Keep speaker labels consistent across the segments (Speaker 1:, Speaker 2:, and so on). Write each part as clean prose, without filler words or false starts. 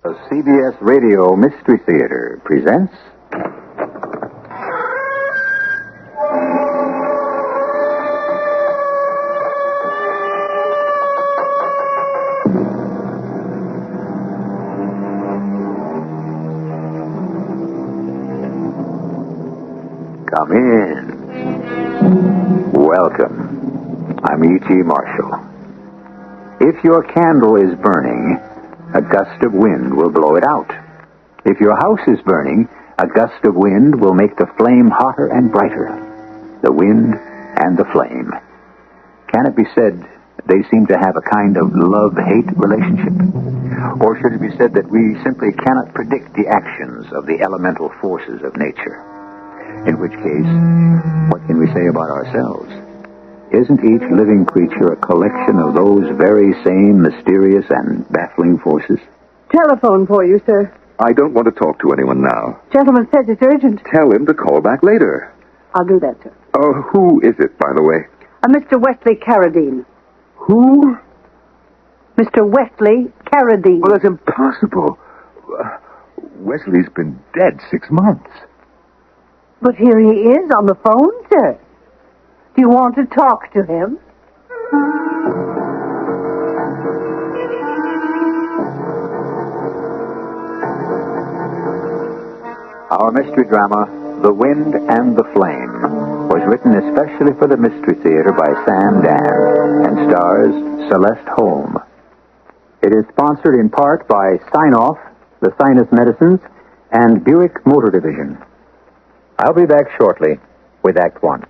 Speaker 1: The CBS Radio Mystery Theater presents... Come in. Welcome. I'm E.T. Marshall. If your candle is burning, a gust of wind will blow it out. If your house is burning, a gust of wind will make the flame hotter and brighter. The wind and the flame. Can it be said they seem to have a kind of love-hate relationship? Or should it be said that we simply cannot predict the actions of the elemental forces of nature? In which case, what can we say about ourselves? Isn't each living creature a collection of those very same mysterious and baffling forces?
Speaker 2: Telephone for you, sir.
Speaker 3: I don't want to talk to anyone now.
Speaker 2: Gentleman says it's urgent.
Speaker 3: Tell him to call back later.
Speaker 2: I'll do that, sir.
Speaker 3: Who is it, by the way?
Speaker 2: Mr. Wesley Keredine.
Speaker 3: Who?
Speaker 2: Mr. Wesley Keredine.
Speaker 3: Well, that's impossible. Wesley's been dead 6 months.
Speaker 2: But here he is on the phone, sir. Do you want to talk to him?
Speaker 1: Our mystery drama, The Wind and the Flame, was written especially for the Mystery Theater by Sam Dan and stars Celeste Holm. It is sponsored in part by Sign-Off, the Sinus Medicines, and Buick Motor Division. I'll be back shortly with Act One.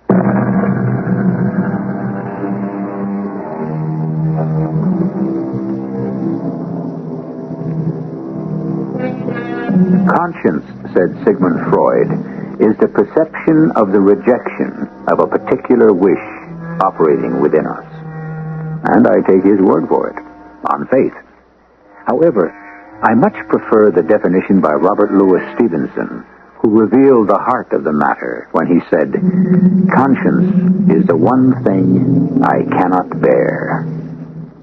Speaker 1: Conscience, said Sigmund Freud, is the perception of the rejection of a particular wish operating within us. And I take his word for it, on faith. However, I much prefer the definition by Robert Louis Stevenson, who revealed the heart of the matter when he said, "Conscience is the one thing I cannot bear."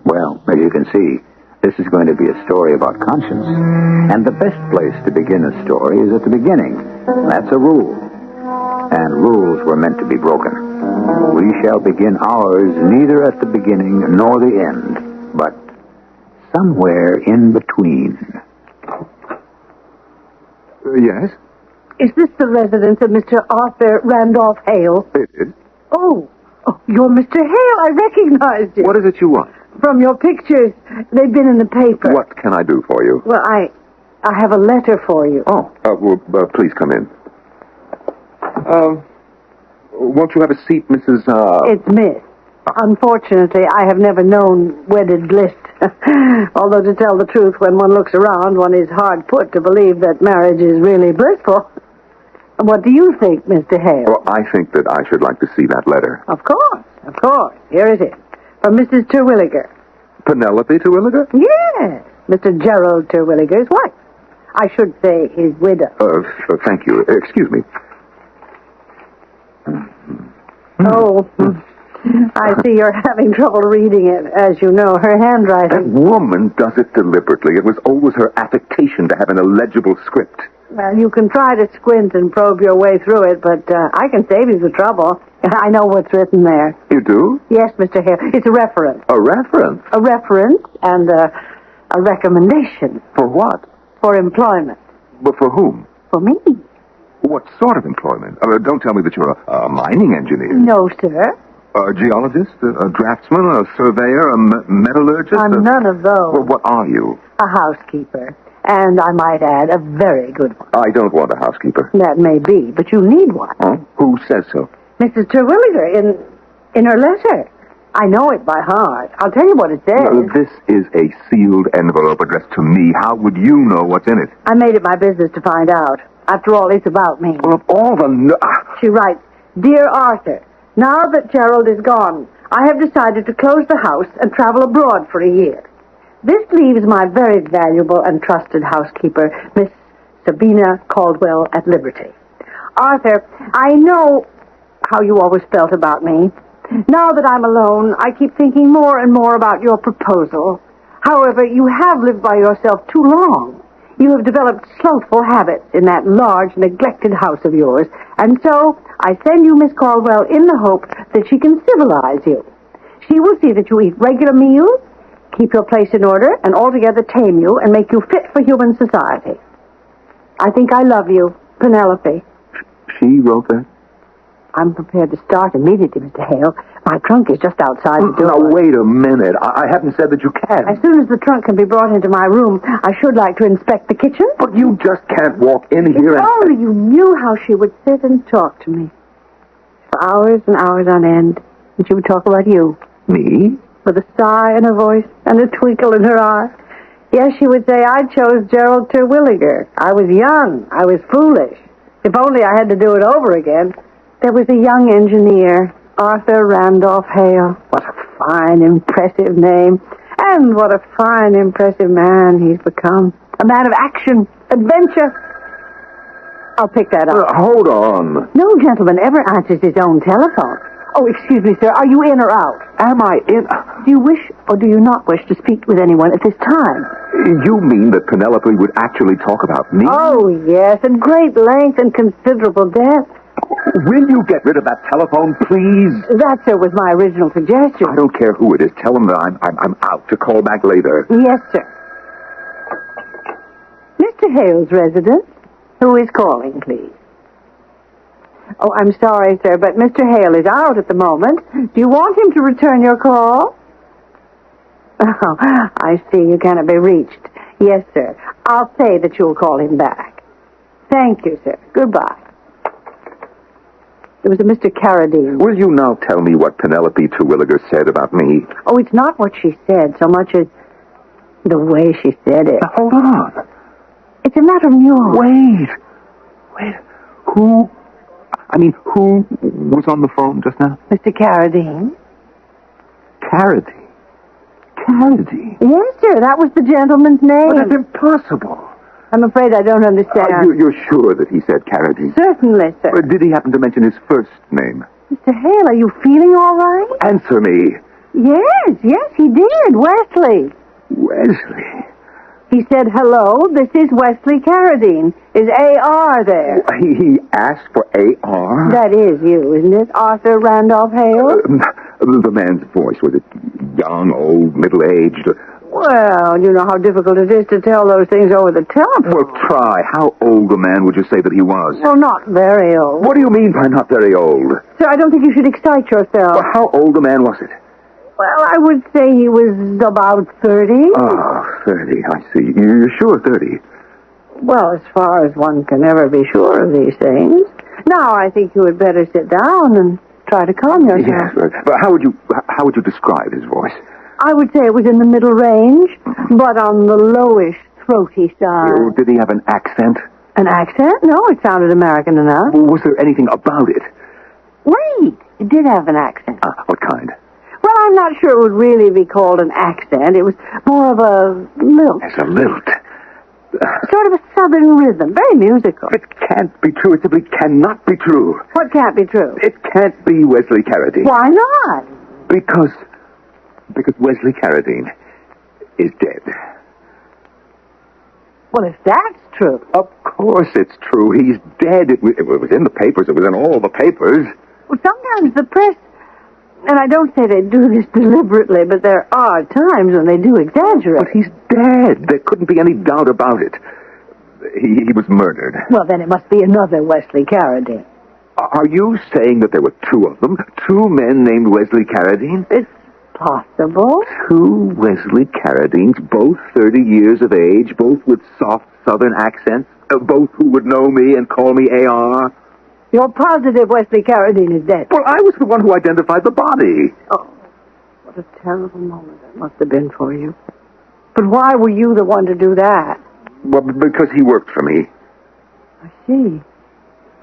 Speaker 1: Well, as you can see, this is going to be a story about conscience. And the best place to begin a story is at the beginning. That's a rule. And rules were meant to be broken. We shall begin ours neither at the beginning nor the end, but somewhere in between.
Speaker 3: Yes?
Speaker 2: Is this the residence of Mr. Arthur Randolph Hail?
Speaker 3: It is.
Speaker 2: Oh, you're Mr. Hale. I recognized you.
Speaker 3: What is it you want?
Speaker 2: From your pictures. They've been in the paper.
Speaker 3: What can I do for you?
Speaker 2: Well, I have a letter for you.
Speaker 3: Oh, please come in. Won't you have a seat, Mrs.
Speaker 2: It's Miss. Unfortunately, I have never known wedded bliss. Although, to tell the truth, when one looks around, one is hard put to believe that marriage is really blissful. What do you think, Mr. Hale?
Speaker 3: Well, I think that I should like to see that letter.
Speaker 2: Of course. Here it is. From Mrs. Terwilliger.
Speaker 3: Penelope Terwilliger?
Speaker 2: Yes. Mr. Gerald Terwilliger's wife. I should say his widow.
Speaker 3: Thank you. Excuse me.
Speaker 2: Oh, I see you're having trouble reading it. As you know, her handwriting...
Speaker 3: That woman does it deliberately. It was always her affectation to have an illegible script.
Speaker 2: Well, you can try to squint and probe your way through it, but I can save you the trouble. I know what's written there.
Speaker 3: You do?
Speaker 2: Yes, Mr. Hale. It's a reference.
Speaker 3: A reference?
Speaker 2: A reference and a recommendation.
Speaker 3: For what?
Speaker 2: For employment.
Speaker 3: But for whom?
Speaker 2: For me.
Speaker 3: What sort of employment? Don't tell me that you're a mining engineer.
Speaker 2: No, sir.
Speaker 3: A geologist? A draftsman? A surveyor? A metallurgist?
Speaker 2: I'm none of those.
Speaker 3: Well, what are you?
Speaker 2: A housekeeper. And I might add, a very good one.
Speaker 3: I don't want a housekeeper.
Speaker 2: That may be, but you need one.
Speaker 3: Huh? Who says so?
Speaker 2: Mrs. Terwilliger, in her letter. I know it by heart. I'll tell you what it says.
Speaker 3: No, this is a sealed envelope addressed to me. How would you know what's in it?
Speaker 2: I made it my business to find out. After all, it's about me.
Speaker 3: Well, of all the...
Speaker 2: She writes, "Dear Arthur, now that Gerald is gone, I have decided to close the house and travel abroad for a year. This leaves my very valuable and trusted housekeeper, Miss Sabina Caldwell, at liberty. Arthur, I know how you always felt about me. Now that I'm alone, I keep thinking more and more about your proposal. However, you have lived by yourself too long. You have developed slothful habits in that large, neglected house of yours, and so I send you Miss Caldwell in the hope that she can civilize you. She will see that you eat regular meals, keep your place in order, and altogether tame you and make you fit for human society. I think I love you, Penelope.
Speaker 3: She wrote that?
Speaker 2: I'm prepared to start immediately, Mr. Hale. My trunk is just outside the door.
Speaker 3: Now, wait a minute. I haven't said that you can.
Speaker 2: As soon as the trunk can be brought into my room, I should like to inspect the kitchen.
Speaker 3: But you just can't walk in here
Speaker 2: If
Speaker 3: and...
Speaker 2: only you knew how she would sit and talk to me. For hours and hours on end. And she would talk about you.
Speaker 3: Me?
Speaker 2: With a sigh in her voice and a twinkle in her eye. Yes, she would say, I chose Gerald Terwilliger. I was young. I was foolish. If only I had to do it over again. There was a young engineer, Arthur Randolph Hail. What a fine, impressive name. And what a fine, impressive man he's become. A man of action, adventure. I'll pick that up.
Speaker 3: Hold on.
Speaker 2: No gentleman ever answers his own telephone. Oh, excuse me, sir. Are you in or out?
Speaker 3: Am I in?
Speaker 2: Do you wish or do you not wish to speak with anyone at this time?
Speaker 3: You mean that Penelope would actually talk about me?
Speaker 2: Oh, yes, at great length and considerable depth.
Speaker 3: Will you get rid of that telephone, please?
Speaker 2: That, sir, was my original suggestion.
Speaker 3: I don't care who it is. Tell them that I'm out to call back later.
Speaker 2: Yes, sir. Mr. Hale's residence. Who is calling, please? Oh, I'm sorry, sir, but Mr. Hale is out at the moment. Do you want him to return your call? Oh, I see. You cannot be reached. Yes, sir. I'll say that you'll call him back. Thank you, sir. Goodbye. It was a Mr. Keredine.
Speaker 3: Will you now tell me what Penelope Terwilliger said about me?
Speaker 2: Oh, it's not what she said so much as the way she said it.
Speaker 3: Now, hold on.
Speaker 2: It's a matter of nuance.
Speaker 3: Wait. Who was on the phone just now?
Speaker 2: Mr. Keredine?
Speaker 3: Keredine?
Speaker 2: Yes, sir. That was the gentleman's name.
Speaker 3: But that's impossible.
Speaker 2: I'm afraid I don't understand.
Speaker 3: You're sure that he said Keredine?
Speaker 2: Certainly, sir.
Speaker 3: Did he happen to mention his first name?
Speaker 2: Mr. Hale, are you feeling all right?
Speaker 3: Answer me.
Speaker 2: Yes, he did. Wesley.
Speaker 3: Wesley.
Speaker 2: He said, hello, this is Wesley Keredine. Is A.R. there?
Speaker 3: He asked for A.R.?
Speaker 2: That is you, isn't it? Arthur Randolph Hail?
Speaker 3: The man's voice, was it young, old, middle-aged?
Speaker 2: Well, you know how difficult it is to tell those things over the telephone.
Speaker 3: Well, try. How old a man would you say that he was?
Speaker 2: Well, not very old.
Speaker 3: What do you mean by not very old?
Speaker 2: Sir, I don't think you should excite yourself.
Speaker 3: Well, how old a man was it?
Speaker 2: Well, I would say he was about 30.
Speaker 3: Oh, 30, I see. You're sure 30?
Speaker 2: Well, as far as one can ever be sure of these things. Now, I think you had better sit down and try to calm yourself.
Speaker 3: Yes, but how would you describe his voice?
Speaker 2: I would say it was in the middle range, but on the lowish, throaty side.
Speaker 3: Oh, did he have an accent?
Speaker 2: An accent? No, it sounded American enough.
Speaker 3: Was there anything about it?
Speaker 2: Wait, it did have an accent.
Speaker 3: What kind?
Speaker 2: Well, I'm not sure it would really be called an accent. It was more of a lilt.
Speaker 3: There's a lilt.
Speaker 2: Sort of a southern rhythm. Very musical.
Speaker 3: It can't be true. It simply cannot be true.
Speaker 2: What can't be true?
Speaker 3: It can't be Wesley Keredine.
Speaker 2: Why not?
Speaker 3: Because Wesley Keredine is dead.
Speaker 2: Well, if that's true.
Speaker 3: Of course it's true. He's dead. It was in the papers. It was in all the papers.
Speaker 2: Well, sometimes the press, and I don't say they do this deliberately, but there are times when they do exaggerate.
Speaker 3: But he's dead. There couldn't be any doubt about it. He was murdered.
Speaker 2: Well, then it must be another Wesley Keredine.
Speaker 3: Are you saying that there were two of them? Two men named Wesley Keredine?
Speaker 2: It's possible.
Speaker 3: Two Wesley Keredines, both 30 years of age, both with soft southern accents, both who would know me and call me A.R.?
Speaker 2: You're positive Wesley Keredine is dead?
Speaker 3: Well, I was the one who identified the body.
Speaker 2: Oh, what a terrible moment that must have been for you. But why were you the one to do that?
Speaker 3: Well, because he worked for me.
Speaker 2: I see.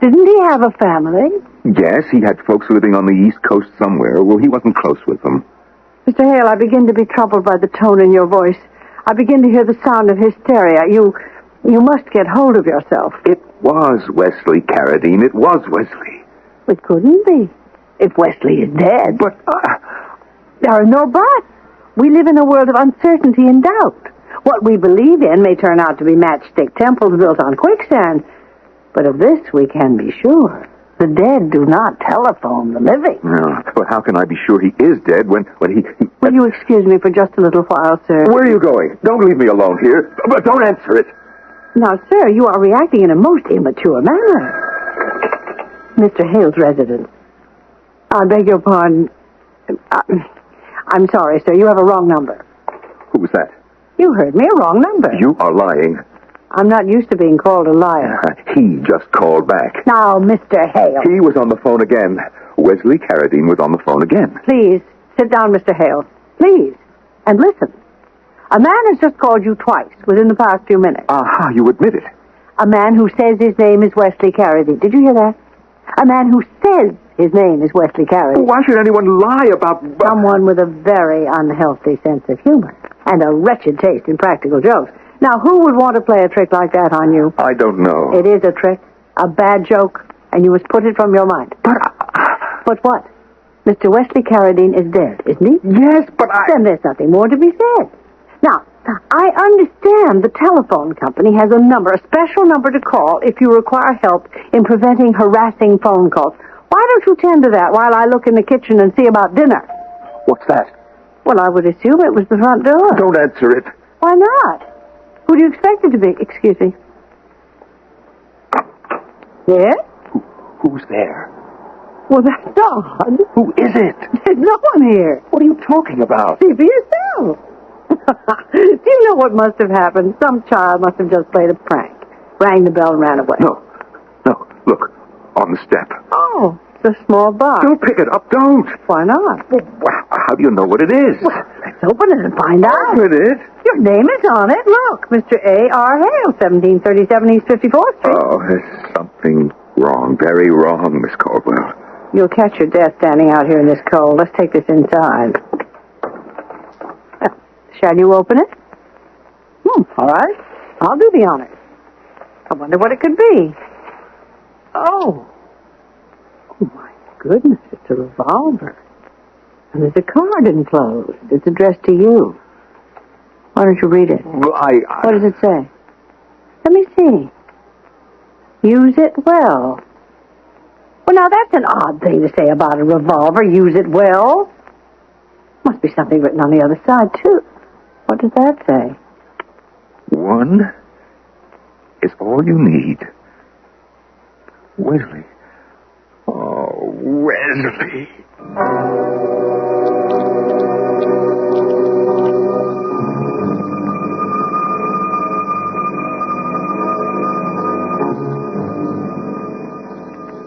Speaker 2: Didn't he have a family?
Speaker 3: Yes, he had folks living on the East Coast somewhere. Well, he wasn't close with them.
Speaker 2: Mr. Hale, I begin to be troubled by the tone in your voice. I begin to hear the sound of hysteria. You must get hold of yourself.
Speaker 3: It was Wesley Keredine. It was Wesley.
Speaker 2: It couldn't be. If Wesley is dead.
Speaker 3: But
Speaker 2: there are no buts. We live in a world of uncertainty and doubt. What we believe in may turn out to be matchstick temples built on quicksand. But of this we can be sure. The dead do not telephone the living.
Speaker 3: No, but how can I be sure he is dead when he...
Speaker 2: Will you excuse me for just a little while, sir?
Speaker 3: Where are you going? Don't leave me alone here. But don't answer it.
Speaker 2: Now, sir, you are reacting in a most immature manner. Mr. Hale's residence. I beg your pardon. I'm sorry, sir. You have a wrong number.
Speaker 3: Who was that?
Speaker 2: You heard me. A wrong number.
Speaker 3: You are lying.
Speaker 2: I'm not used to being called a liar.
Speaker 3: He just called back.
Speaker 2: Now, Mr. Hale.
Speaker 3: He was on the phone again. Wesley Keredine was on the phone again.
Speaker 2: Please, sit down, Mr. Hale. Please. And listen. A man has just called you twice within the past few minutes.
Speaker 3: Aha, you admit it.
Speaker 2: A man who says his name is Wesley Keredine. Did you hear that? A man who says his name is Wesley Keredine.
Speaker 3: Why should anyone lie about...
Speaker 2: Someone with a very unhealthy sense of humor and a wretched taste in practical jokes. Now, who would want to play a trick like that on you?
Speaker 3: I don't know.
Speaker 2: It is a trick, a bad joke, and you must put it from your mind. But what? Mr. Wesley Keredine is dead, isn't he?
Speaker 3: Yes, but
Speaker 2: Then there's nothing more to be said. Now, I understand the telephone company has a number, a special number to call if you require help in preventing harassing phone calls. Why don't you tend to that while I look in the kitchen and see about dinner?
Speaker 3: What's that?
Speaker 2: Well, I would assume it was the front door.
Speaker 3: Don't answer it.
Speaker 2: Why not? Who do you expect it to be? Excuse me. Yes?
Speaker 3: Who's there?
Speaker 2: Well, that's odd.
Speaker 3: Who is it?
Speaker 2: There's no one here.
Speaker 3: What are you talking about?
Speaker 2: See for yourself. Do you know what must have happened? Some child must have just played a prank. Rang the bell and ran away.
Speaker 3: No. Look, on the step.
Speaker 2: Oh, it's a small box.
Speaker 3: Don't pick it up, don't.
Speaker 2: Why not?
Speaker 3: Well, how do you know what it is?
Speaker 2: Well, let's open it and find out.
Speaker 3: Open it?
Speaker 2: Your name is on it. Look, Mr. A.R. Hale, 1737 East 54th Street.
Speaker 3: Oh, there's something wrong, very wrong, Miss Caldwell.
Speaker 2: You'll catch your death standing out here in this cold. Let's take this inside. Shall you open it? All right. I'll do the honors. I wonder what it could be. Oh, my goodness, it's a revolver. And there's a card enclosed. It's addressed to you. Why don't you read it?
Speaker 3: Well,
Speaker 2: What does it say? Let me see. Use it well. Well, now, that's an odd thing to say about a revolver. Use it well. Must be something written on the other side, too. What does that say?
Speaker 3: One is all you need. Wesley. Oh, Wesley.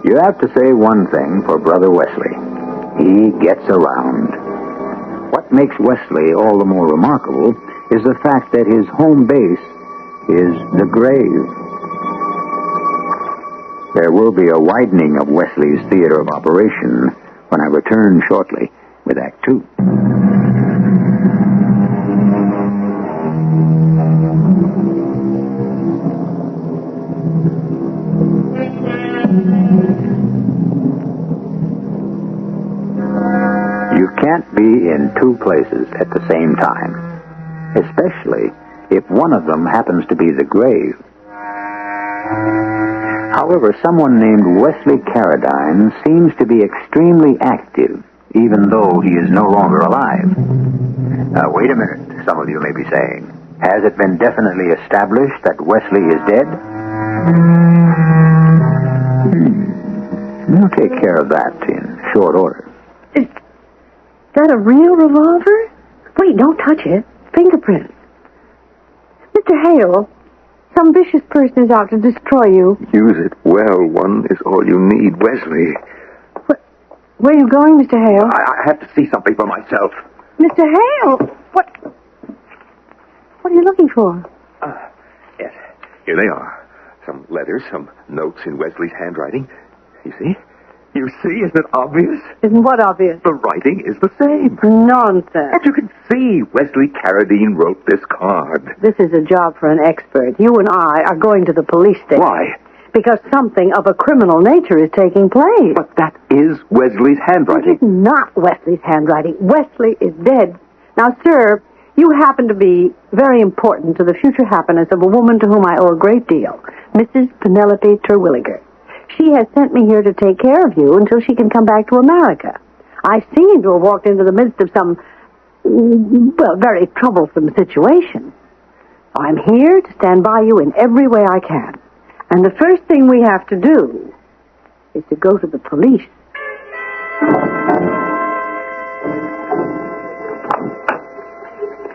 Speaker 1: You have to say one thing for Brother Wesley. He gets around. What makes Wesley all the more remarkable is the fact that his home base is the grave. There will be a widening of Wesley's theater of operation when I return shortly with Act 2. You can't be in two places at the same time, especially if one of them happens to be the grave. However, someone named Wesley Keredine seems to be extremely active, even though he is no longer alive. Wait a minute, some of you may be saying. Has it been definitely established that Wesley is dead? We'll take care of that in short order.
Speaker 2: Is that a real revolver? Wait, don't touch it. Fingerprints. Mr. Hale, some vicious person is out to destroy you.
Speaker 3: Use it well. One is all you need, Wesley.
Speaker 2: Where are you going, Mr. Hale?
Speaker 3: I have to see something for myself.
Speaker 2: Mr. Hale! What are you looking for?
Speaker 3: Yes, here they are. Some letters, some notes in Wesley's handwriting. You see? You see, isn't it obvious?
Speaker 2: Isn't what obvious?
Speaker 3: The writing is the same.
Speaker 2: Nonsense.
Speaker 3: As you can see, Wesley Keredine wrote this card.
Speaker 2: This is a job for an expert. You and I are going to the police station.
Speaker 3: Why?
Speaker 2: Because something of a criminal nature is taking place.
Speaker 3: But that is Wesley's handwriting.
Speaker 2: It is not Wesley's handwriting. Wesley is dead. Now, sir, You happen to be very important to the future happiness of a woman to whom I owe a great deal, Mrs. Penelope Terwilliger. She has sent me here to take care of you until she can come back to America. I seem to have walked into the midst of some, very troublesome situation. I'm here to stand by you in every way I can. And the first thing we have to do is to go to the police.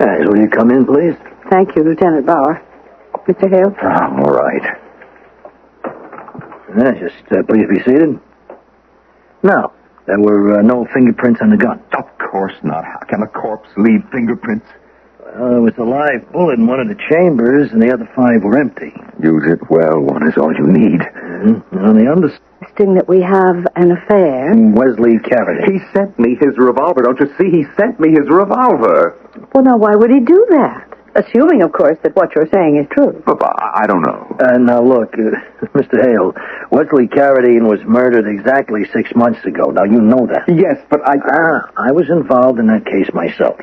Speaker 4: Yes, will you come in, please?
Speaker 2: Thank you, Lieutenant Bauer. Mr. Hale?
Speaker 3: All right.
Speaker 4: Just please be seated. Now, there were no fingerprints on the gun.
Speaker 3: Of course not. How can a corpse leave fingerprints?
Speaker 4: Well, there was a live bullet in one of the chambers, and the other 5 were empty.
Speaker 3: Use it well. One is all you need.
Speaker 4: Mm-hmm. And on the
Speaker 2: Suggesting that we have an affair.
Speaker 4: Wesley Keredine.
Speaker 3: He sent me his revolver. Don't you see? He sent me his revolver.
Speaker 2: Well, now, why would he do that? Assuming, of course, that what you're saying is true.
Speaker 3: I don't know.
Speaker 4: Now, look, Mr. Hale, Wesley Keredine was murdered exactly 6 months ago. Now, you know that.
Speaker 3: Yes, but
Speaker 4: I was involved in that case myself.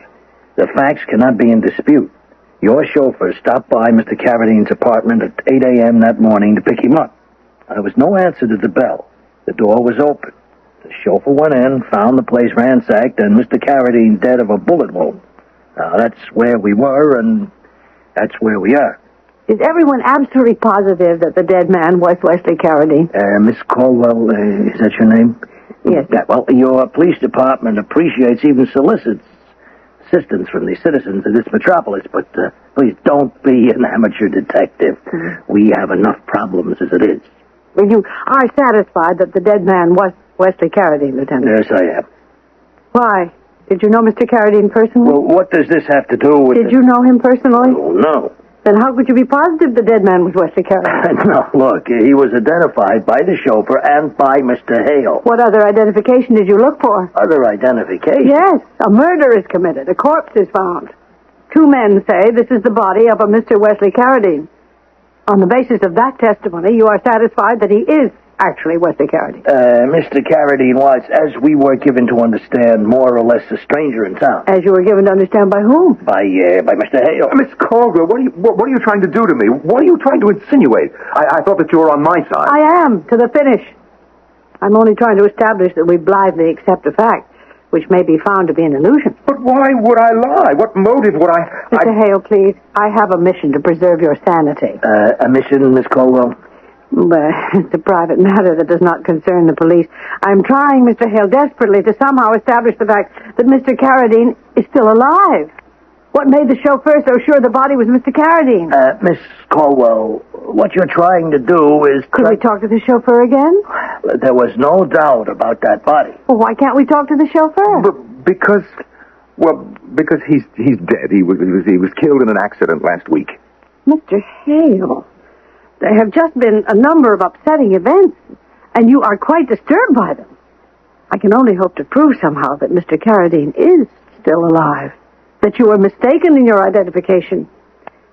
Speaker 4: The facts cannot be in dispute. Your chauffeur stopped by Mr. Keredine's apartment at 8 a.m. that morning to pick him up. There was no answer to the bell. The door was open. The chauffeur went in, found the place ransacked, and Mr. Keredine dead of a bullet wound. Now, that's where we were, and that's where we are.
Speaker 2: Is everyone absolutely positive that the dead man was Wesley Keredine?
Speaker 4: Miss Caldwell, is that your name?
Speaker 2: Yes.
Speaker 4: Yeah, well, your police department appreciates, even solicits, assistance from the citizens of this metropolis, but please don't be an amateur detective. Mm-hmm. We have enough problems as it is.
Speaker 2: Well, you are satisfied that the dead man was Wesley Keredine, Lieutenant?
Speaker 4: Yes, I am.
Speaker 2: Why? Did you know Mr. Keredine personally?
Speaker 4: Well, what does this have to do with...
Speaker 2: Did you know him personally?
Speaker 4: Oh, no.
Speaker 2: Then how could you be positive the dead man was Wesley Keredine?
Speaker 4: No, look, he was identified by the chauffeur and by Mr. Hale.
Speaker 2: What other identification did you look for?
Speaker 4: Other identification?
Speaker 2: Yes, a murder is committed. A corpse is found. 2 men say this is the body of a Mr. Wesley Keredine. On the basis of that testimony, you are satisfied that he is actually Wesley Keredine.
Speaker 4: Mr. Keredine was, as we were given to understand, more or less a stranger in town.
Speaker 2: As you were given to understand by whom?
Speaker 4: By Mr. Hale.
Speaker 3: Miss Caldwell, what are you trying to do to me? What are you trying to insinuate? I thought that you were on my side.
Speaker 2: I am, to the finish. I'm only trying to establish that we blithely accept a fact, which may be found to be an illusion.
Speaker 3: But why would I lie? What motive would I...
Speaker 2: Mr. Hale, please, I have a mission to preserve your sanity.
Speaker 4: A mission, Miss Caldwell?
Speaker 2: But it's a private matter that does not concern the police. I'm trying, Mr. Hale, desperately to somehow establish the fact that Mr. Keredine is still alive. What made the chauffeur so sure the body was Mr. Keredine?
Speaker 4: Miss Caldwell, what you're trying to do is...
Speaker 2: Could we talk to the chauffeur again?
Speaker 4: There was no doubt about that body.
Speaker 2: Well, why can't we talk to the chauffeur?
Speaker 3: Because he's dead. He was killed in an accident last week.
Speaker 2: Mr. Hale, there have just been a number of upsetting events, and you are quite disturbed by them. I can only hope to prove somehow that Mr. Keredine is still alive, that you were mistaken in your identification,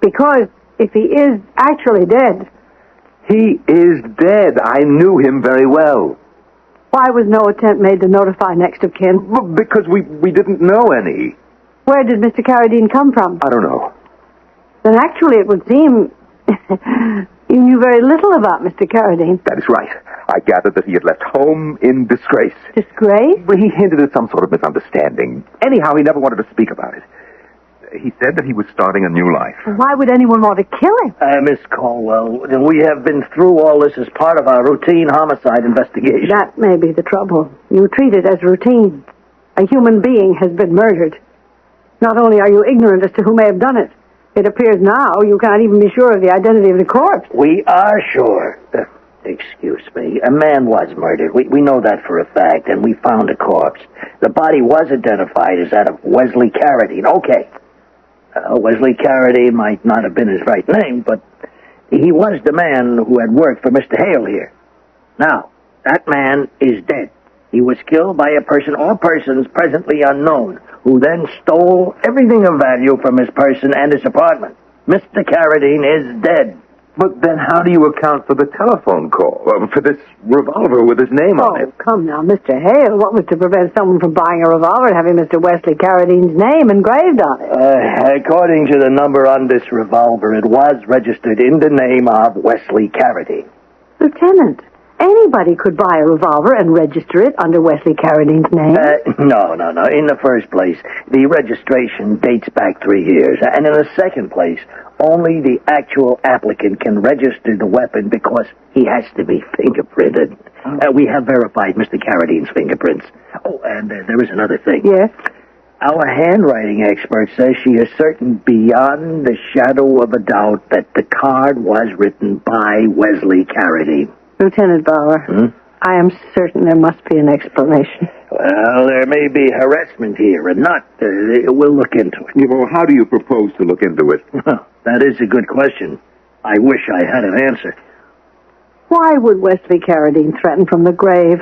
Speaker 2: because if he is actually dead...
Speaker 3: He is dead. I knew him very well.
Speaker 2: Why was no attempt made to notify next of kin?
Speaker 3: Because we didn't know any.
Speaker 2: Where did Mr. Keredine come from?
Speaker 3: I don't know.
Speaker 2: Then actually it would seem you knew very little about Mr. Keredine.
Speaker 3: That is right. I gathered that he had left home in disgrace.
Speaker 2: Disgrace?
Speaker 3: Well, he hinted at some sort of misunderstanding. Anyhow, he never wanted to speak about it. He said that he was starting a new life.
Speaker 2: Why would anyone want to kill him?
Speaker 4: Miss Caldwell, we have been through all this as part of our routine homicide investigation.
Speaker 2: That may be the trouble. You treat it as routine. A human being has been murdered. Not only are you ignorant as to who may have done it, it appears now you can't even be sure of the identity of the corpse.
Speaker 4: We are sure. Excuse me. A man was murdered. We know that for a fact, and we found a corpse. The body was identified as that of Wesley Keredine. Okay. Wesley Keredine might not have been his right name, but he was the man who had worked for Mr. Hale here. Now, that man is dead. He was killed by a person or persons presently unknown, who then stole everything of value from his person and his apartment. Mr. Keredine is dead.
Speaker 3: But then how do you account for the telephone call? For this revolver with his name on it?
Speaker 2: Oh, come now, Mr. Hale. What was to prevent someone from buying a revolver and having Mr. Wesley Keredine's name engraved on it?
Speaker 4: According to the number on this revolver, it was registered in the name of Wesley Keredine.
Speaker 2: Lieutenant, anybody could buy a revolver and register it under Wesley Keredine's name.
Speaker 4: No. In the first place, the registration dates back 3 years. And in the second place, only the actual applicant can register the weapon because he has to be fingerprinted. We have verified Mr. Keredine's fingerprints. Oh, and there is another thing.
Speaker 2: Yes?
Speaker 4: Our handwriting expert says she is certain beyond the shadow of a doubt that the card was written by Wesley Keredine.
Speaker 2: Lieutenant Bauer, I am certain there must be an explanation.
Speaker 4: Well, there may be harassment here, and not. We'll look into it.
Speaker 3: Yeah, well, how do you propose to look into it?
Speaker 4: That is a good question. I wish I had an answer.
Speaker 2: Why would Wesley Keredine threaten from the grave,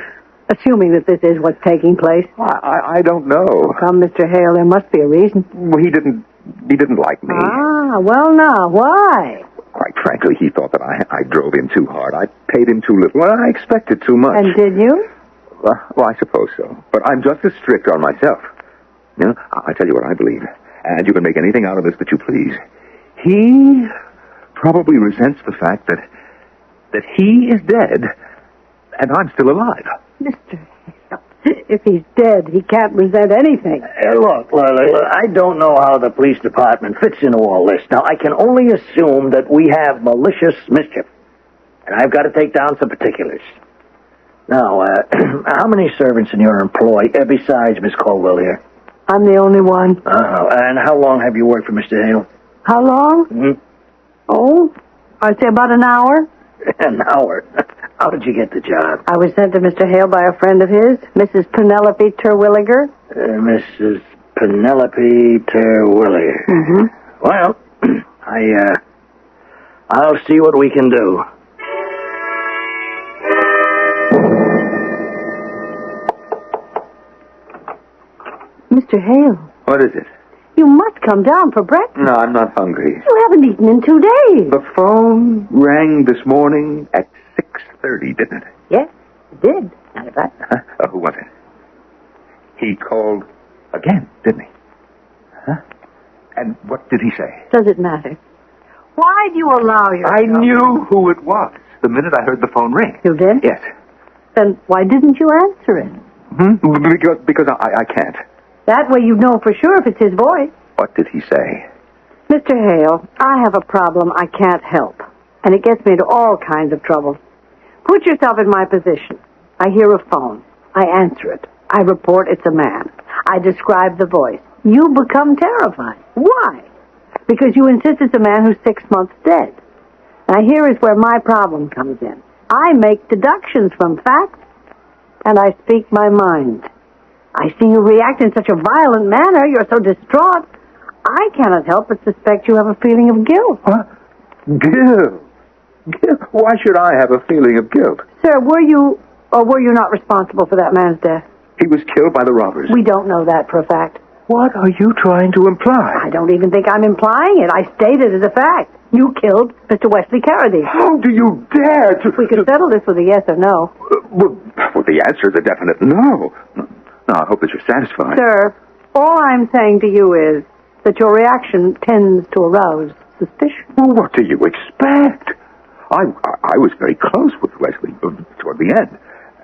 Speaker 2: assuming that this is what's taking place?
Speaker 3: I don't know.
Speaker 2: Come, Mr. Hale, there must be a reason.
Speaker 3: Well, he didn't like me.
Speaker 2: Ah, well now, why?
Speaker 3: Quite frankly, he thought that I drove in too hard. I paid him too little. Well, I expected too much.
Speaker 2: And did you?
Speaker 3: Well, I suppose so. But I'm just as strict on myself. You know, I tell you what I believe. And you can make anything out of this that you please. He probably resents the fact that he is dead and I'm still alive.
Speaker 2: Mr. Hale, if he's dead, he can't resent anything.
Speaker 4: Look, I don't know how the police department fits into all this. Now, I can only assume that we have malicious mischief. And I've got to take down some particulars. Now, how many servants in your employ, besides Miss Caldwell here?
Speaker 2: I'm the only one.
Speaker 4: And how long have you worked for Mr. Hale?
Speaker 2: How long?
Speaker 4: Mm-hmm.
Speaker 2: Oh, I'd say about an hour.
Speaker 4: An hour? How did you get the job?
Speaker 2: I was sent to Mr. Hale by a friend of his, Mrs. Penelope Terwilliger.
Speaker 4: Mrs. Penelope Terwilliger.
Speaker 2: Mm-hmm.
Speaker 4: Well, I'll see what we can do.
Speaker 2: Mr. Hale.
Speaker 3: What is it?
Speaker 2: You must come down for breakfast.
Speaker 3: No, I'm not hungry.
Speaker 2: You haven't eaten in 2 days.
Speaker 3: The phone rang this morning at 6:30, didn't it?
Speaker 2: Yes, it did. Matter of fact.
Speaker 3: Huh? Who was it? He called again, didn't he? Huh? And what did he say?
Speaker 2: Does it matter? Why do you allow yourself...
Speaker 3: I knew who it was the minute I heard the phone ring.
Speaker 2: You did?
Speaker 3: Yes.
Speaker 2: Then why didn't you answer it?
Speaker 3: Because I can't.
Speaker 2: That way you know for sure if it's his voice.
Speaker 3: What did he say?
Speaker 2: Mr. Hale, I have a problem I can't help, and it gets me into all kinds of trouble. Put yourself in my position. I hear a phone. I answer it. I report it's a man. I describe the voice. You become terrified. Why? Because you insist it's a man who's 6 months dead. Now here is where my problem comes in. I make deductions from facts, and I speak my mind. I see you react in such a violent manner. You're so distraught. I cannot help but suspect you have a feeling of guilt.
Speaker 3: What? Guilt? Why should I have a feeling of guilt?
Speaker 2: Sir, were you not responsible for that man's death?
Speaker 3: He was killed by the robbers.
Speaker 2: We don't know that for a fact.
Speaker 3: What are you trying to imply?
Speaker 2: I don't even think I'm implying it. I state it as a fact. You killed Mr. Wesley Keredine.
Speaker 3: How do you dare to...
Speaker 2: We can settle this with a yes or no.
Speaker 3: Well, the answer is a definite no. No, I hope that you're satisfied.
Speaker 2: Sir, all I'm saying to you is that your reaction tends to arouse suspicion.
Speaker 3: Well, what do you expect? I was very close with Wesley toward the end,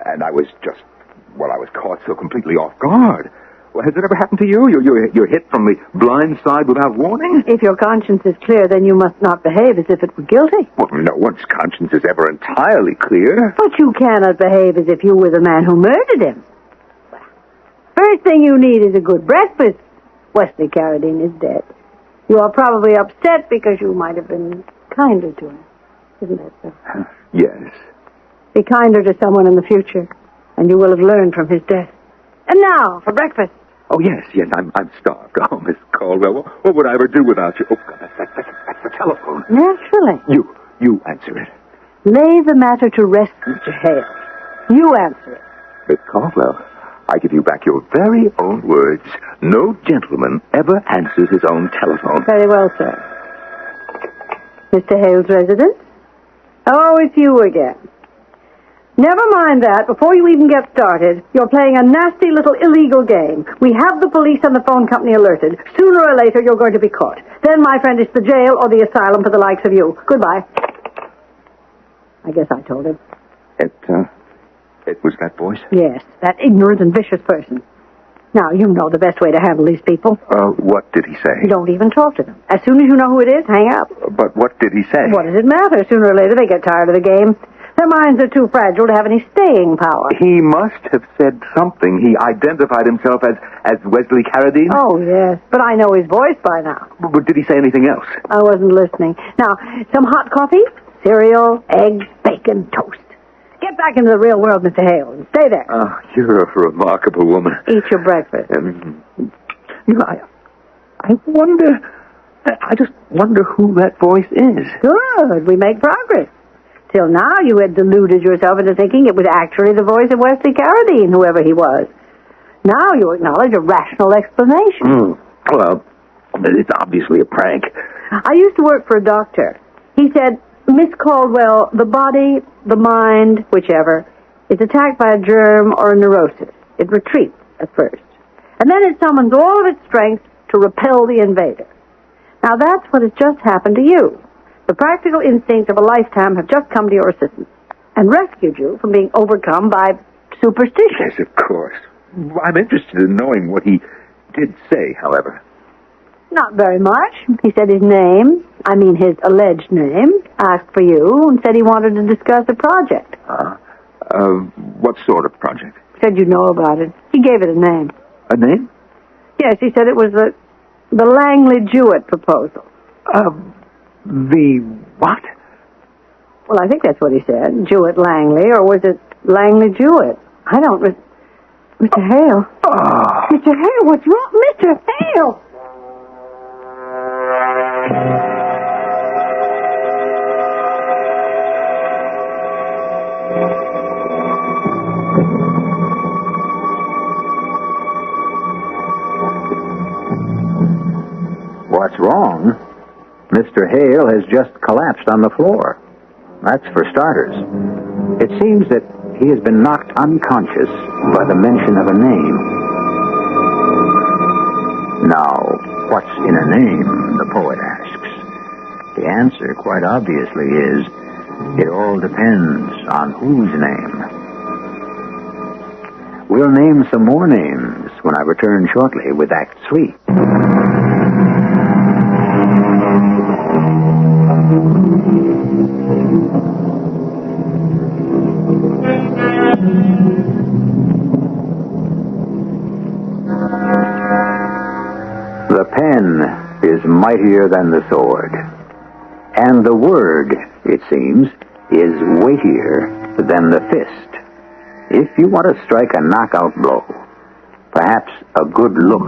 Speaker 3: and I was caught so completely off guard. Well, has it ever happened to you? You're hit from the blind side without warning?
Speaker 2: If your conscience is clear, then you must not behave as if it were guilty.
Speaker 3: Well, no one's conscience is ever entirely clear.
Speaker 2: But you cannot behave as if you were the man who murdered him. First thing you need is a good breakfast. Wesley Keredine is dead. You are probably upset because you might have been kinder to him. Isn't that so?
Speaker 3: Yes.
Speaker 2: Be kinder to someone in the future, and you will have learned from his death. And now, for breakfast.
Speaker 3: Oh, yes, I'm starved. Oh, Miss Caldwell, what would I ever do without you? Oh, God, that's the telephone.
Speaker 2: Naturally.
Speaker 3: You answer it.
Speaker 2: Lay the matter to rest, Mr. Hale. You answer it.
Speaker 3: Miss Caldwell, I give you back your very own words. No gentleman ever answers his own telephone.
Speaker 2: Very well, sir. Mr. Hale's residence? Oh, it's you again. Never mind that. Before you even get started, you're playing a nasty little illegal game. We have the police and the phone company alerted. Sooner or later, you're going to be caught. Then, my friend, it's the jail or the asylum for the likes of you. Goodbye. I guess I told him.
Speaker 3: It was that voice?
Speaker 2: Yes, that ignorant and vicious person. Now, you know the best way to handle these people.
Speaker 3: What did he say?
Speaker 2: You don't even talk to them. As soon as you know who it is, hang up.
Speaker 3: But what did he say?
Speaker 2: What does it matter? Sooner or later, they get tired of the game. Their minds are too fragile to have any staying power.
Speaker 3: He must have said something. He identified himself as Wesley Keredine?
Speaker 2: Oh, yes. But I know his voice by now.
Speaker 3: But did he say anything else?
Speaker 2: I wasn't listening. Now, some hot coffee, cereal, eggs, bacon, toast. Get back into the real world, Mr. Hale, and stay there.
Speaker 3: Oh, you're a remarkable woman.
Speaker 2: Eat your breakfast.
Speaker 3: I wonder... I just wonder who that voice is.
Speaker 2: Good. We make progress. Till now, you had deluded yourself into thinking it was actually the voice of Wesley Keredine, whoever he was. Now you acknowledge a rational explanation.
Speaker 3: Well, it's obviously a prank.
Speaker 2: I used to work for a doctor. He said, Miss Caldwell, the body, the mind, whichever, is attacked by a germ or a neurosis. It retreats at first. And then it summons all of its strength to repel the invader. Now that's what has just happened to you. The practical instincts of a lifetime have just come to your assistance and rescued you from being overcome by superstition.
Speaker 3: Yes, of course. I'm interested in knowing what he did say, however.
Speaker 2: Not very much. He said his name, his alleged name, asked for you, and said he wanted to discuss a project.
Speaker 3: What sort of project?
Speaker 2: Said you know about it. He gave it a name.
Speaker 3: A name?
Speaker 2: Yes, he said it was the Langley-Jewett proposal.
Speaker 3: The what?
Speaker 2: Well, I think that's what he said. Jewett-Langley, or was it Langley-Jewett? I don't... Mr. Hale.
Speaker 3: Oh.
Speaker 2: Mr. Hale, what's wrong? Mr. Hale!
Speaker 1: What's wrong? Mr. Hale has just collapsed on the floor. That's for starters. It seems that he has been knocked unconscious by the mention of a name. Now, what's in a name, the poet asks. The answer, quite obviously, is it all depends on whose name. We'll name some more names when I return shortly with Act 3. The pen is mightier than the sword, and the word, it seems, is weightier than the fist. If you want to strike a knockout blow, perhaps a good look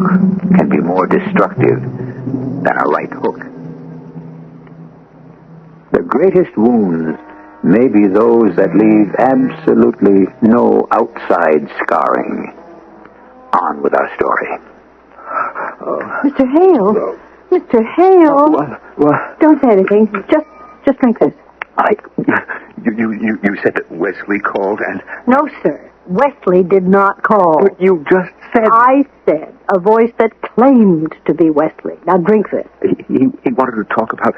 Speaker 1: can be more destructive than a right hook. The greatest wounds may be those that leave absolutely no outside scarring. On with our story.
Speaker 2: Mr. Hale.
Speaker 3: No.
Speaker 2: Mr. Hale.
Speaker 3: What?
Speaker 2: Don't say anything. Just drink this.
Speaker 3: You said that Wesley called and...
Speaker 2: No, sir. Wesley did not call.
Speaker 3: But you just said...
Speaker 2: I said a voice that claimed to be Wesley. Now drink this.
Speaker 3: He wanted to talk about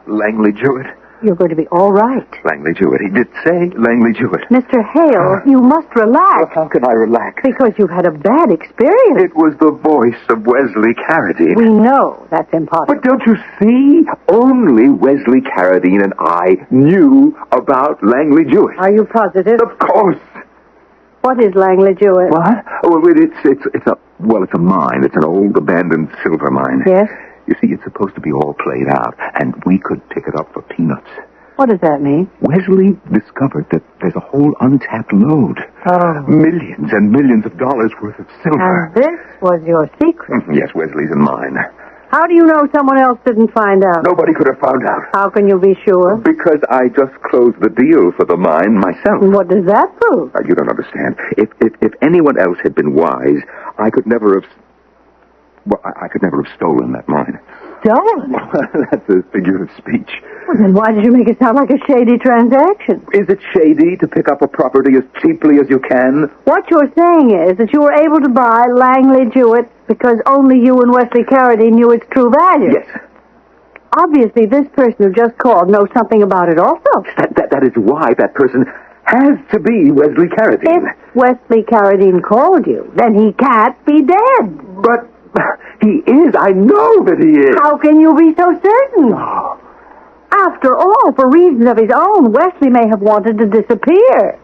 Speaker 3: Langley-Jewett.
Speaker 2: You're going to be all right.
Speaker 3: Langley-Jewett. He did say Langley-Jewett.
Speaker 2: Mr. Hale, you must relax.
Speaker 3: Well, how can I relax?
Speaker 2: Because you've had a bad experience.
Speaker 3: It was the voice of Wesley Keredine.
Speaker 2: We know that's impossible.
Speaker 3: But don't you see? Only Weslly Keredine and I knew about Langley-Jewett.
Speaker 2: Are you positive?
Speaker 3: Of course.
Speaker 2: What is Langley-Jewett?
Speaker 3: What? Oh, it's a mine. It's an old abandoned silver mine.
Speaker 2: Yes?
Speaker 3: You see, it's supposed to be all played out, and we could pick it up for peanuts.
Speaker 2: What does that mean?
Speaker 3: Wesley discovered that there's a whole untapped lode.
Speaker 2: Oh.
Speaker 3: Millions and millions of dollars worth of silver.
Speaker 2: And this was your secret.
Speaker 3: Yes, Wesley's and mine.
Speaker 2: How do you know someone else didn't find out?
Speaker 3: Nobody could have found out.
Speaker 2: How can you be sure?
Speaker 3: Because I just closed the deal for the mine myself.
Speaker 2: What does that prove?
Speaker 3: You don't understand. If anyone else had been wise, I could never have stolen that mine.
Speaker 2: done?
Speaker 3: That's a figure of speech.
Speaker 2: Well, then why did you make it sound like a shady transaction?
Speaker 3: Is it shady to pick up a property as cheaply as you can?
Speaker 2: What you're saying is that you were able to buy Langley Jewett because only you and Wesley Keredine knew its true value.
Speaker 3: Yes.
Speaker 2: Obviously, this person who just called knows something about it also.
Speaker 3: That is why that person has to be Wesley Keredine.
Speaker 2: If Wesley Keredine called you, then he can't be dead.
Speaker 3: But he is. I know that he is.
Speaker 2: How can you be so certain?
Speaker 3: Oh.
Speaker 2: After all, for reasons of his own, Wesley may have wanted to disappear.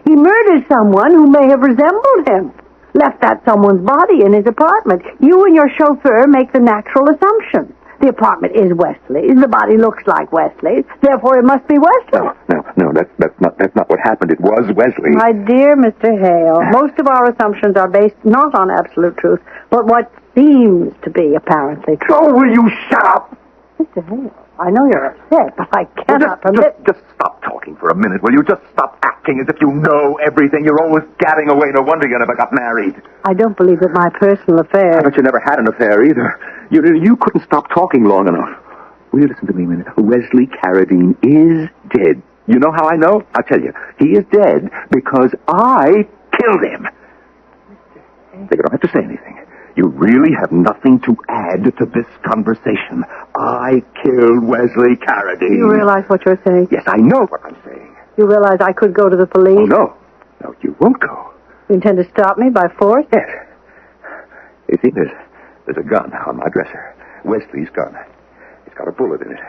Speaker 2: He murdered someone who may have resembled him. Left that someone's body in his apartment. You and your chauffeur make the natural assumption. The apartment is Wesley's. The body looks like Wesley's. Therefore, it must be Wesley.
Speaker 3: No, that's not what happened. It was Wesley.
Speaker 2: My dear Mr. Hale, most of our assumptions are based not on absolute truth, but what seems to be apparently true.
Speaker 3: Oh, will you shut up?
Speaker 2: Mr. Hale, I know you're upset, but I cannot permit...
Speaker 3: Just stop talking for a minute, will you? Just stop acting as if you know everything. You're always gabbing away. No wonder you never got married.
Speaker 2: I don't believe that my personal affairs...
Speaker 3: I bet you never had an affair either. You couldn't stop talking long enough. Will you listen to me a minute? Wesley Keredine is dead. You know how I know? I'll tell you. He is dead because I killed him. You don't have to say anything. You really have nothing to add to this conversation. I killed Wesley Keredine.
Speaker 2: You realize what you're saying?
Speaker 3: Yes, I know what I'm saying.
Speaker 2: You realize I could go to the police?
Speaker 3: Oh, no. No, you won't go.
Speaker 2: You intend to stop me by force?
Speaker 3: Yes. You see, there's a gun on my dresser. Wesley's gun. It's got a bullet in it.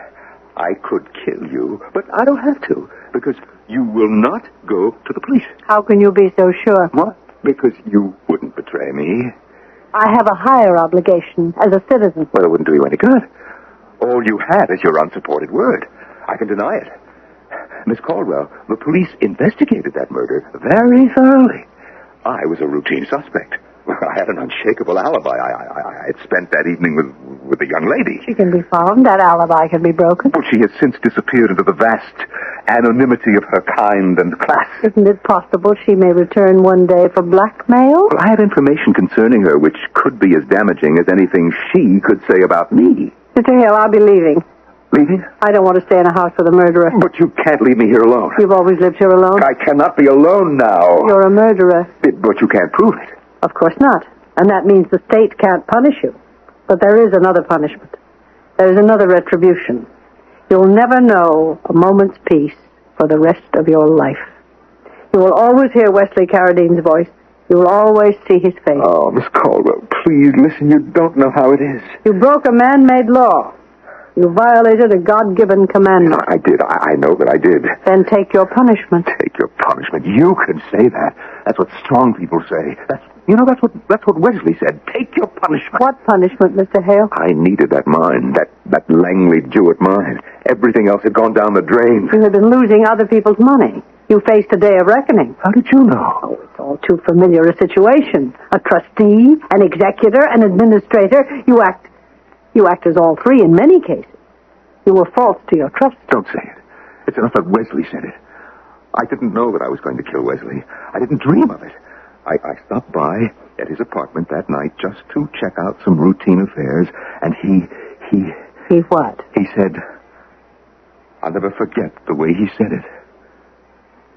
Speaker 3: I could kill you, but I don't have to, because you will not go to the police.
Speaker 2: How can you be so sure?
Speaker 3: What? Because you wouldn't betray me.
Speaker 2: I have a higher obligation as a citizen.
Speaker 3: Well, it wouldn't do you any good. All you have is your unsupported word. I can deny it. Miss Caldwell, the police investigated that murder very thoroughly. I was a routine suspect. I had an unshakable alibi. I had spent that evening with a young lady.
Speaker 2: She can be found. That alibi can be broken.
Speaker 3: But she has since disappeared into the vast anonymity of her kind and class.
Speaker 2: Isn't it possible she may return one day for blackmail?
Speaker 3: Well, I have information concerning her which could be as damaging as anything she could say about me.
Speaker 2: Mr. Hale, I'll be leaving.
Speaker 3: Leaving?
Speaker 2: I don't want to stay in a house with a murderer.
Speaker 3: But you can't leave me here alone.
Speaker 2: You've always lived here alone?
Speaker 3: I cannot be alone now.
Speaker 2: You're a murderer.
Speaker 3: But you can't prove it.
Speaker 2: Of course not. And that means the state can't punish you. But there is another punishment. There is another retribution. You'll never know a moment's peace for the rest of your life. You will always hear Wesley Keredine's voice. You will always see his face.
Speaker 3: Oh, Miss Caldwell, please listen. You don't know how it is.
Speaker 2: You broke a man-made law. You violated a God-given commandment.
Speaker 3: I did. I know that I did.
Speaker 2: Then take your punishment.
Speaker 3: Take your punishment. You can say that. That's what strong people say. That's what Wesley said. Take your punishment.
Speaker 2: What punishment, Mr. Hale?
Speaker 3: I needed that mine, that Langley Jewett mine. Everything else had gone down the drain.
Speaker 2: You had been losing other people's money. You faced a day of reckoning.
Speaker 3: How did you know?
Speaker 2: Oh, it's all too familiar a situation. A trustee, an executor, an administrator. You act as all three in many cases. You were false to your trust.
Speaker 3: Don't say it. It's enough that Wesley said it. I didn't know that I was going to kill Wesley. I didn't dream of it. I stopped by at his apartment that night just to check out some routine affairs, and he...
Speaker 2: He what?
Speaker 3: He said... I'll never forget the way he said it.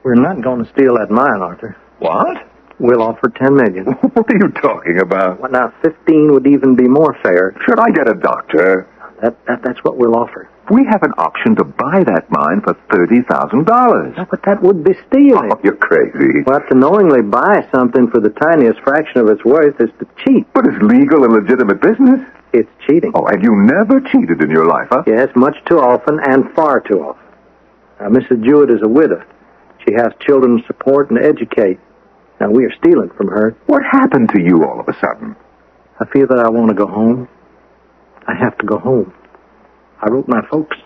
Speaker 5: We're not going to steal that mine, Arthur.
Speaker 3: What?
Speaker 5: We'll offer $10 million.
Speaker 3: What are you talking about?
Speaker 5: Well, now, 15 would even be more fair.
Speaker 3: Should I get a doctor?
Speaker 5: That's what we'll offer.
Speaker 3: We have an option to buy that mine for $30,000.
Speaker 5: No, but that would be stealing.
Speaker 3: Oh, you're crazy.
Speaker 5: Well, to knowingly buy something for the tiniest fraction of its worth is to cheat.
Speaker 3: But it's legal and legitimate business.
Speaker 5: It's cheating.
Speaker 3: Oh, and you never cheated in your life, huh?
Speaker 5: Yes, much too often and far too often. Now, Mrs. Jewett is a widow. She has children to support and educate. Now, we are stealing from her.
Speaker 3: What happened to you all of a sudden?
Speaker 5: I feel that I want to go home. I have to go home. I wrote my folks.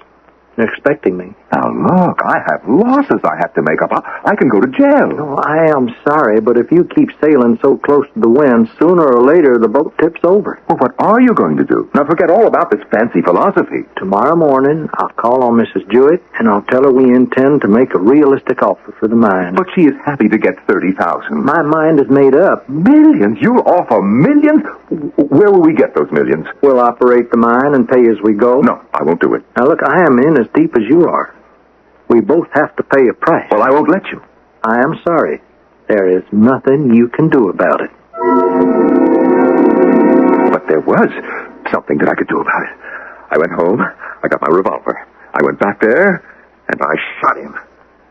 Speaker 5: They're expecting me.
Speaker 3: Now, look, I have losses I have to make up. I can go to jail.
Speaker 5: Oh, I am sorry, but if you keep sailing so close to the wind, sooner or later the boat tips over.
Speaker 3: Well, what are you going to do? Now, forget all about this fancy philosophy.
Speaker 5: Tomorrow morning, I'll call on Mrs. Jewett, and I'll tell her we intend to make a realistic offer for the mine.
Speaker 3: But she is happy to get $30,000.
Speaker 5: My mind is made up.
Speaker 3: Millions? You'll offer millions? Where will we get those millions?
Speaker 5: We'll operate the mine and pay as we go.
Speaker 3: No, I won't do it.
Speaker 5: Now, look, I am in as deep as you are. We both have to pay a price.
Speaker 3: Well, I won't let you.
Speaker 5: I am sorry. There is nothing you can do about it.
Speaker 3: But there was something that I could do about it. I went home, I got my revolver. I went back there, and I shot him.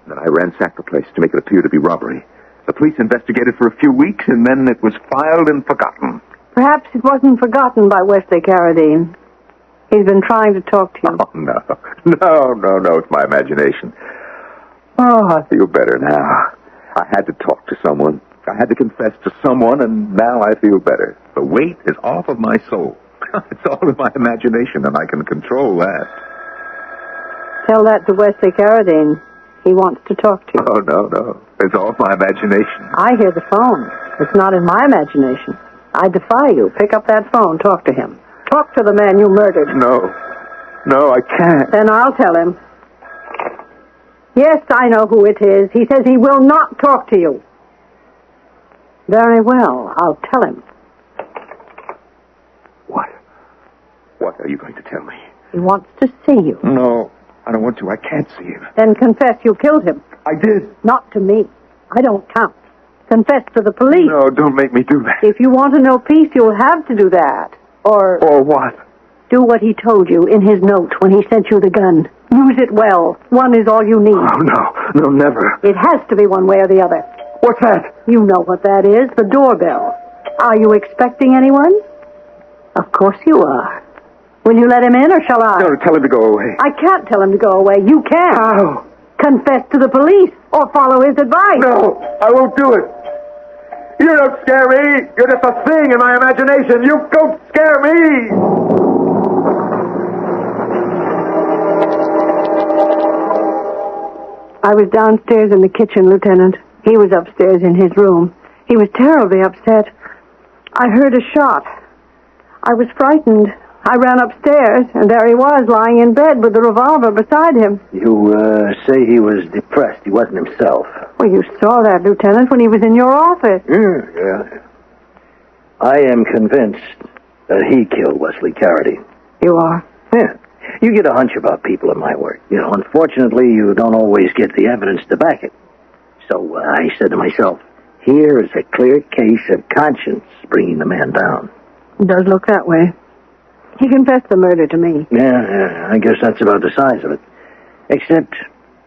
Speaker 3: Then I ransacked the place to make it appear to be robbery. The police investigated for a few weeks, and then it was filed and forgotten.
Speaker 2: Perhaps it wasn't forgotten by Wesley Keredine. He's been trying to talk to you.
Speaker 3: Oh, no. It's my imagination. Oh, I feel better now. I had to talk to someone. I had to confess to someone, and now I feel better. The weight is off of my soul. It's all in my imagination, and I can control that.
Speaker 2: Tell that to Wesley Keredine. He wants to talk to you.
Speaker 3: Oh, no. It's off my imagination.
Speaker 2: I hear the phone. It's not in my imagination. I defy you. Pick up that phone. Talk to him. Talk to the man you murdered.
Speaker 3: No, I can't.
Speaker 2: Then I'll tell him. Yes, I know who it is. He says he will not talk to you. Very well. I'll tell him.
Speaker 3: What? What are you going to tell me?
Speaker 2: He wants to see you.
Speaker 3: No, I don't want to. I can't see him.
Speaker 2: Then confess you killed him.
Speaker 3: I did.
Speaker 2: Not to me. I don't count. Confess to the police.
Speaker 3: No, don't make me do that.
Speaker 2: If you want to know peace, you'll have to do that. Or
Speaker 3: what?
Speaker 2: do what he told you in his note when he sent you the gun. Use it well. One is all you need.
Speaker 3: Oh, no, never.
Speaker 2: It has to be one way or the other.
Speaker 3: What's that?
Speaker 2: You know what that is, the doorbell. Are you expecting anyone? Of course you are. Will you let him in, or shall I?
Speaker 3: No, tell him to go away.
Speaker 2: I can't tell him to go away. You can.
Speaker 3: How?
Speaker 2: Confess to the police, or follow his advice.
Speaker 3: No, I won't do it. You don't scare me. You're just a thing in my imagination. You don't scare me.
Speaker 2: I was downstairs in the kitchen, Lieutenant. He was upstairs in his room. He was terribly upset. I heard a shot. I was frightened. I ran upstairs, and there he was, lying in bed with the revolver beside him.
Speaker 4: You say he was depressed. He wasn't himself.
Speaker 2: Well, you saw that, Lieutenant, when he was in your office.
Speaker 4: Yeah. I am convinced that he killed Wesley Keredine.
Speaker 2: You are?
Speaker 4: Yeah. You get a hunch about people in my work. You know, unfortunately, you don't always get the evidence to back it. So I said to myself, here is a clear case of conscience bringing the man down.
Speaker 2: It does look that way. He confessed the murder to me.
Speaker 4: Yeah, I guess that's about the size of it. Except,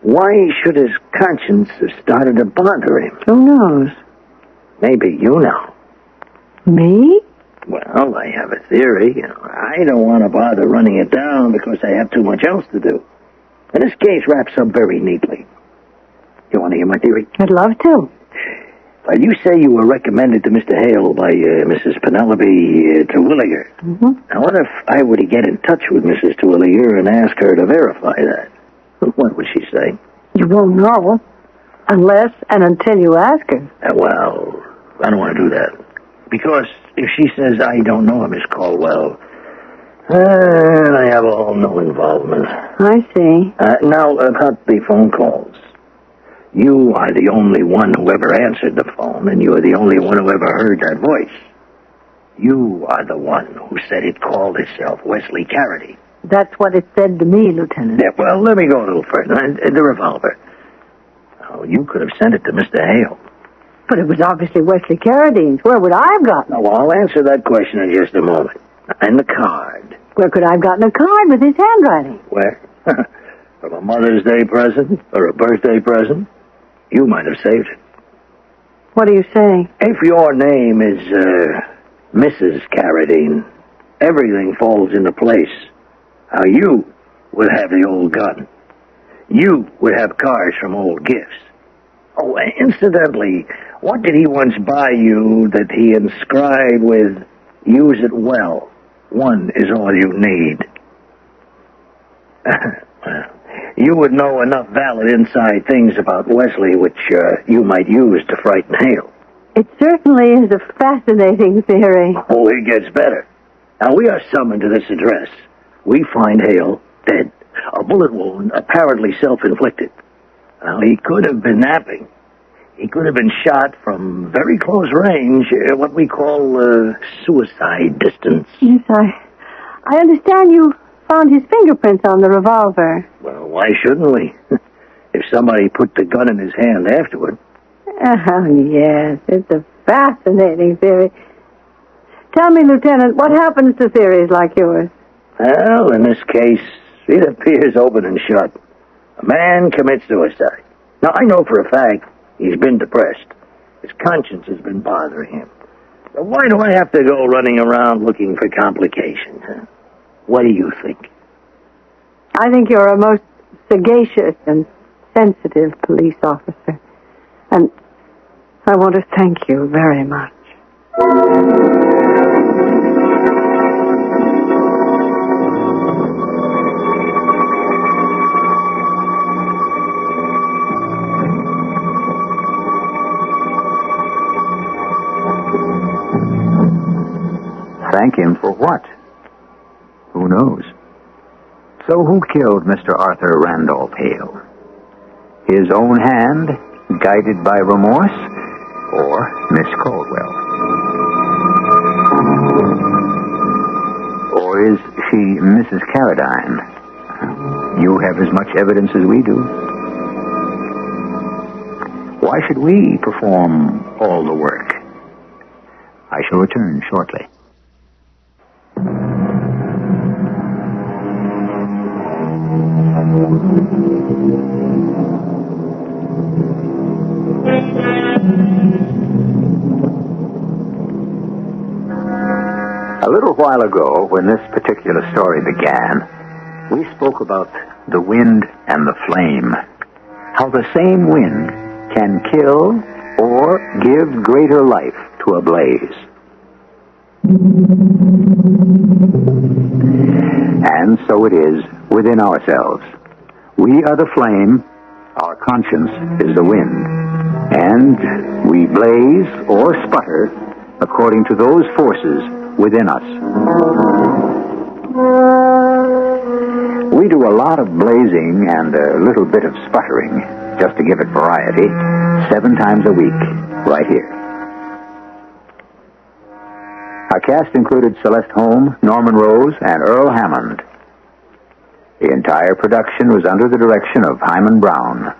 Speaker 4: why should his conscience have started to bother him?
Speaker 2: Who knows?
Speaker 4: Maybe you know.
Speaker 2: Me?
Speaker 4: Well, I have a theory. You know, I don't want to bother running it down because I have too much else to do. And this case wraps up very neatly. You want to hear my theory?
Speaker 2: I'd love to.
Speaker 4: Well, you say you were recommended to Mr. Hale by Mrs. Penelope Terwilliger.
Speaker 2: Mm-hmm.
Speaker 4: Now, what if I were to get in touch with Mrs. Terwilliger and ask her to verify that? What would she say?
Speaker 2: You won't know. Unless and until you ask her.
Speaker 4: Well, I don't want to do that. Because if she says I don't know him, Miss Caldwell, then I have no involvement.
Speaker 2: I see.
Speaker 4: Now, about the phone calls. You are the only one who ever answered the phone, and you are the only one who ever heard that voice. You are the one who said it called itself Wesley Keredine.
Speaker 2: That's what it said to me, Lieutenant.
Speaker 4: Yeah, well, let me go a little further. The revolver. Oh, you could have sent it to Mr. Hale.
Speaker 2: But it was obviously Wesley Keredine's. Where would I have gotten it?
Speaker 4: Now, I'll answer that question in just a moment. And the card.
Speaker 2: Where could I have gotten a card with his handwriting?
Speaker 4: Where? From a Mother's Day present or a birthday present? You might have saved it.
Speaker 2: What are you saying?
Speaker 4: If your name is Mrs. Keredine, everything falls into place. How you would have the old gun. You would have cards from old gifts. Oh, incidentally, what did he once buy you that he inscribed with, use it well, one is all you need? You would know enough valid inside things about Wesley which you might use to frighten Hale.
Speaker 2: It certainly is a fascinating theory.
Speaker 4: Oh, it gets better. Now, we are summoned to this address. We find Hale dead. A bullet wound, apparently self-inflicted. Well, he could have been napping. He could have been shot from very close range, what we call suicide distance.
Speaker 2: Yes, I understand you found his fingerprints on the revolver.
Speaker 4: Well, why shouldn't we? If somebody put the gun in his hand afterward.
Speaker 2: Oh, yes, it's a fascinating theory. Tell me, Lieutenant, what happens to theories like yours?
Speaker 4: Well, in this case, it appears open and shut. A man commits suicide. Now, I know for a fact he's been depressed. His conscience has been bothering him. But why do I have to go running around looking for complications, huh? What do you think?
Speaker 2: I think you're a most sagacious and sensitive police officer. And I want to thank you very much.
Speaker 1: Thank him for what? Who knows? So who killed Mr. Arthur Randolph Hail? His own hand, guided by remorse, or Miss Caldwell? Or is she Mrs. Keredine? You have as much evidence as we do. Why should we perform all the work? I shall return shortly. A little while ago, when this particular story began, we spoke about the wind and the flame. How the same wind can kill or give greater life to a blaze. And so it is within ourselves. We are the flame, our conscience is the wind, and we blaze or sputter according to those forces within us. We do a lot of blazing and a little bit of sputtering, just to give it variety, 7 times a week, right here. Our cast included Celeste Holm, Norman Rose, and Earl Hammond. The entire production was under the direction of Hyman Brown.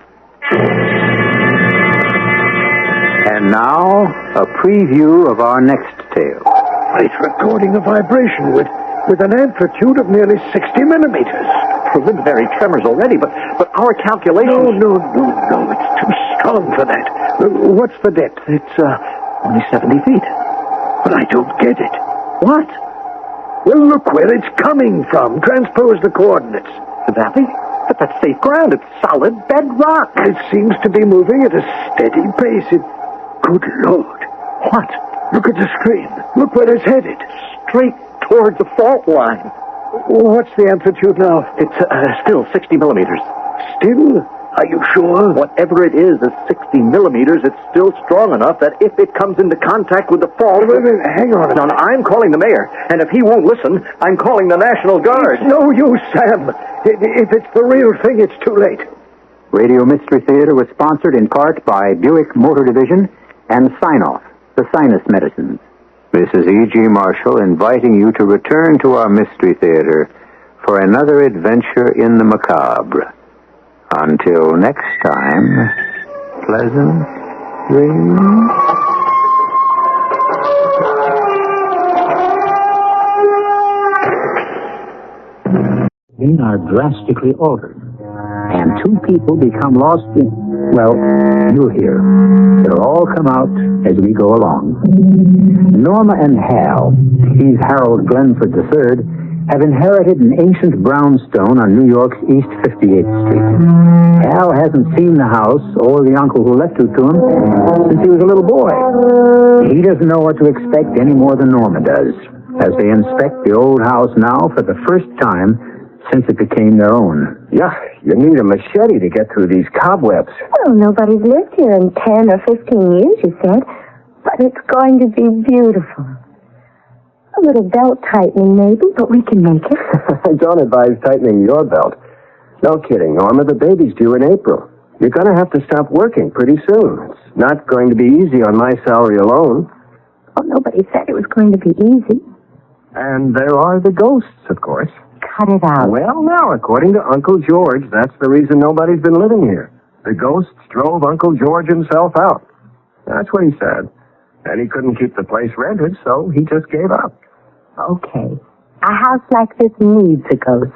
Speaker 1: And now, a preview of our next tale.
Speaker 6: It's recording a vibration with an amplitude of nearly 60 millimeters.
Speaker 5: Preliminary tremors already, but our calculations...
Speaker 6: No. It's too strong for that. What's the depth?
Speaker 5: It's only 70 feet.
Speaker 6: But I don't get it.
Speaker 5: What?
Speaker 6: Well, look where it's coming from. Transpose the coordinates.
Speaker 5: The valley? But that's safe ground. It's solid bedrock.
Speaker 6: It seems to be moving at a steady pace. Good Lord.
Speaker 5: What?
Speaker 6: Look at the screen. Look where it's headed.
Speaker 5: Straight toward the fault line.
Speaker 6: What's the amplitude now?
Speaker 5: It's still 60 millimeters.
Speaker 6: Still? Are you sure?
Speaker 5: Whatever it is 60 millimeters, it's still strong enough that if it comes into contact with the fault...
Speaker 6: Wait, hang on.
Speaker 5: No, I'm calling the mayor, and if he won't listen, I'm calling the National Guard.
Speaker 6: It's no use, Sam. If it's the real thing, it's too late.
Speaker 1: Radio Mystery Theater was sponsored in part by Buick Motor Division and Sign-Off, the sinus medicines. This is E.G. Marshall inviting you to return to our Mystery Theater for another adventure in the macabre. Until next time, pleasant dreams. Things are drastically altered, and 2 people become lost in... Well, you'll hear. It'll all come out as we go along. Norma and Hal, he's Harold Glenford III, have inherited an ancient brownstone on New York's East 58th Street. Hal hasn't seen the house or the uncle who left it to him since he was a little boy. He doesn't know what to expect any more than Norma does. As they inspect the old house now for the first time, since it became their own.
Speaker 6: Yeah, you need a machete to get through these cobwebs.
Speaker 7: Well, nobody's lived here in 10 or 15 years, you said. But it's going to be beautiful. A little belt tightening, maybe, but we can make it.
Speaker 6: I don't advise tightening your belt. No kidding, Norma. The baby's due in April. You're going to have to stop working pretty soon. It's not going to be easy on my salary alone.
Speaker 7: Oh, nobody said it was going to be easy.
Speaker 6: And there are the ghosts, of course.
Speaker 7: Cut it out.
Speaker 6: Well, now, according to Uncle George, that's the reason nobody's been living here. The ghosts drove Uncle George himself out. That's what he said. And he couldn't keep the place rented, so he just gave up.
Speaker 7: Okay. A house like this needs a ghost.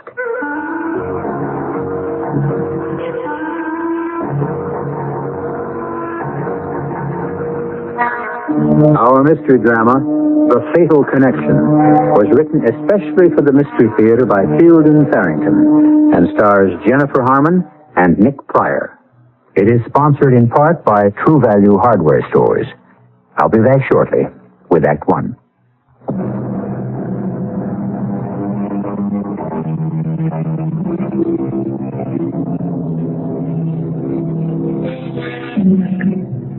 Speaker 1: Our mystery drama, The Fatal Connection, was written especially for the Mystery Theater by Field and Farrington and stars Jennifer Harmon and Nick Pryor. It is sponsored in part by True Value Hardware Stores. I'll be back shortly with Act One.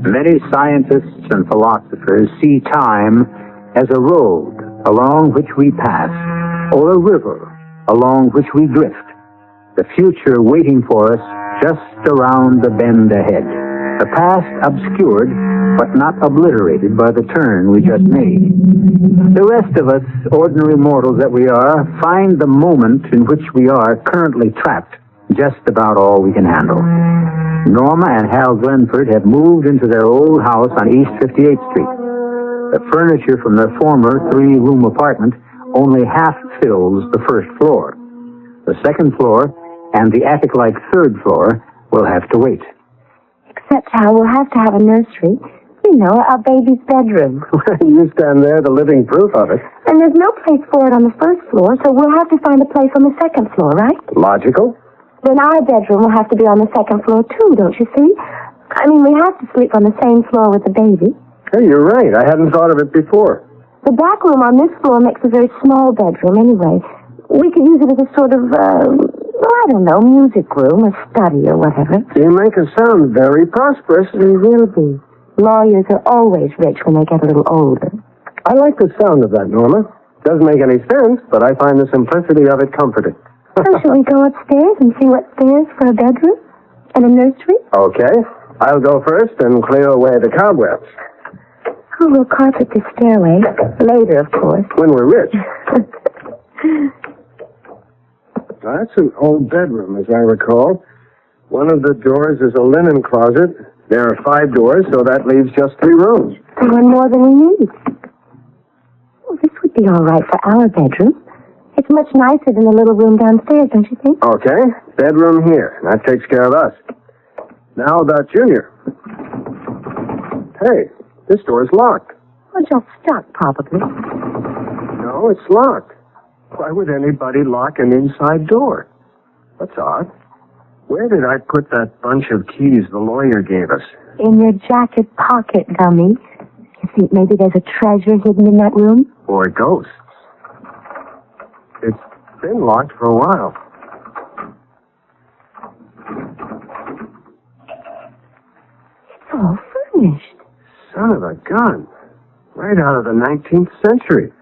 Speaker 1: Many scientists and philosophers see time as a road along which we pass, or a river along which we drift, the future waiting for us just around the bend ahead, the past obscured but not obliterated by the turn we just made. The rest of us, ordinary mortals that we are, find the moment in which we are currently trapped just about all we can handle. Norma and Hal Glenford have moved into their old house on East 58th Street. The furniture from their former 3-room apartment only half fills the first floor. The second floor and the attic-like third floor will have to wait.
Speaker 7: Except how we'll have to have a nursery. You know, our baby's bedroom.
Speaker 6: You stand there, the living proof of it.
Speaker 7: And there's no place for it on the first floor, so we'll have to find a place on the second floor, right?
Speaker 6: Logical.
Speaker 7: Then our bedroom will have to be on the second floor, too, don't you see? I mean, we have to sleep on the same floor with the baby.
Speaker 6: Hey, you're right. I hadn't thought of it before.
Speaker 7: The back room on this floor makes a very small bedroom anyway. We could use it as a sort of, I don't know, music room, a study or whatever.
Speaker 6: You make us sound very prosperous.
Speaker 7: We will be. Lawyers are always rich when they get a little older.
Speaker 6: I like the sound of that, Norma. Doesn't make any sense, but I find the simplicity of it comforting.
Speaker 7: So shall we go upstairs and see what's there for a bedroom and a nursery?
Speaker 6: Okay. I'll go first and clear away the cobwebs.
Speaker 7: Oh, we'll carpet this stairway. Later, of course.
Speaker 6: When we're rich. Now, that's an old bedroom, as I recall. One of the doors is a linen closet. There are 5 doors, so that leaves just 3 rooms.
Speaker 7: One more than we need. Well, this would be all right for our bedroom. It's much nicer than the little room downstairs, don't you think?
Speaker 6: Okay. Bedroom here. That takes care of us. Now about Junior. Hey, this door's locked.
Speaker 7: Well, just stuck, probably.
Speaker 6: No, it's locked. Why would anybody lock an inside door? That's odd. Where did I put that bunch of keys the lawyer gave us?
Speaker 7: In your jacket pocket, dummy. You think maybe there's a treasure hidden in that room?
Speaker 6: Or ghosts. It's been locked for a while.
Speaker 7: It's all furnished.
Speaker 6: Son of a gun. Right out of the 19th century.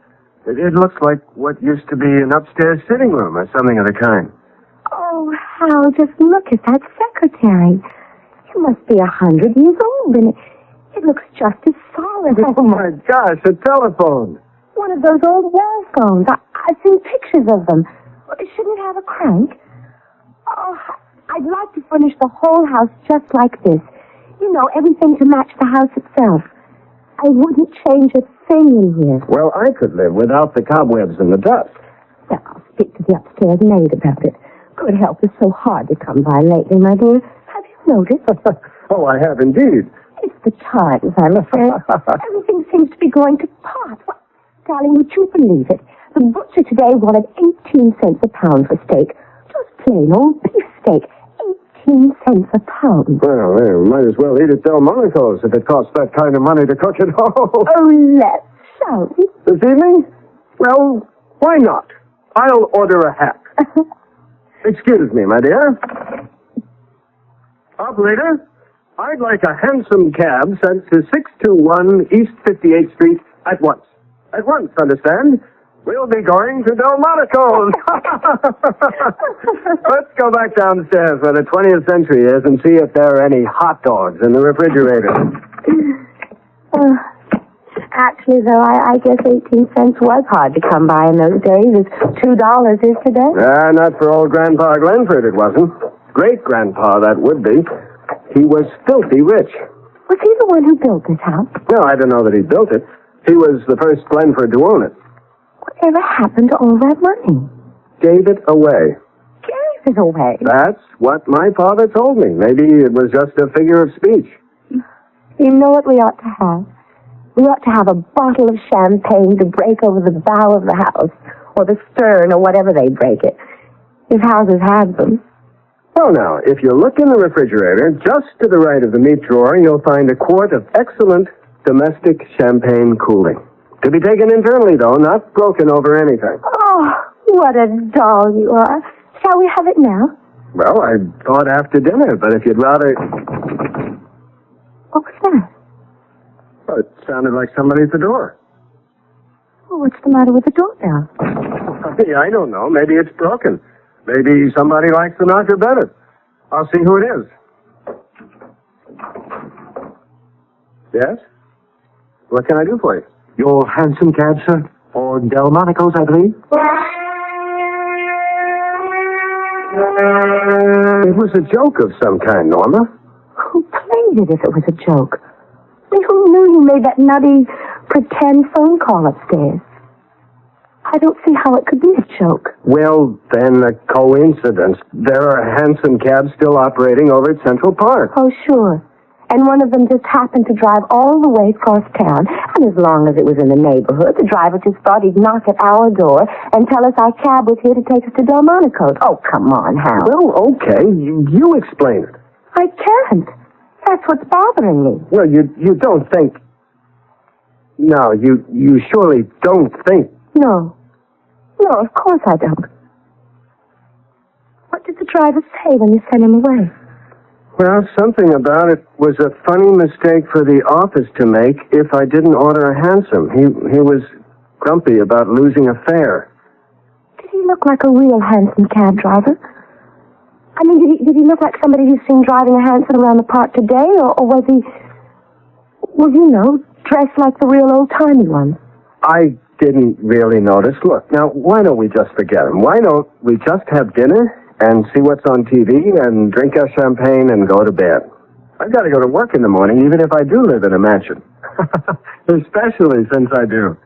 Speaker 6: It looks like what used to be an upstairs sitting room or something of the kind.
Speaker 7: Oh, Hal, just look at that secretary. It must be 100 years old, and it looks just as solid.
Speaker 6: Oh, my gosh, a telephone.
Speaker 7: One of those old wall phones. I've seen pictures of them. It shouldn't have a crank. Oh, I'd like to furnish the whole house just like this. You know, everything to match the house itself. I wouldn't change a thing in here.
Speaker 6: Well, I could live without the cobwebs and the dust.
Speaker 7: Well, I'll speak to the upstairs maid about it. Good help is so hard to come by lately, my dear. Have you noticed?
Speaker 6: Oh, I have indeed.
Speaker 7: It's the times, I'm afraid. Everything seems to be going to pot. What, darling, would you believe it? The butcher today wanted 18 cents a pound for steak. Just plain old beef steak. 18 cents a pound.
Speaker 6: Well, they might as well eat at Delmonico's if it costs that kind of money to cook at home.
Speaker 7: Oh, let's, shall we?
Speaker 6: This evening? Well, why not? I'll order a hack. Excuse me, my dear. Operator, I'd like a hansom cab sent to 621 East 58th Street at once. At once, understand? We'll be going to Delmonico's. Let's go back downstairs where the 20th century is and see if there are any hot dogs in the refrigerator.
Speaker 7: Actually, though, I guess 18 cents was hard to come by in those days, as $2 is today.
Speaker 6: Not for old Grandpa Glenford, it wasn't. Great-grandpa, that would be. He was filthy rich.
Speaker 7: Was he the one who built this house?
Speaker 6: No, I don't know that he built it. He was the first Glenford to own it.
Speaker 7: Whatever happened to all that money?
Speaker 6: Gave it away.
Speaker 7: Gave it away?
Speaker 6: That's what my father told me. Maybe it was just a figure of speech.
Speaker 7: You know what we ought to have? We ought to have a bottle of champagne to break over the bow of the house, or the stern, or whatever they break it, if houses had them.
Speaker 6: Well, now, if you look in the refrigerator, just to the right of the meat drawer, you'll find a quart of excellent domestic champagne cooling. To be taken internally, though, not broken over anything.
Speaker 7: Oh, what a doll you are. Shall we have it now?
Speaker 6: Well, I thought after dinner, but if you'd rather...
Speaker 7: What was that?
Speaker 6: Well, it sounded like somebody at the door.
Speaker 7: Well, what's the matter with the doorbell?
Speaker 6: I don't know. Maybe it's broken. Maybe somebody likes the knocker better. I'll see who it is. Yes? What can I do for you?
Speaker 8: Your hansom cab, sir? For Delmonico's, I believe?
Speaker 6: It was a joke of some kind, Norma.
Speaker 7: Who played it if it was a joke? Who knew you made that nutty pretend phone call upstairs? I don't see how it could be a joke.
Speaker 6: Well, then, a coincidence. There are hansom cabs still operating over at Central Park.
Speaker 7: Oh, sure. And one of them just happened to drive all the way across town. And as long as it was in the neighborhood, the driver just thought he'd knock at our door and tell us our cab was here to take us to Delmonico's. Oh, come on, Hal.
Speaker 6: Well, okay. You explain it.
Speaker 7: I can't. That's what's bothering me.
Speaker 6: Well, you don't think... No, you surely don't think...
Speaker 7: No. No, of course I don't. What did the driver say when you sent him away?
Speaker 6: Well, something about it was a funny mistake for the office to make if I didn't order a hansom. He was grumpy about losing a fare.
Speaker 7: Did he look like a real hansom cab driver? I mean, did he look like somebody you've seen driving a hansom around the park today, or was he, well, you know, dressed like the real old-timey one?
Speaker 6: I didn't really notice. Look, now, why don't we just forget him? Why don't we just have dinner and see what's on TV and drink our champagne and go to bed? I've got to go to work in the morning, even if I do live in a mansion. Especially since I do.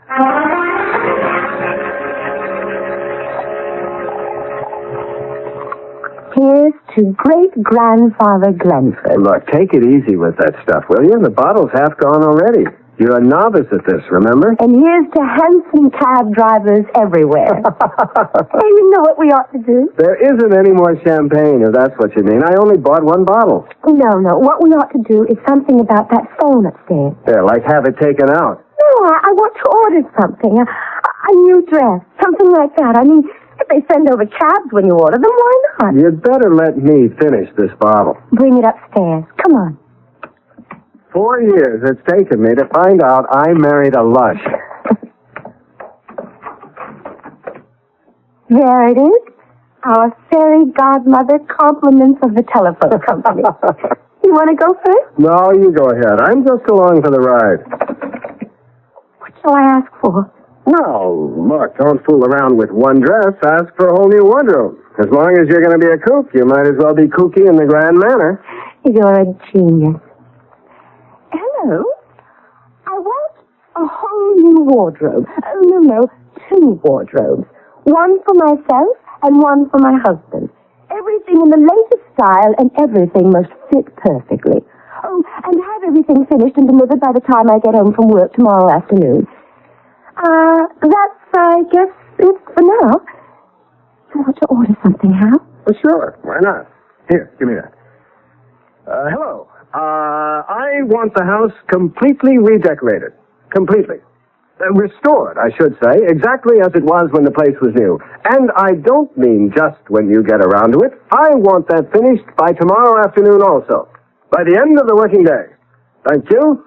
Speaker 7: Here's to great-grandfather Glenford.
Speaker 6: Look, take it easy with that stuff, will you? The bottle's half gone already. You're a novice at this, remember?
Speaker 7: And here's to hansom cab drivers everywhere. Hey, you know what we ought to do?
Speaker 6: There isn't any more champagne, if that's what you mean. I only bought one bottle.
Speaker 7: No. What we ought to do is something about that phone upstairs.
Speaker 6: Yeah, like have it taken out.
Speaker 7: No, I want to order something. A new dress. Something like that. I mean, if they send over cabs when you order them, why not?
Speaker 6: You'd better let me finish this bottle.
Speaker 7: Bring it upstairs. Come on.
Speaker 6: 4 years it's taken me to find out I married a lush.
Speaker 7: There it is. Our fairy godmother compliments of the telephone company. You want to go first?
Speaker 6: No, you go ahead. I'm just along for the ride.
Speaker 7: What shall I ask for?
Speaker 6: No, look, don't fool around with one dress. Ask for a whole new wardrobe. As long as you're going to be a kook, you might as well be kooky in the grand manner.
Speaker 7: You're a genius. Hello? I want a whole new wardrobe. No, 2 wardrobes. One for myself and one for my husband. Everything in the latest style and everything must fit perfectly. Oh, and have everything finished and delivered by the time I get home from work tomorrow afternoon. That's, I guess, it for now. You want to order something, Hal?
Speaker 6: Well, sure. Why not? Here, give me that. Hello. I want the house completely redecorated. Completely. Restored, I should say, exactly as it was when the place was new. And I don't mean just when you get around to it. I want that finished by tomorrow afternoon also. By the end of the working day. Thank you.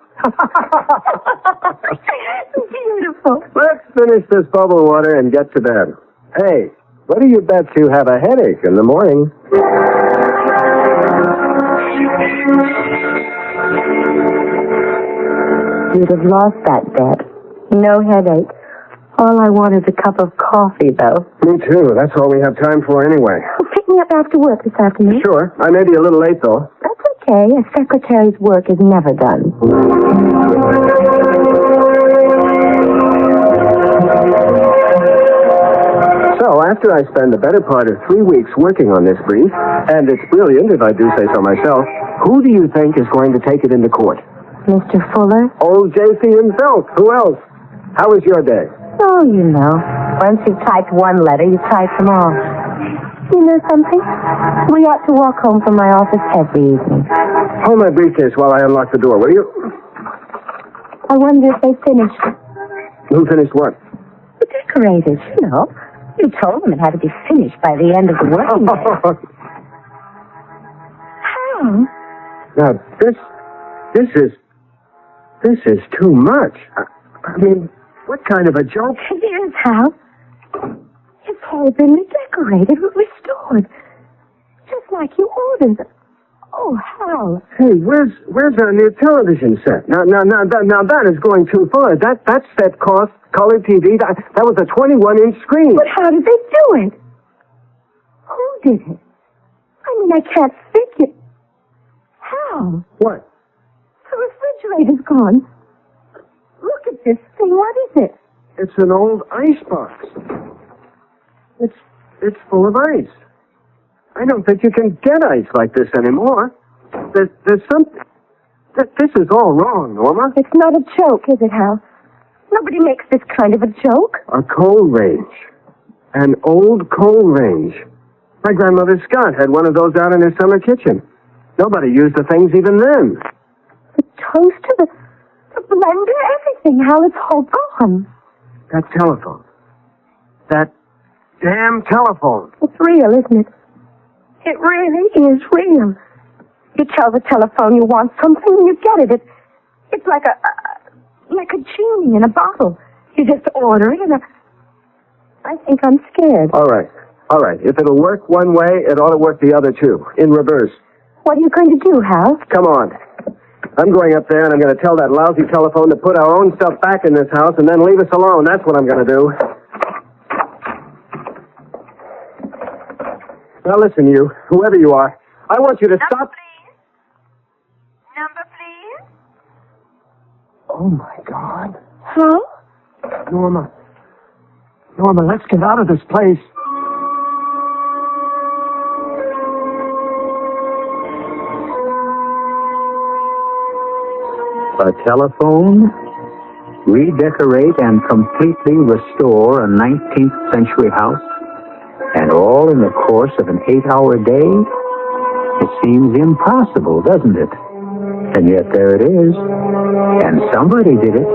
Speaker 7: Beautiful.
Speaker 6: Let's finish this bubble water and get to bed. Hey, what do you bet you have a headache in the morning?
Speaker 7: You'd have lost that bet. No headache. All I want is a cup of coffee, though.
Speaker 6: Me too. That's all we have time for anyway.
Speaker 7: Well, pick me up after work this afternoon.
Speaker 6: Sure. I may be a little late, though.
Speaker 7: That's okay. A secretary's work is never done.
Speaker 6: So, after I spend the better part of 3 weeks working on this brief, and it's brilliant if I do say so myself, who do you think is going to take it into court?
Speaker 7: Mr. Fuller?
Speaker 6: Old J.C. himself. Who else? How was your day?
Speaker 7: Oh, you know. Once you've typed one letter, you type them all. You know something? We ought to walk home from my office every evening.
Speaker 6: Hold my briefcase while I unlock the door, will you?
Speaker 7: I wonder if they finished.
Speaker 6: Who finished what?
Speaker 7: The decorators, you know. You told them it had to be finished by the end of the working day. How?
Speaker 6: Now, this is too much. I mean, what kind of a joke?
Speaker 7: It is, Hal. It's all been redecorated, restored. Just like you ordered. Oh, Hal.
Speaker 6: Hey, where's our new television set? Now that is going too far. That set cost color TV. That was a 21-inch screen.
Speaker 7: But how did they do it? Who did it? I mean, I can't figure. How?
Speaker 6: What?
Speaker 7: The refrigerator's gone. Look at this thing. What is it?
Speaker 6: It's an old ice box. It's full of ice. I don't think you can get ice like this anymore. There's something. This is all wrong, Norma.
Speaker 7: It's not a joke, is it, Hal? Nobody makes this kind of a joke.
Speaker 6: A coal range. An old coal range. My grandmother Scott had one of those out in her summer kitchen. Nobody used the things even then.
Speaker 7: The toaster, the blender, everything, Hal, it's all gone.
Speaker 6: That telephone. That damn telephone.
Speaker 7: It's real, isn't it? It really is real. You tell the telephone you want something and you get it. It's like a genie in a bottle. You just order it and I think I'm scared.
Speaker 6: All right. If it'll work one way, it ought to work the other too. In reverse.
Speaker 7: What are you going to do, Hal?
Speaker 6: Come on. I'm going up there and I'm going to tell that lousy telephone to put our own stuff back in this house and then leave us alone. That's what I'm going to do. Now listen, you, whoever you are, I want you to stop.
Speaker 7: Number, please.
Speaker 6: Oh, my God.
Speaker 7: Huh?
Speaker 6: Norma, let's get out of this place.
Speaker 1: A telephone, redecorate and completely restore a 19th century house, and all in the course of an 8-hour day? It seems impossible, doesn't it? And yet there it is. And somebody did it.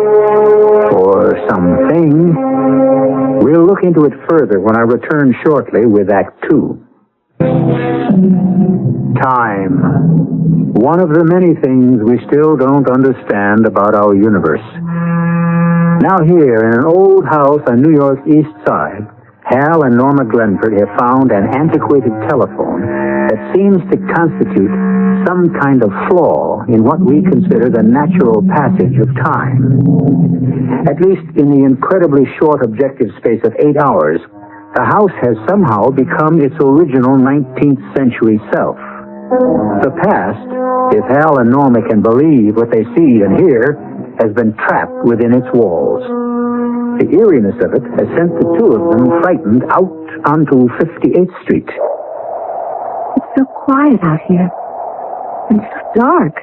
Speaker 1: Or something. We'll look into it further when I return shortly with Act 2. Time. One of the many things we still don't understand about our universe. Now here, in an old house on New York's East Side, Hal and Norma Glenford have found an antiquated telephone that seems to constitute some kind of flaw in what we consider the natural passage of time. At least in the incredibly short objective space of 8 hours, the house has somehow become its original 19th century self. The past, if Hal and Norma can believe what they see and hear, has been trapped within its walls. The eeriness of it has sent the two of them frightened out onto 58th Street.
Speaker 7: It's so quiet out here. And so dark.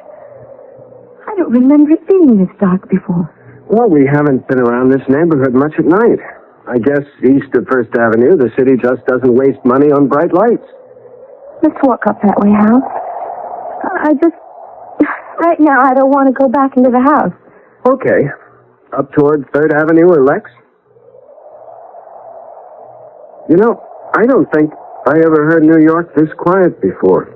Speaker 7: I don't remember it being this dark before.
Speaker 6: Well, we haven't been around this neighborhood much at night. I guess east of First Avenue, the city just doesn't waste money on bright lights.
Speaker 7: Let's walk up that way, Hal. Right now, I don't want to go back into the house.
Speaker 6: Okay. Up toward 3rd Avenue or Lex? You know, I don't think I ever heard New York this quiet before.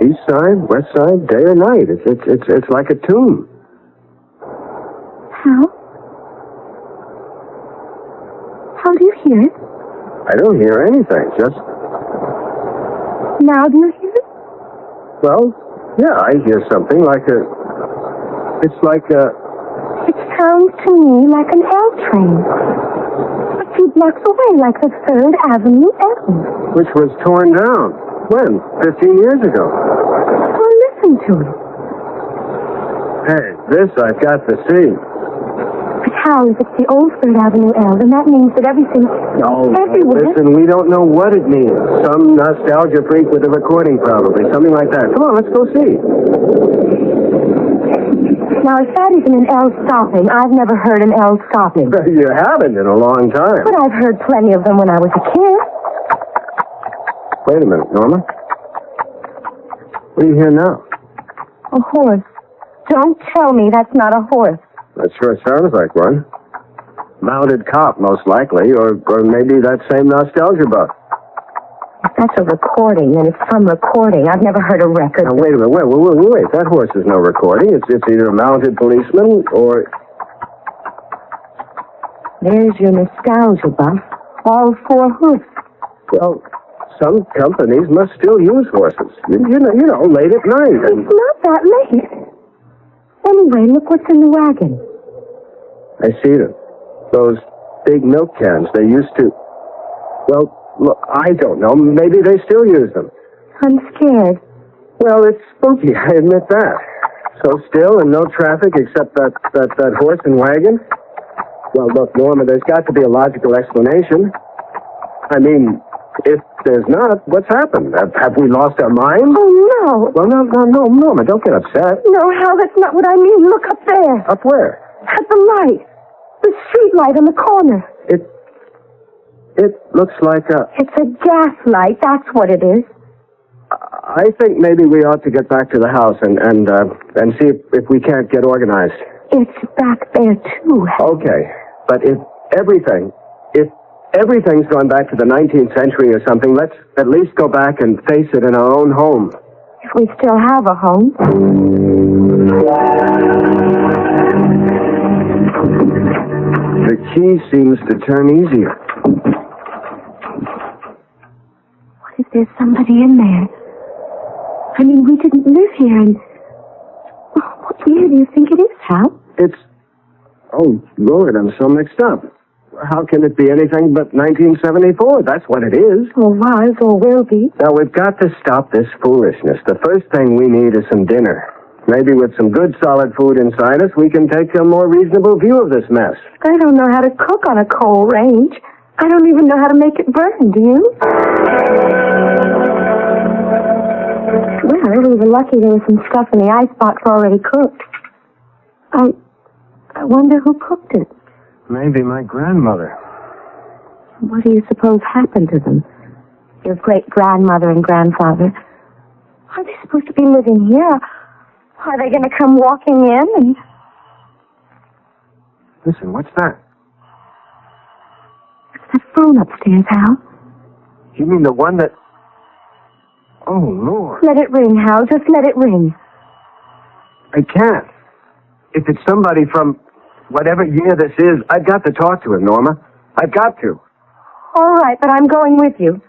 Speaker 6: East side, west side, day or night. It's like a tomb.
Speaker 7: How do you hear it?
Speaker 6: I don't hear anything, just...
Speaker 7: Now do you hear it?
Speaker 6: Well, yeah, I hear something like a... It's like a...
Speaker 7: It sounds to me like an L train. A few blocks away, like the 3rd Avenue L.
Speaker 6: Which was torn down. When? 15 years ago.
Speaker 7: Well, listen to it.
Speaker 6: Hey, this I've got to see.
Speaker 7: But how if it's the old 3rd Avenue L, then that means that everything... everywhere...
Speaker 6: Listen, we don't know what it means. Some nostalgia freak with a recording, probably. Something like that. Come on, let's go see.
Speaker 7: Now, if that isn't an L stopping, I've never heard an L stopping.
Speaker 6: You haven't in a long time.
Speaker 7: But I've heard plenty of them when I was a kid.
Speaker 6: Wait a minute, Norma. What do you hear now?
Speaker 7: A horse. Don't tell me that's not a horse.
Speaker 6: That sure sounds like one. Mounted cop, most likely, or maybe that same nostalgia buff.
Speaker 7: If that's a recording, then it's some recording. I've never heard a record.
Speaker 6: Now, wait a minute. Wait. That horse is no recording. It's either a mounted policeman or...
Speaker 7: There's your nostalgia buff. All 4 hoofs.
Speaker 6: Well, some companies must still use horses. You know, late at night.
Speaker 7: It's not that late. Anyway, look what's in the wagon.
Speaker 6: I see them. Those big milk cans. They used to... Well, look, I don't know. Maybe they still use them.
Speaker 7: I'm scared.
Speaker 6: Well, it's spooky, I admit that. So still and no traffic except that horse and wagon? Well, look, Norma, there's got to be a logical explanation. I mean, if there's not, what's happened? Have we lost our minds?
Speaker 7: Oh, no.
Speaker 6: Well, no, Norma, don't get upset.
Speaker 7: No, Hal, that's not what I mean. Look up there.
Speaker 6: Up where?
Speaker 7: At the light. The street light on the corner.
Speaker 6: It looks like a...
Speaker 7: It's a gas light, that's what it is.
Speaker 6: I think maybe we ought to get back to the house and see if we can't get organized.
Speaker 7: It's back there, too.
Speaker 6: Okay, but if everything's gone back to the 19th century or something, let's at least go back and face it in our own home.
Speaker 7: If we still have a home.
Speaker 6: The key seems to turn easier.
Speaker 7: What if there's somebody in there? I mean, we didn't live here, and... what year do you think it is, Hal?
Speaker 6: It's... Oh, Lord, I'm so mixed up. How can it be anything but 1974? That's what it is.
Speaker 7: Or was, or will be.
Speaker 6: Now, we've got to stop this foolishness. The first thing we need is some dinner. Maybe with some good, solid food inside us, we can take a more reasonable view of this mess.
Speaker 7: I don't know how to cook on a coal range. I don't even know how to make it burn, do you? Well, we were lucky there was some stuff in the icebox already cooked. I wonder who cooked it.
Speaker 6: Maybe my grandmother.
Speaker 7: What do you suppose happened to them? Your great-grandmother and grandfather. Are they supposed to be living here? Are they going to come walking in and...
Speaker 6: Listen, what's that?
Speaker 7: It's that phone upstairs, Hal.
Speaker 6: You mean the one that... Oh, Lord.
Speaker 7: Let it ring, Hal. Just let it ring.
Speaker 6: I can't. If it's somebody from whatever year this is, I've got to talk to him, Norma. I've got to.
Speaker 7: All right, but I'm going with you.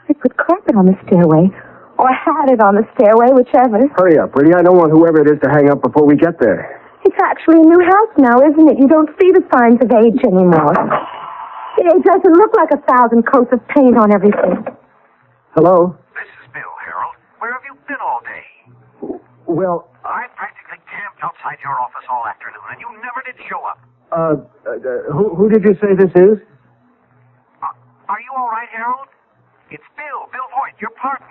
Speaker 7: I put carpet on the stairway, or had it on the stairway, whichever.
Speaker 6: Hurry up, will you? I don't want whoever it is to hang up before we get there.
Speaker 7: It's actually a new house now, isn't it? You don't see the signs of age anymore. It doesn't look like 1,000 coats of paint on everything.
Speaker 6: Hello?
Speaker 9: This is Bill, Harold. Where have you been all day?
Speaker 6: Well,
Speaker 9: I practically camped outside your office all afternoon, and you never did show up.
Speaker 6: who did you say this is?
Speaker 9: Are you all right, Harold? It's Bill Voigt, your partner.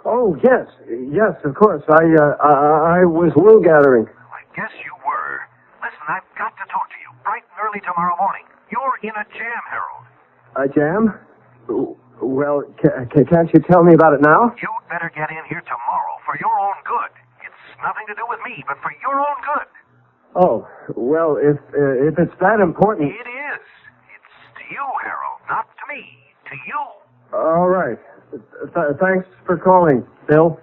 Speaker 6: Oh, yes, of course. I was wool gathering.
Speaker 9: I guess you were. Listen, I've got to talk to you bright and early tomorrow morning. You're in a jam, Harold.
Speaker 6: A jam? Well, can't you tell me about it now?
Speaker 9: You'd better get in here tomorrow for your own good. It's nothing to do with me, but for your own good.
Speaker 6: Oh, well, if it's that important...
Speaker 9: It is. It's to you, Harold, not to me. To you.
Speaker 6: All right. Thanks for calling, Bill.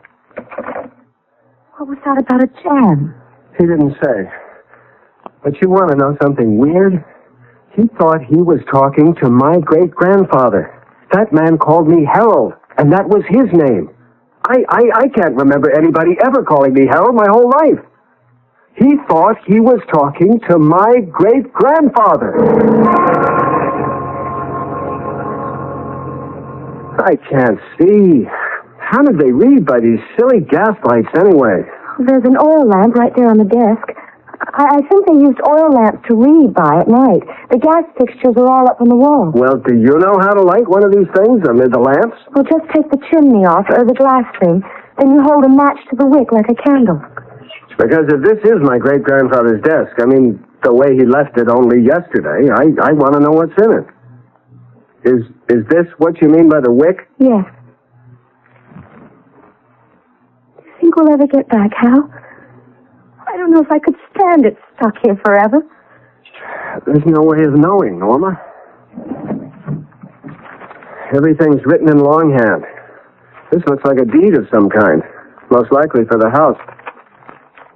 Speaker 7: What was that about a jam?
Speaker 6: He didn't say. But you want to know something weird? He thought he was talking to my great-grandfather. That man called me Harold, and that was his name. I can't remember anybody ever calling me Harold my whole life. He thought he was talking to my great-grandfather. I can't see. How did they read by these silly gas lights anyway?
Speaker 7: There's an oil lamp right there on the desk. I think they used oil lamps to read by at night. The gas fixtures are all up on the wall.
Speaker 6: Well, do you know how to light one of these things amid the lamps?
Speaker 7: Well, just take the chimney off, or the glass thing, and you hold a match to the wick like a candle.
Speaker 6: Because if this is my great-grandfather's desk, I mean, the way he left it only yesterday, I want to know what's in it. Is this what you mean by the wick?
Speaker 7: Yes. Do you think we'll ever get back, Hal? I don't know if I could stand it stuck here forever.
Speaker 6: There's no way of knowing, Norma. Everything's written in longhand. This looks like a deed of some kind. Most likely for the house.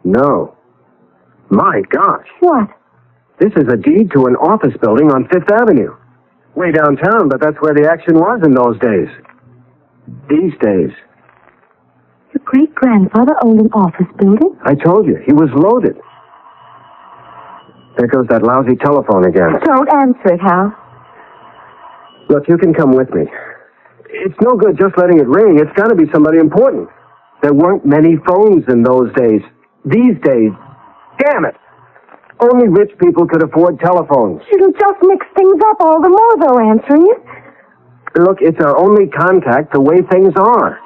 Speaker 6: No. My gosh.
Speaker 7: What?
Speaker 6: This is a deed to an office building on Fifth Avenue. Way downtown, but that's where the action was in those days. These days.
Speaker 7: Your great-grandfather owned an office building?
Speaker 6: I told you, he was loaded. There goes that lousy telephone again.
Speaker 7: Don't answer it, Hal.
Speaker 6: Look, you can come with me. It's no good just letting it ring. It's got to be somebody important. There weren't many phones in those days. These days, damn it! Only rich people could afford telephones.
Speaker 7: It'll just mix things up all the more, though, answering it.
Speaker 6: Look, it's our only contact the way things are.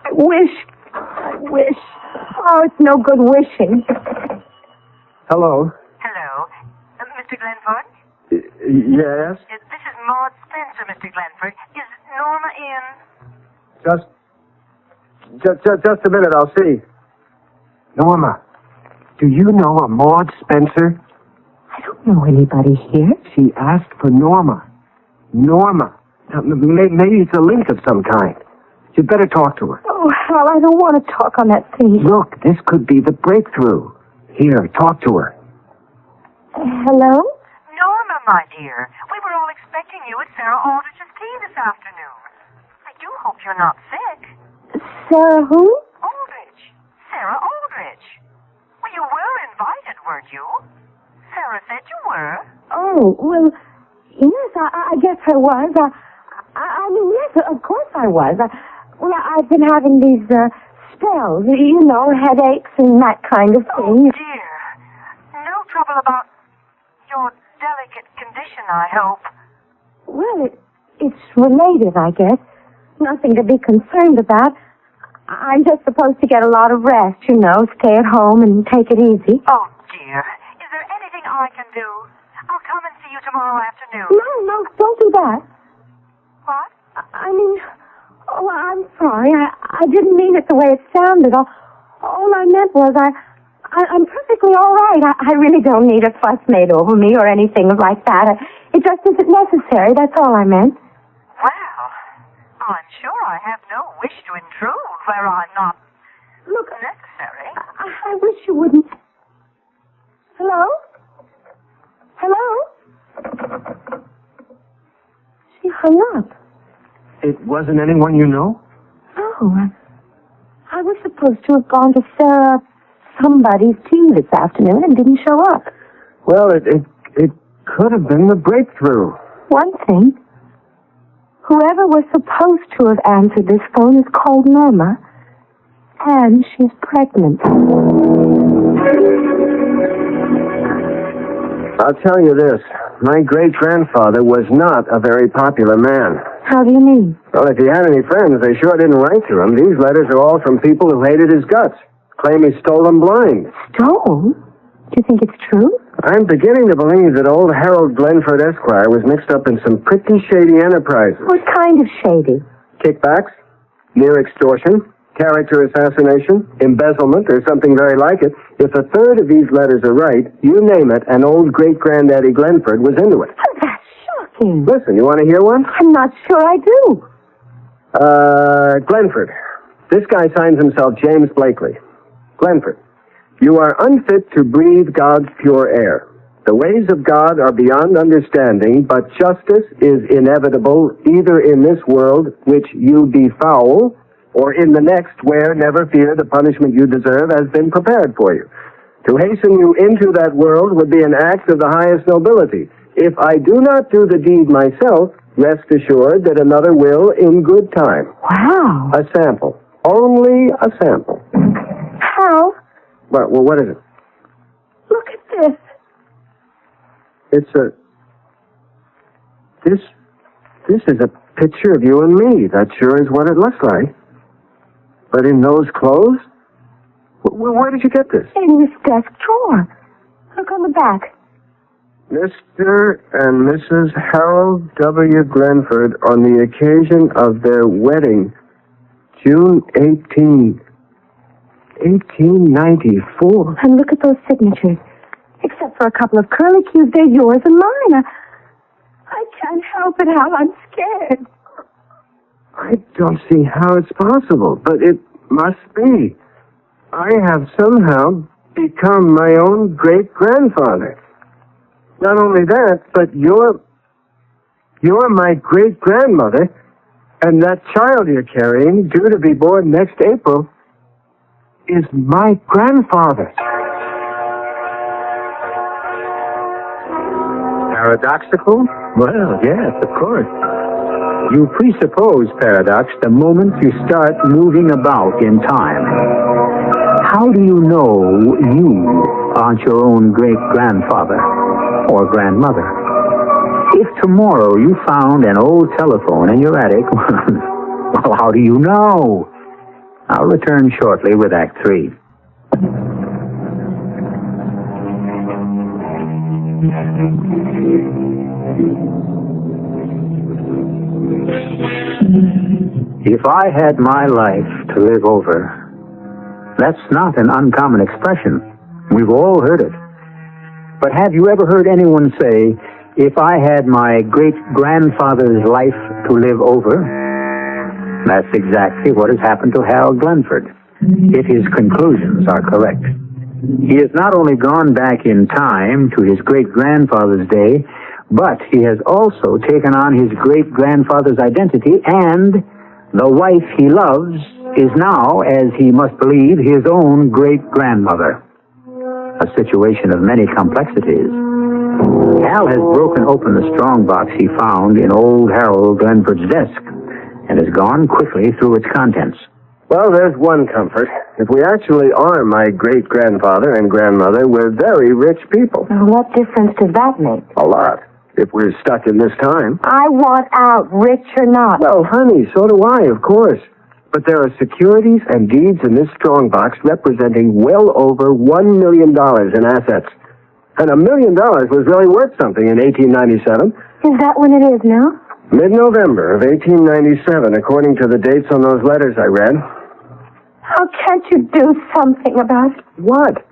Speaker 7: I wish. Oh, it's no good wishing.
Speaker 6: Hello?
Speaker 10: Hello. Mr. Glenford?
Speaker 6: Yes?
Speaker 10: This is Maud Spencer, Mr. Glenford. Is Norma in?
Speaker 6: Just a minute, I'll see. Norma, do you know a Maud Spencer?
Speaker 7: I don't know anybody here.
Speaker 6: She asked for Norma. Norma. Now, maybe it's a link of some kind. You'd better talk to her.
Speaker 7: Oh, Hal, I don't want to talk on that thing.
Speaker 6: Look, this could be the breakthrough. Here, talk to her.
Speaker 7: Hello?
Speaker 10: Norma, my dear. We were all expecting you at Sarah Aldrich's tea this afternoon. I do hope you're not sick.
Speaker 7: Sarah who?
Speaker 10: Aldrich. Sarah Aldrich. Well, you were invited, weren't you? Sarah said you were.
Speaker 7: Oh, well, yes, I guess I was. I mean, yes, of course I was. I've been having these spells, you know, headaches and that kind of thing.
Speaker 10: Oh, dear. No trouble about your delicate condition, I hope.
Speaker 7: Well, it's related, I guess. Nothing to be concerned about. I'm just supposed to get a lot of rest, you know, stay at home and take it easy.
Speaker 10: Oh, dear. Is there anything I can do? I'll come and see you tomorrow afternoon.
Speaker 7: No, don't do that.
Speaker 10: What?
Speaker 7: I mean, oh, I'm sorry. I didn't mean it the way it sounded. All I meant was I'm perfectly all right. I really don't need a fuss made over me or anything like that. It just isn't necessary. That's all I meant.
Speaker 10: Well, I'm sure I have no wish to intrude where I'm not necessary.
Speaker 7: I wish you wouldn't. Hello? Hello? She hung up.
Speaker 6: It wasn't anyone you know?
Speaker 7: No. I was supposed to have gone to Sarah somebody's tea this afternoon and didn't show up.
Speaker 6: Well, it could have been the breakthrough.
Speaker 7: One thing. Whoever was supposed to have answered this phone is called Norma, and she's pregnant.
Speaker 6: I'll tell you this. My great-grandfather was not a very popular man.
Speaker 7: How do you mean?
Speaker 6: Well, if he had any friends, they sure didn't write to him. These letters are all from people who hated his guts, claim he stole them blind.
Speaker 7: Stole? Do you think it's true?
Speaker 6: I'm beginning to believe that old Harold Glenford Esquire was mixed up in some pretty shady enterprises.
Speaker 7: What kind of shady?
Speaker 6: Kickbacks, near extortion, character assassination, embezzlement, or something very like it. If a third of these letters are right, you name it, and old great-granddaddy Glenford was into it.
Speaker 7: Oh, that's shocking.
Speaker 6: Listen, you want to hear one?
Speaker 7: I'm not sure I do.
Speaker 6: Glenford. This guy signs himself James Blakely. Glenford, you are unfit to breathe God's pure air. The ways of God are beyond understanding, but justice is inevitable either in this world, which you befoul, or in the next, where, never fear, the punishment you deserve has been prepared for you. To hasten you into that world would be an act of the highest nobility. If I do not do the deed myself, rest assured that another will in good time.
Speaker 7: Wow.
Speaker 6: A sample. Only a sample.
Speaker 7: How?
Speaker 6: Well, what is it?
Speaker 7: Look at this.
Speaker 6: It's This is a picture of you and me. That sure is what it looks like. But in those clothes? Where did you get this?
Speaker 7: In this desk drawer. Look on the back.
Speaker 6: Mr. and Mrs. Harold W. Glenford on the occasion of their wedding, June 18, 1894.
Speaker 7: And look at those signatures. Except for a couple of curlicues, they're yours and mine. I can't help it, Hal. I'm scared.
Speaker 6: I don't see how it's possible, but it must be. I have somehow become my own great-grandfather. Not only that, but you're my great-grandmother, and that child you're carrying, due to be born next April, is my grandfather.
Speaker 1: Paradoxical? Well, yes, of course. You presuppose paradox the moment you start moving about in time. How do you know you aren't your own great-grandfather or grandmother? If tomorrow you found an old telephone in your attic, well, how do you know? I'll return shortly with Act 3. If I had my life to live over, that's not an uncommon expression. We've all heard it. But have you ever heard anyone say, if I had my great-grandfather's life to live over? That's exactly what has happened to Hal Glenford, if his conclusions are correct. He has not only gone back in time to his great-grandfather's day, but he has also taken on his great-grandfather's identity, and the wife he loves is now, as he must believe, his own great-grandmother. A situation of many complexities. Hal has broken open the strongbox he found in old Harold Glenford's desk and has gone quickly through its contents.
Speaker 6: Well, there's one comfort. If we actually are my great-grandfather and grandmother, we're very rich people.
Speaker 7: What difference does that make?
Speaker 6: A lot. If we're stuck in this time.
Speaker 7: I want out, rich or not.
Speaker 6: Well, honey, so do I, of course. But there are securities and deeds in this strongbox representing well over $1 million in assets. And $1 million was really worth something in 1897.
Speaker 7: Is that when it is now?
Speaker 6: Mid-November of 1897, according to the dates on those letters I read.
Speaker 7: How can't you do something about it?
Speaker 6: What?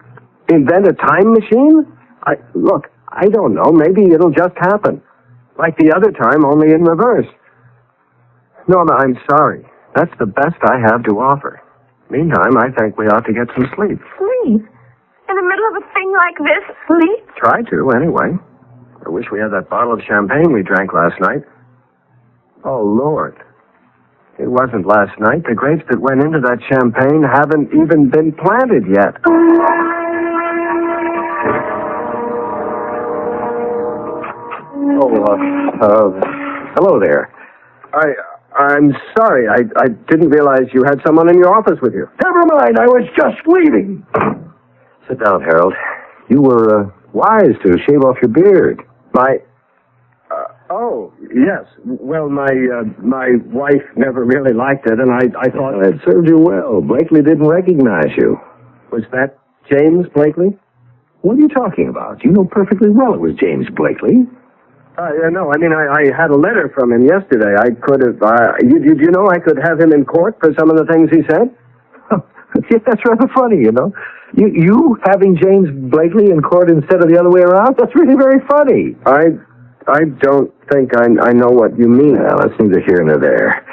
Speaker 6: Invent a time machine? Look, I don't know. Maybe it'll just happen. Like the other time, only in reverse. Norma, I'm sorry. That's the best I have to offer. Meantime, I think we ought to get some sleep.
Speaker 7: Sleep? In the middle of a thing like this, sleep?
Speaker 6: Try to, anyway. I wish we had that bottle of champagne we drank last night. Oh, Lord. It wasn't last night. The grapes that went into that champagne haven't even been planted yet.
Speaker 1: Hello there.
Speaker 6: I'm sorry. I didn't realize you had someone in your office with you.
Speaker 4: Never mind, I was just leaving.
Speaker 1: Sit down, Harold. You were wise to shave off your beard.
Speaker 6: Oh, yes. Well, my wife never really liked it, and I thought...
Speaker 1: It served you well. Blakely didn't recognize you.
Speaker 6: Was that James Blakely?
Speaker 1: What are you talking about? You know perfectly well it was James Blakely.
Speaker 6: No, I mean, I had a letter from him yesterday. I could have... you know I could have him in court for some of the things he said? Yeah, that's rather funny, you know. You having James Blakely in court instead of the other way around? That's really very funny.
Speaker 8: I don't think I know what you mean.
Speaker 6: Well, that's neither here nor there.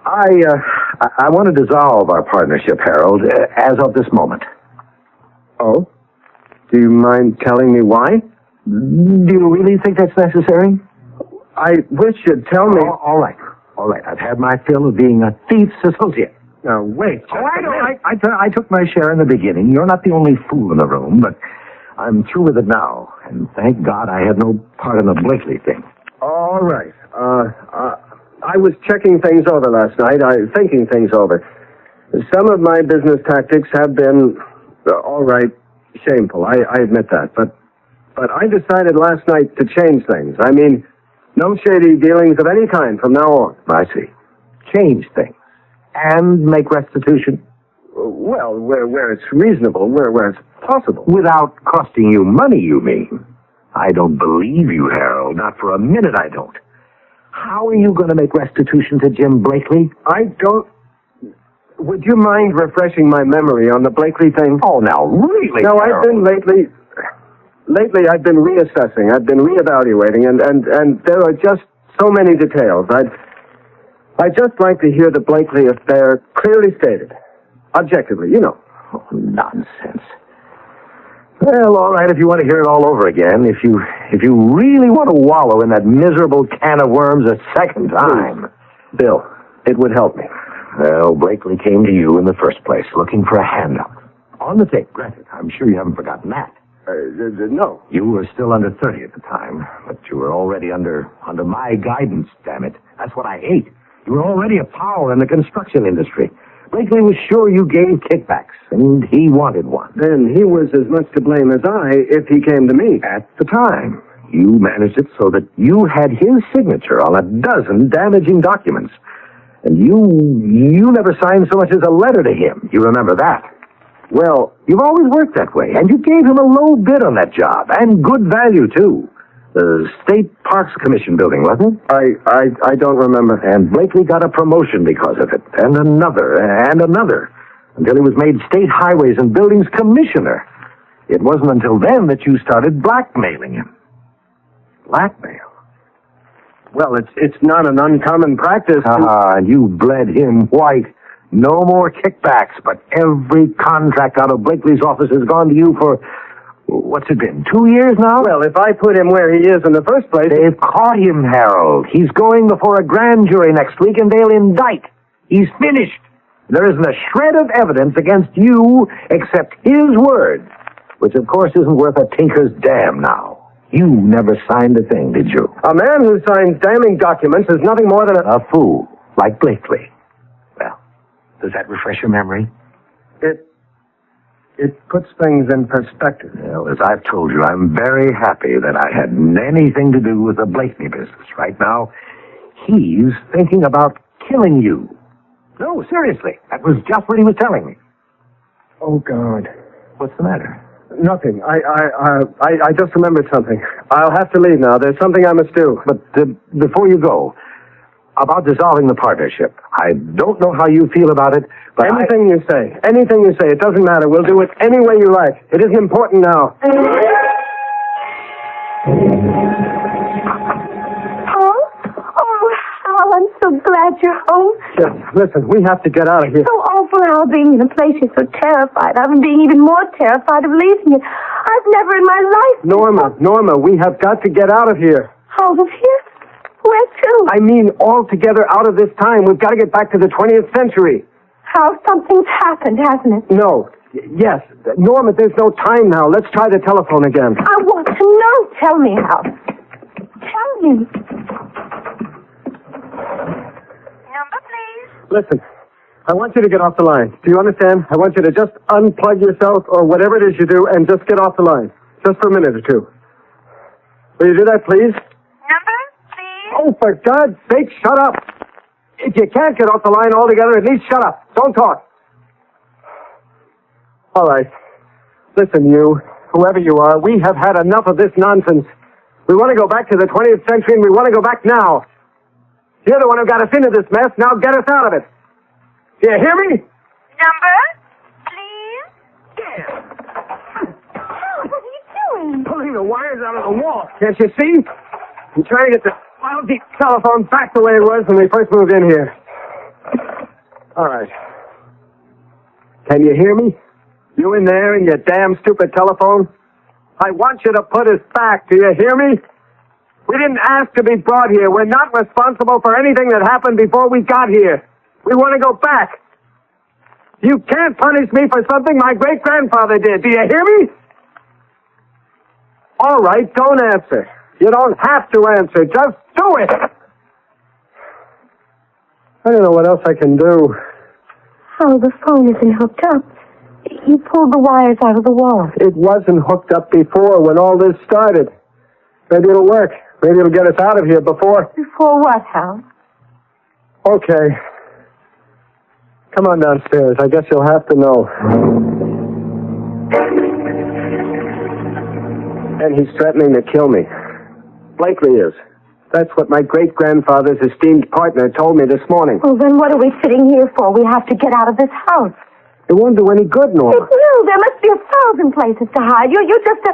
Speaker 6: I want to dissolve our partnership, Harold, as of this moment.
Speaker 8: Oh? Do you mind telling me why?
Speaker 6: Do you really think that's necessary?
Speaker 8: I wish you'd tell me.
Speaker 6: All right. I've had my fill of being a thief's associate.
Speaker 8: Now, wait.
Speaker 6: I took my share in the beginning. You're not the only fool in the room, but I'm through with it now. And thank God I had no part in the Blakely thing.
Speaker 8: All right. I was checking things over last night. Thinking things over. Some of my business tactics have been, all right, shameful. I admit that. But I decided last night to change things. I mean, no shady dealings of any kind from now on.
Speaker 6: I see. Change things. And make restitution?
Speaker 8: Well, where it's reasonable, where it's possible.
Speaker 6: Without costing you money, you mean? I don't believe you, Harold. Not for a minute, I don't. How are you going to make restitution to Jim Blakely?
Speaker 8: I don't... Would you mind refreshing my memory on the Blakely thing?
Speaker 6: Oh, now, really,
Speaker 8: No,
Speaker 6: Harold.
Speaker 8: I've been Lately, I've been reassessing. I've been reevaluating, and there are just so many details. I'd just like to hear the Blakely affair clearly stated. Objectively, you know.
Speaker 6: Oh, nonsense. Well, all right, if you want to hear it all over again, if you really want to wallow in that miserable can of worms a second time.
Speaker 8: Bill, it would help me.
Speaker 6: Well, Blakely came to you in the first place, looking for a handout. On the tape, granted. I'm sure you haven't forgotten that.
Speaker 8: No.
Speaker 6: You were still under 30 at the time, but you were already under my guidance, damn it. That's what I hate. You were already a power in the construction industry. Blakely was sure you gave kickbacks, and he wanted one.
Speaker 8: Then he was as much to blame as I if he came to me.
Speaker 6: At the time, you managed it so that you had his signature on a dozen damaging documents. And you never signed so much as a letter to him. You remember that? Well, you've always worked that way, and you gave him a low bid on that job, and good value, too. The State Parks Commission building, wasn't it?
Speaker 8: I don't remember.
Speaker 6: And Blakely got a promotion because of it, and another, until he was made State Highways and Buildings Commissioner. It wasn't until then that you started blackmailing him. Blackmail?
Speaker 8: Well, it's not an uncommon practice.
Speaker 6: And you bled him white. No more kickbacks, but every contract out of Blakely's office has gone to you for, what's it been, 2 years now?
Speaker 8: Well, if I put him where he is in the first place...
Speaker 6: They've caught him, Harold. He's going before a grand jury next week, and they'll indict. He's finished. There isn't a shred of evidence against you except his word, which, of course, isn't worth a tinker's damn now. You never signed a thing, did you?
Speaker 8: A man who signs damning documents is nothing more than
Speaker 6: a fool, like Blakely. Well, does that refresh your memory?
Speaker 8: It puts things in perspective.
Speaker 6: Well, as I've told you, I'm very happy that I had anything to do with the Blakely business. Right now, he's thinking about killing you. No, seriously. That was just what he was telling me.
Speaker 8: Oh, God.
Speaker 6: What's the matter?
Speaker 8: Nothing. I just remembered something. I'll have to leave now. There's something I must do.
Speaker 6: But before you go, about dissolving the partnership. I don't know how you feel about it, but
Speaker 8: anything you say. It doesn't matter. We'll do it any way you like. It isn't important now.
Speaker 7: Oh, I'm so glad you're home.
Speaker 8: Listen, we have to get out of here.
Speaker 7: So awful, Al, being in a place you're so terrified of, and being even more terrified of leaving it. I've never in my life...
Speaker 8: Norma, we have got to get out of here.
Speaker 7: Out of here? Where to?
Speaker 8: I mean, altogether out of this time. We've got to get back to the 20th century.
Speaker 7: How something's happened, hasn't it?
Speaker 8: No. Yes. Norma, there's no time now. Let's try the telephone again.
Speaker 7: I want to know. Tell me, Al. Tell me.
Speaker 10: Number, please.
Speaker 8: Listen, I want you to get off the line. Do you understand? I want you to just unplug yourself or whatever it is you do and just get off the line. Just for a minute or two. Will you do that, please?
Speaker 10: Number, please.
Speaker 8: Oh, for God's sake, shut up. If you can't get off the line altogether, at least shut up. Don't talk. All right. Listen, you, whoever you are, we have had enough of this nonsense. We want to go back to the 20th century, and we want to go back now. You're the one who got us into this mess. Now get us out of it. Do you hear me?
Speaker 10: Number?
Speaker 8: wires out of the wall. Can't you see? I'm trying to get the lousy telephone back the way it was when we first moved in here. All right. Can you hear me? You in there in your damn stupid telephone? I want you to put us back. Do you hear me? We didn't ask to be brought here. We're not responsible for anything that happened before we got here. We want to go back. You can't punish me for something my great-grandfather did. Do you hear me? All right, don't answer. You don't have to answer. Just do it. I don't know what else I can do.
Speaker 7: Oh, the phone isn't hooked up. You pulled the wires out of the wall.
Speaker 8: It wasn't hooked up before when all this started. Maybe it'll work. Maybe it'll get us out of here before...
Speaker 7: Before what, Hal?
Speaker 8: Okay. Come on downstairs. I guess you'll have to know. And he's threatening to kill me. Blakely is. That's what my great-grandfather's esteemed partner told me this morning.
Speaker 7: Well, then what are we sitting here for? We have to get out of this house.
Speaker 8: It won't do any good, Norma.
Speaker 7: It will. There must be 1,000 places to hide. You're just a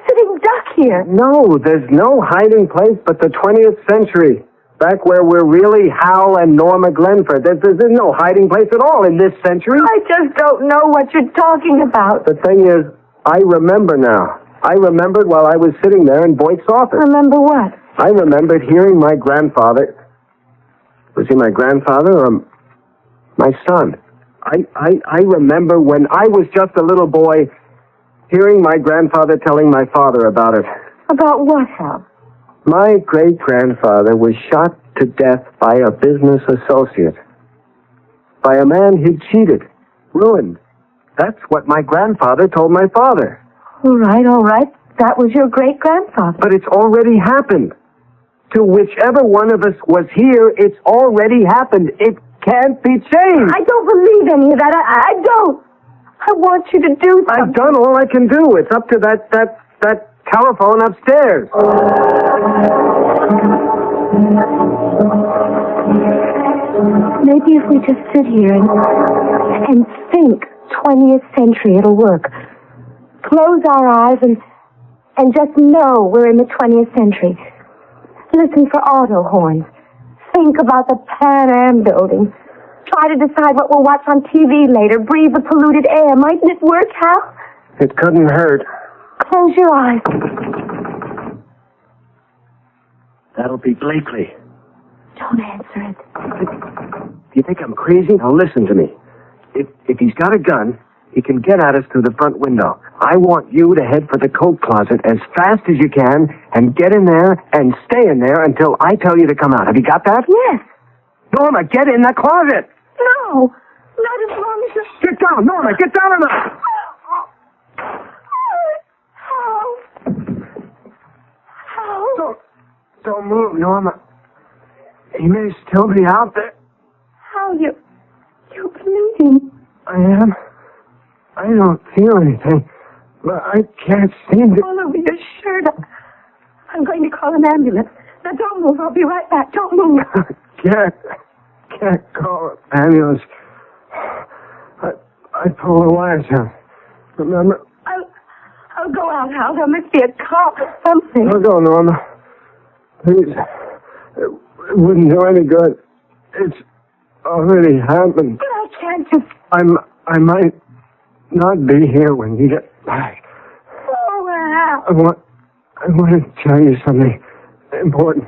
Speaker 7: sitting duck here.
Speaker 8: No, there's no hiding place but the 20th century. Back where we're really Hal and Norma Glenford. There's no hiding place at all in this century.
Speaker 7: I just don't know what you're talking about.
Speaker 8: The thing is, I remember now. I remembered while I was sitting there in Boyd's office.
Speaker 7: Remember what?
Speaker 8: I remembered hearing my grandfather. Was he my grandfather or my son? I remember when I was just a little boy hearing my grandfather telling my father about it.
Speaker 7: About what, Hal?
Speaker 8: My great-grandfather was shot to death by a business associate. By a man he'd cheated, ruined. That's what my grandfather told my father.
Speaker 7: All right. That was your great-grandfather.
Speaker 8: But it's already happened. To whichever one of us was here, it's already happened. It can't be changed.
Speaker 7: I don't believe any of that. I don't. I want you to do something.
Speaker 8: I've done all I can do. It's up to that telephone upstairs.
Speaker 7: Maybe if we just sit here and think 20th century, it'll work. Close our eyes and just know we're in the 20th century. Listen for auto horns. Think about the Pan Am building. Try to decide what we'll watch on TV later. Breathe the polluted air. Mightn't it work, Hal?
Speaker 8: It couldn't hurt.
Speaker 7: Close your eyes.
Speaker 8: That'll be Blakely.
Speaker 7: Don't answer it.
Speaker 8: Do you think I'm crazy? Now listen to me. If he's got a gun, he can get at us through the front window. I want you to head for the coat closet as fast as you can and get in there and stay in there until I tell you to come out. Have you got that?
Speaker 7: Yes.
Speaker 8: Norma, get in the closet.
Speaker 7: No. Not as long as you...
Speaker 8: Get down, Norma. Get down on the...
Speaker 7: How?
Speaker 8: Don't move, Norma. He may still be out there.
Speaker 7: How? You're bleeding.
Speaker 8: I am. I don't feel anything, but I can't seem to...
Speaker 7: All over your shirt. I'm going to call an ambulance. Now, don't move. I'll be right back. Don't move.
Speaker 8: Can't call an ambulance. I pulled the wires out. Remember?
Speaker 7: I'll go out, Hal. There must be a cop or something.
Speaker 8: I'll go, Norma. Please. It wouldn't do any good. It's already happened.
Speaker 7: But I can't just...
Speaker 8: I might not be here when you get back.
Speaker 7: Oh, Hal.
Speaker 8: I want to tell you something important.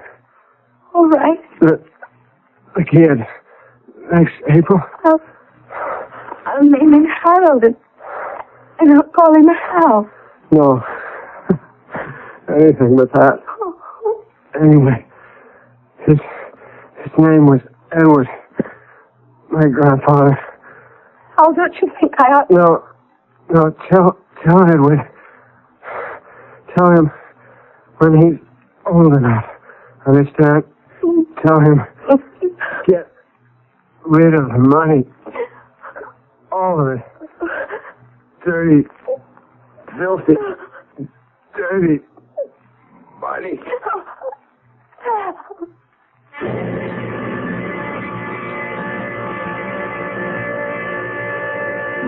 Speaker 7: All right.
Speaker 8: The kid. Next April.
Speaker 7: I'll name him Harold and I'll call him Hal.
Speaker 8: No. Anything but that. Anyway, his name was Edward. My grandfather.
Speaker 7: Oh, don't you think I ought...
Speaker 8: No, tell Edward. Tell him when he's old enough. Understand? Tell him, get rid of the money. All of it. Dirty, filthy, dirty money.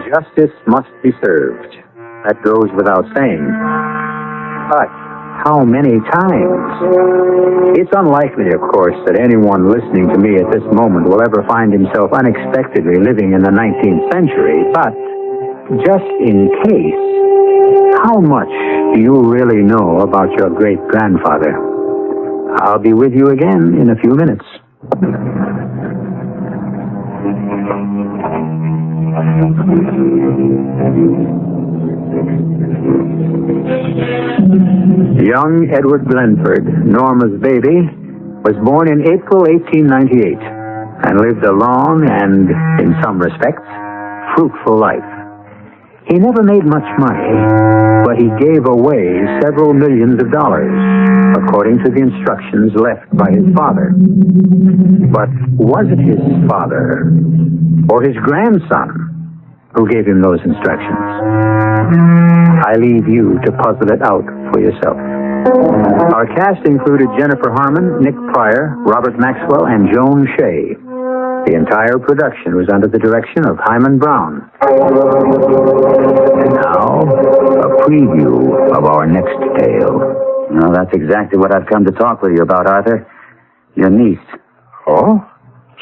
Speaker 1: Justice must be served. That goes without saying. But how many times? It's unlikely, of course, that anyone listening to me at this moment will ever find himself unexpectedly living in the 19th century, but just in case, how much do you really know about your great-grandfather? I'll be with you again in a few minutes. Young Edward Glenford, Norma's baby, was born in April 1898 and lived a long and, in some respects, fruitful life. He never made much money, but he gave away several millions of dollars, according to the instructions left by his father. But was it his father or his grandson who gave him those instructions? I leave you to puzzle it out for yourself. Our cast included Jennifer Harmon, Nick Pryor, Robert Maxwell, and Joan Shea. The entire production was under the direction of Hyman Brown. And now, a preview of our next tale.
Speaker 11: Well, that's exactly what I've come to talk with you about, Arthur. Your niece.
Speaker 6: Oh?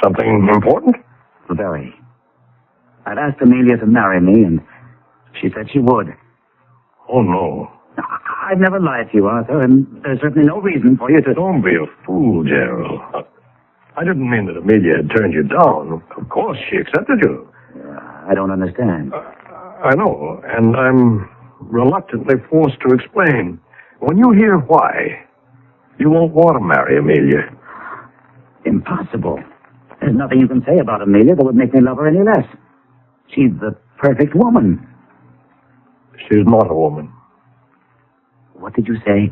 Speaker 6: Something important?
Speaker 11: Very. I've asked Amelia to marry me, and she said she would.
Speaker 6: Oh, no.
Speaker 11: I've never lied to you, Arthur, and there's certainly no reason for you to...
Speaker 6: Don't be a fool, Gerald. I didn't mean that Amelia had turned you down. Of course, she accepted you.
Speaker 11: I don't understand.
Speaker 6: I know, and I'm reluctantly forced to explain. When you hear why, you won't want to marry Amelia.
Speaker 11: Impossible. There's nothing you can say about Amelia that would make me love her any less. She's the perfect woman.
Speaker 6: She's not a woman.
Speaker 11: What did you say?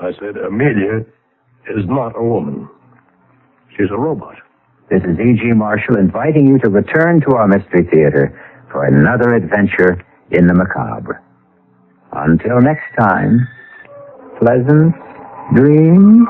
Speaker 6: I said Amelia is not a woman. She's a robot.
Speaker 1: This is E.G. Marshall inviting you to return to our Mystery Theater for another adventure in the macabre. Until next time, pleasant dreams.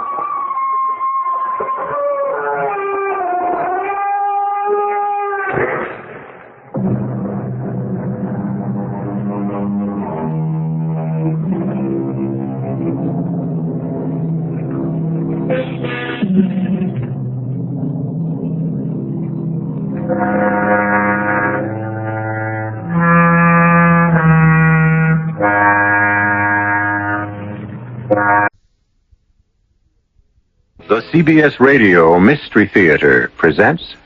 Speaker 12: The CBS Radio Mystery Theater presents...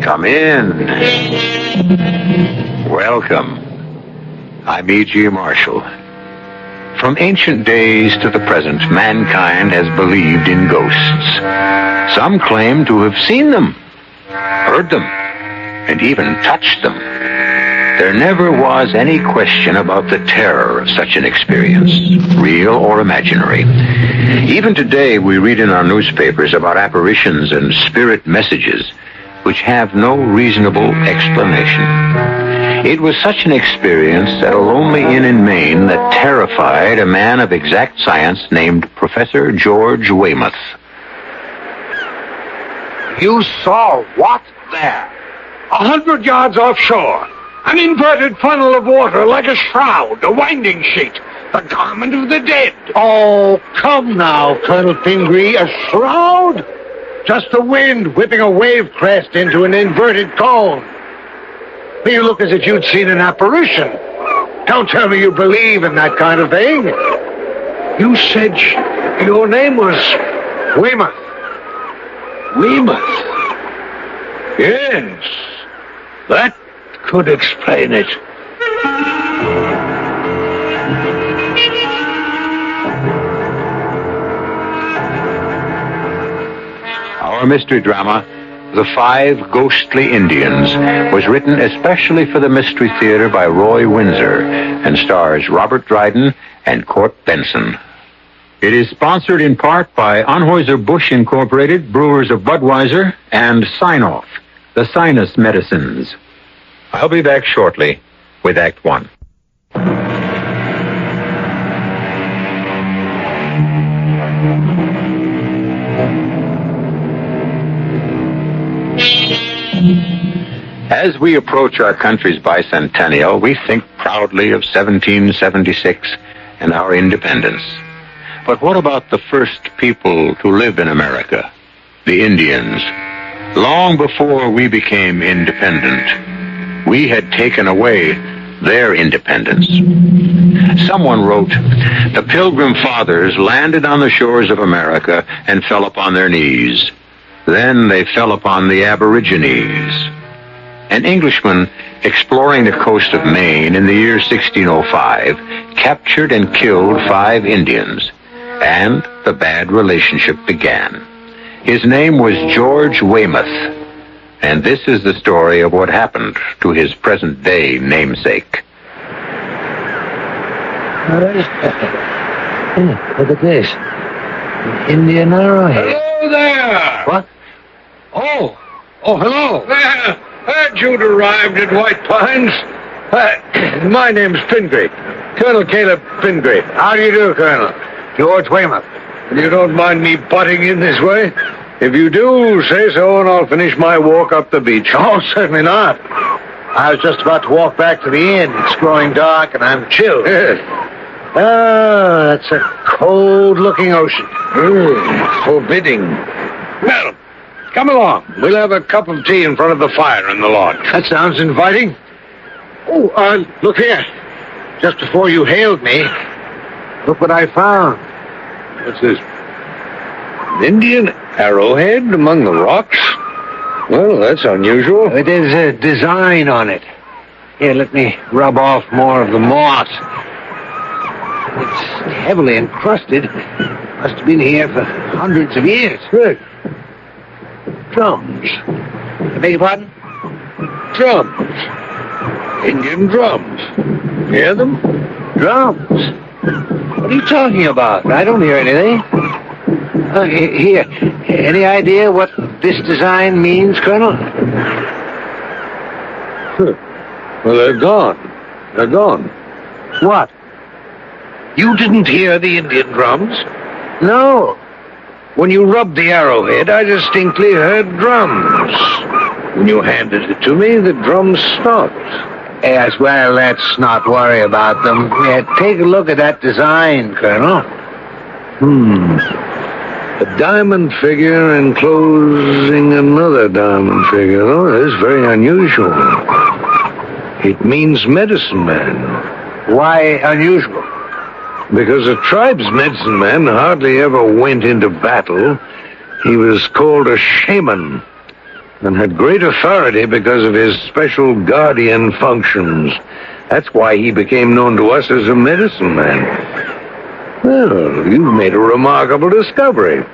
Speaker 12: Come in. Welcome. I'm E.G. Marshall. From ancient days to the present, mankind has believed in ghosts. Some claim to have seen them, heard them, and even touched them. There never was any question about the terror of such an experience, real or imaginary. Even today, we read in our newspapers about apparitions and spirit messages which have no reasonable explanation. It was such an experience at a lonely inn in Maine that terrified a man of exact science named Professor George Weymouth.
Speaker 9: You saw what there? 100 yards offshore. An inverted funnel of water like a shroud, a winding sheet, the garment of the dead. Oh, come now, Colonel Pingree, a shroud? Just the wind whipping a wave crest into an inverted cone. You look as if you'd seen an apparition. Don't tell me you believe in that kind of thing. You said your name was Weymouth. Weymouth? Yes. That could explain it.
Speaker 12: Our mystery drama, The Five Ghostly Indians, was written especially for the Mystery Theater by Roy Windsor and stars Robert Dryden and Court Benson. It is sponsored in part by Anheuser-Busch Incorporated, Brewers of Budweiser, and Sign-Off, the sinus medicines. I'll be back shortly with Act One. As we approach our country's bicentennial, we think proudly of 1776 and our independence. But what about the first people to live in America, the Indians? Long before we became independent, we had taken away their independence. Someone wrote, "The Pilgrim Fathers landed on the shores of America and fell upon their knees. Then they fell upon the Aborigines." An Englishman exploring the coast of Maine in the year 1605 captured and killed 5 Indians, and the bad relationship began. His name was George Weymouth, and this is the story of what happened to his present-day namesake.
Speaker 13: Look at this. An Indian arrowhead.
Speaker 9: Hello there!
Speaker 13: What?
Speaker 9: Oh, hello. There. Heard you'd arrived at White Pines. My name's Pingree. Colonel Caleb Pingree. How do you do, Colonel? George Weymouth. You don't mind me butting in this way? If you do, say so, and I'll finish my walk up the beach.
Speaker 13: Oh, certainly not. I was just about to walk back to the inn. It's growing dark, and I'm chilled.
Speaker 9: Yes.
Speaker 13: Oh, that's a cold-looking ocean.
Speaker 9: Forbidding. Well, come along. We'll have a cup of tea in front of the fire in the lodge.
Speaker 13: That sounds inviting. Oh, look here. Just before you hailed me, look what I found.
Speaker 9: What's this? An Indian arrowhead among the rocks? Well, that's unusual.
Speaker 13: There's a design on it. Here, let me rub off more of the moss. It's heavily encrusted. Must have been here for hundreds of years.
Speaker 9: Good. Drums.
Speaker 13: I beg your pardon?
Speaker 9: Drums. Indian drums. Hear them?
Speaker 13: Drums? What are you talking about? I don't hear anything. Here, any idea what this design means, Colonel?
Speaker 9: Well, they're gone. They're gone.
Speaker 13: What?
Speaker 9: You didn't hear the Indian drums?
Speaker 13: No.
Speaker 9: When you rubbed the arrowhead, I distinctly heard drums. When you handed it to me, the drums stopped.
Speaker 13: Yes, well, let's not worry about them. Take a look at that design, Colonel.
Speaker 9: A diamond figure enclosing another diamond figure. Oh, that's very unusual. It means medicine man.
Speaker 13: Why unusual?
Speaker 9: Because a tribe's medicine man hardly ever went into battle. He was called a shaman and had great authority because of his special guardian functions. That's why he became known to us as a medicine man. Well, you've made a remarkable discovery.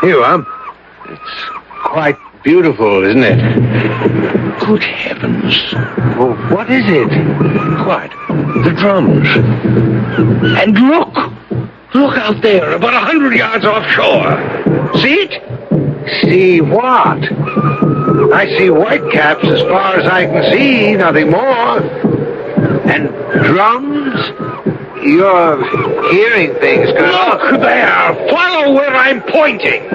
Speaker 9: Here you are.
Speaker 13: It's quite beautiful, isn't it?
Speaker 9: Good heavens.
Speaker 13: Well, what is it?
Speaker 9: Quiet. The drums. And look! Look out there, about 100 yards offshore. See it?
Speaker 13: See what? I see white caps as far as I can see, nothing more. And drums? You're hearing things, Colonel.
Speaker 9: Look there! Follow where I'm pointing.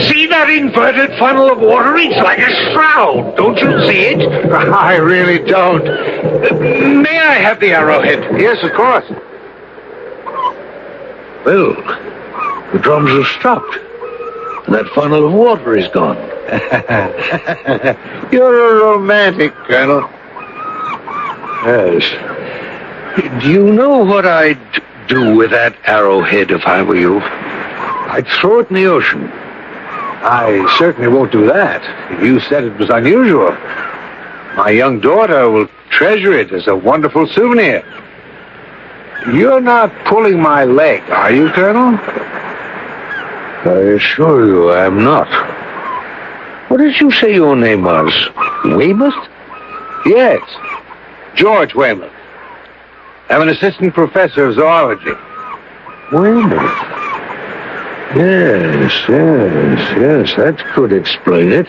Speaker 9: See that inverted funnel of water? It's like a shroud. Don't you see it?
Speaker 13: I really don't.
Speaker 9: May I have the arrowhead?
Speaker 13: Yes, of course.
Speaker 9: Well, the drums have stopped. And that funnel of water is gone.
Speaker 13: You're a romantic, Colonel.
Speaker 9: Yes. Do you know what I'd do with that arrowhead if I were you? I'd throw it in the ocean.
Speaker 13: I certainly won't do that. You said it was unusual. My young daughter will treasure it as a wonderful souvenir. You're not pulling my leg, are you, Colonel?
Speaker 9: I assure you I'm not. What did you say your name was? Weymouth?
Speaker 13: Yes, George Weymouth. I'm an assistant professor of zoology.
Speaker 9: Weymouth? Yes, that could explain it.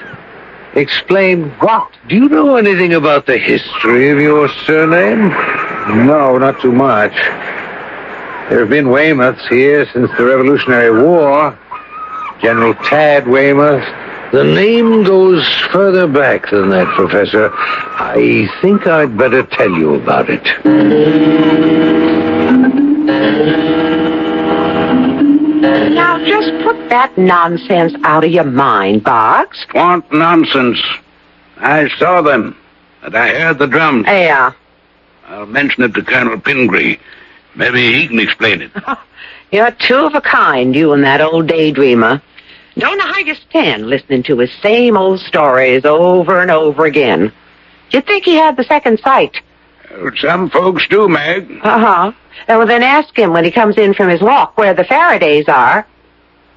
Speaker 13: Explain what?
Speaker 9: Do you know anything about the history of your surname?
Speaker 13: No, not too much. There have been Weymouths here since the Revolutionary War. General Tad Weymouth, The name goes further back than that, Professor. I think I'd better tell you about it.
Speaker 14: Now, just put that nonsense out of your mind, Boggs.
Speaker 9: What nonsense? I saw them, and I heard the drums.
Speaker 14: Yeah.
Speaker 9: I'll mention it to Colonel Pingree. Maybe he can explain it.
Speaker 14: You're two of a kind, you and that old daydreamer. Don't know how you stand listening to his same old stories over and over again. You'd think he had the second sight.
Speaker 9: Well, some folks do, Meg.
Speaker 14: Uh-huh. Well, then ask him when he comes in from his walk where the Faradays are.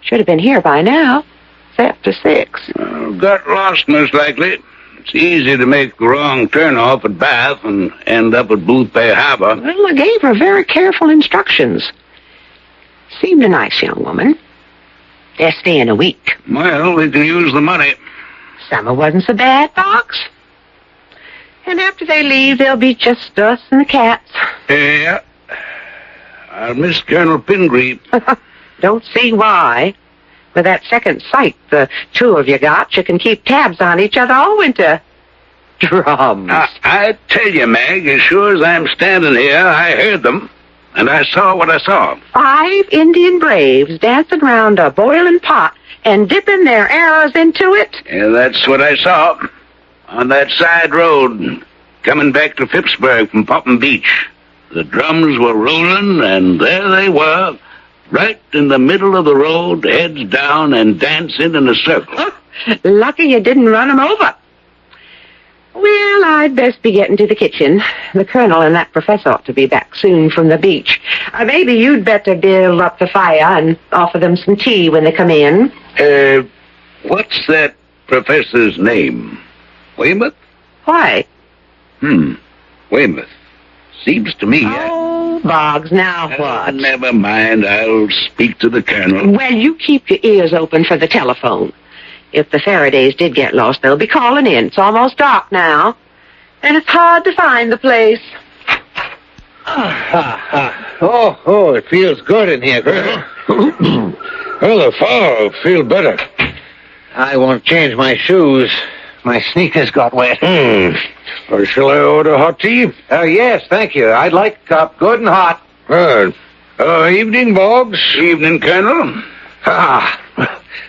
Speaker 14: Should have been here by now. It's after 6.
Speaker 9: Got lost, most likely. It's easy to make the wrong turn-off at Bath and end up at Booth Bay Harbor.
Speaker 14: Well, I gave her very careful instructions. Seemed a nice young woman. They're staying a week.
Speaker 9: Well, we can use the money.
Speaker 14: Summer wasn't so bad, Fox. And after they leave, there'll be just us and the cats.
Speaker 9: Yeah. I'll miss Colonel Pingree.
Speaker 14: Don't see why. With that second sight the two of you got, you can keep tabs on each other all winter. Drums.
Speaker 9: I tell you, Meg, as sure as I'm standing here, I heard them. And I saw what I saw.
Speaker 14: 5 Indian braves dancing round a boiling pot and dipping their arrows into it.
Speaker 9: Yeah, that's what I saw. On that side road, coming back to Phippsburg from Popham Beach. The drums were rolling, and there they were, right in the middle of the road, heads down and dancing in a circle.
Speaker 14: Lucky you didn't run 'em over. Well, I'd best be getting to the kitchen. The colonel and that professor ought to be back soon from the beach. Maybe you'd better build up the fire and offer them some tea when they come in.
Speaker 9: What's that professor's name? Weymouth?
Speaker 14: Why?
Speaker 9: Weymouth. Seems to me...
Speaker 14: Oh, Boggs, now what?
Speaker 9: Never mind. I'll speak to the colonel.
Speaker 14: Well, you keep your ears open for the telephone. If the Faradays did get lost, they'll be calling in. It's almost dark now, and it's hard to find the place.
Speaker 13: Oh, it feels good in here, Colonel. Well, the fire will feel better. I won't change my shoes. My sneakers got wet. Or shall I order hot tea? Yes, thank you. I'd like good and hot. Good. Evening, Boggs.
Speaker 9: Evening, Colonel.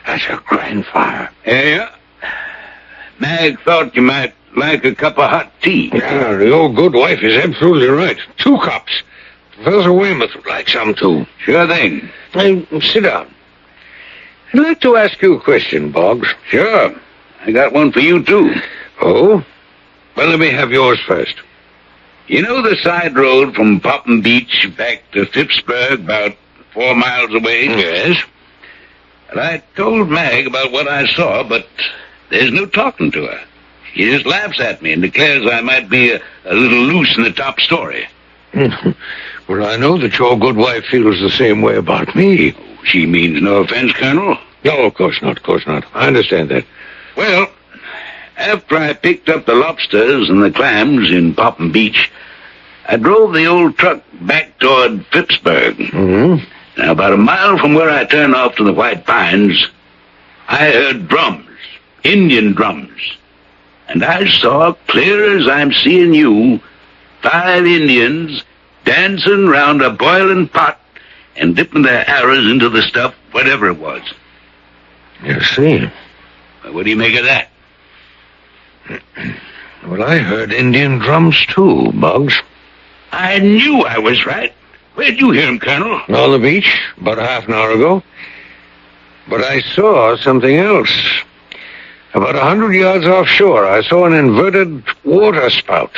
Speaker 13: That's a grand fire.
Speaker 9: Yeah. Mag thought you might like a cup of hot tea.
Speaker 13: Yeah, the old good wife is absolutely right. 2 cups. Professor Weymouth would like some, too.
Speaker 9: Sure thing.
Speaker 13: Sit down. I'd like to ask you a question, Boggs.
Speaker 9: Sure. I got one for you, too.
Speaker 13: Oh? Well, let me have yours first.
Speaker 9: You know the side road from Popham Beach back to Phippsburg, about 4 miles away?
Speaker 13: Yes.
Speaker 9: And I told Mag about what I saw, but there's no talking to her. She just laughs at me and declares I might be a little loose in the top story.
Speaker 13: Well, I know that your good wife feels the same way about me.
Speaker 9: Oh, she means no offense, Colonel.
Speaker 13: No, of course not, of course not. I understand that.
Speaker 9: Well, after I picked up the lobsters and the clams in Popham Beach, I drove the old truck back toward Phippsburg.
Speaker 13: Mm-hmm.
Speaker 9: Now, about a mile from where I turned off to the White Pines, I heard drums, Indian drums. And I saw, clear as I'm seeing you, 5 Indians dancing round a boiling pot and dipping their arrows into the stuff, whatever it was.
Speaker 13: You see.
Speaker 9: Well, what do you make of that?
Speaker 13: Well, I heard Indian drums, too, Boggs.
Speaker 9: I knew I was right. Where'd you hear him, Colonel?
Speaker 13: On the beach, about half an hour ago. But I saw something else. About 100 yards offshore, I saw an inverted water spout.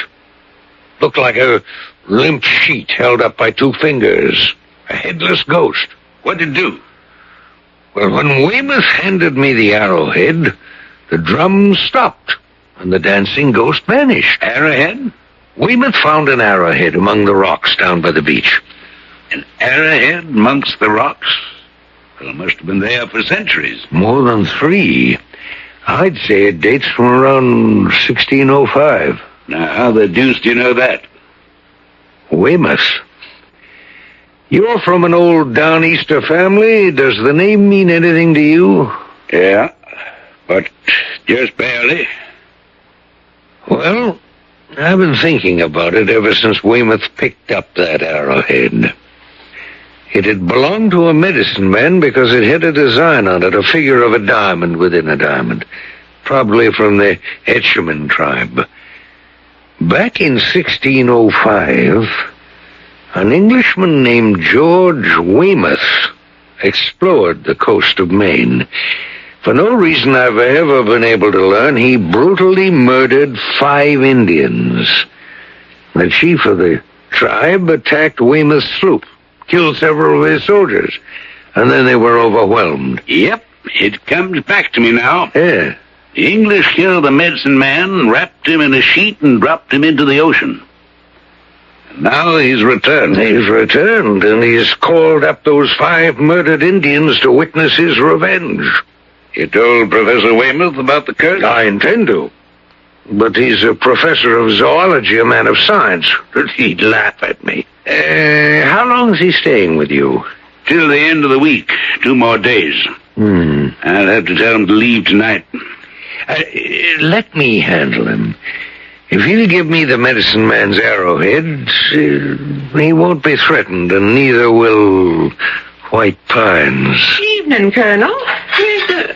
Speaker 13: Looked like a limp sheet held up by 2 fingers. A headless ghost.
Speaker 9: What'd it do?
Speaker 13: Well, when Weymouth handed me the arrowhead, the drums stopped, and the dancing ghost vanished.
Speaker 9: Arrowhead?
Speaker 13: Weymouth found an arrowhead among the rocks down by the beach.
Speaker 9: An arrowhead amongst the rocks? Well, it must have been there for centuries.
Speaker 13: More than 3. I'd say it dates from around 1605.
Speaker 9: Now, how the deuce do you know that?
Speaker 13: Weymouth. You're from an old Down-Easter family. Does the name mean anything to you?
Speaker 9: Yeah. but just barely.
Speaker 13: Well, I've been thinking about it ever since Weymouth picked up that arrowhead. It had belonged to a medicine man because it had a design on it, a figure of a diamond within a diamond, probably from the Etchemin tribe. Back in 1605, an Englishman named George Weymouth explored the coast of Maine. For no reason I've ever been able to learn, he brutally murdered 5 Indians. The chief of the tribe attacked Weymouth's sloop, killed several of his soldiers, and then they were overwhelmed.
Speaker 9: Yep, it comes back to me now.
Speaker 13: Yeah.
Speaker 9: The English killed the medicine man, wrapped him in a sheet, and dropped him into the ocean. And now he's returned.
Speaker 13: He's returned, and he's called up those 5 murdered Indians to witness his revenge.
Speaker 9: You told Professor Weymouth about the curse?
Speaker 13: I intend to. But he's a professor of zoology, a man of science. He'd laugh at me. How long is he staying with you?
Speaker 9: Till the end of the week. 2 more days. I'll have to tell him to leave tonight.
Speaker 13: Let me handle him. If he'll give me the medicine man's arrowhead, he won't be threatened, and neither will White Pines.
Speaker 14: Evening, Colonel. Where's the...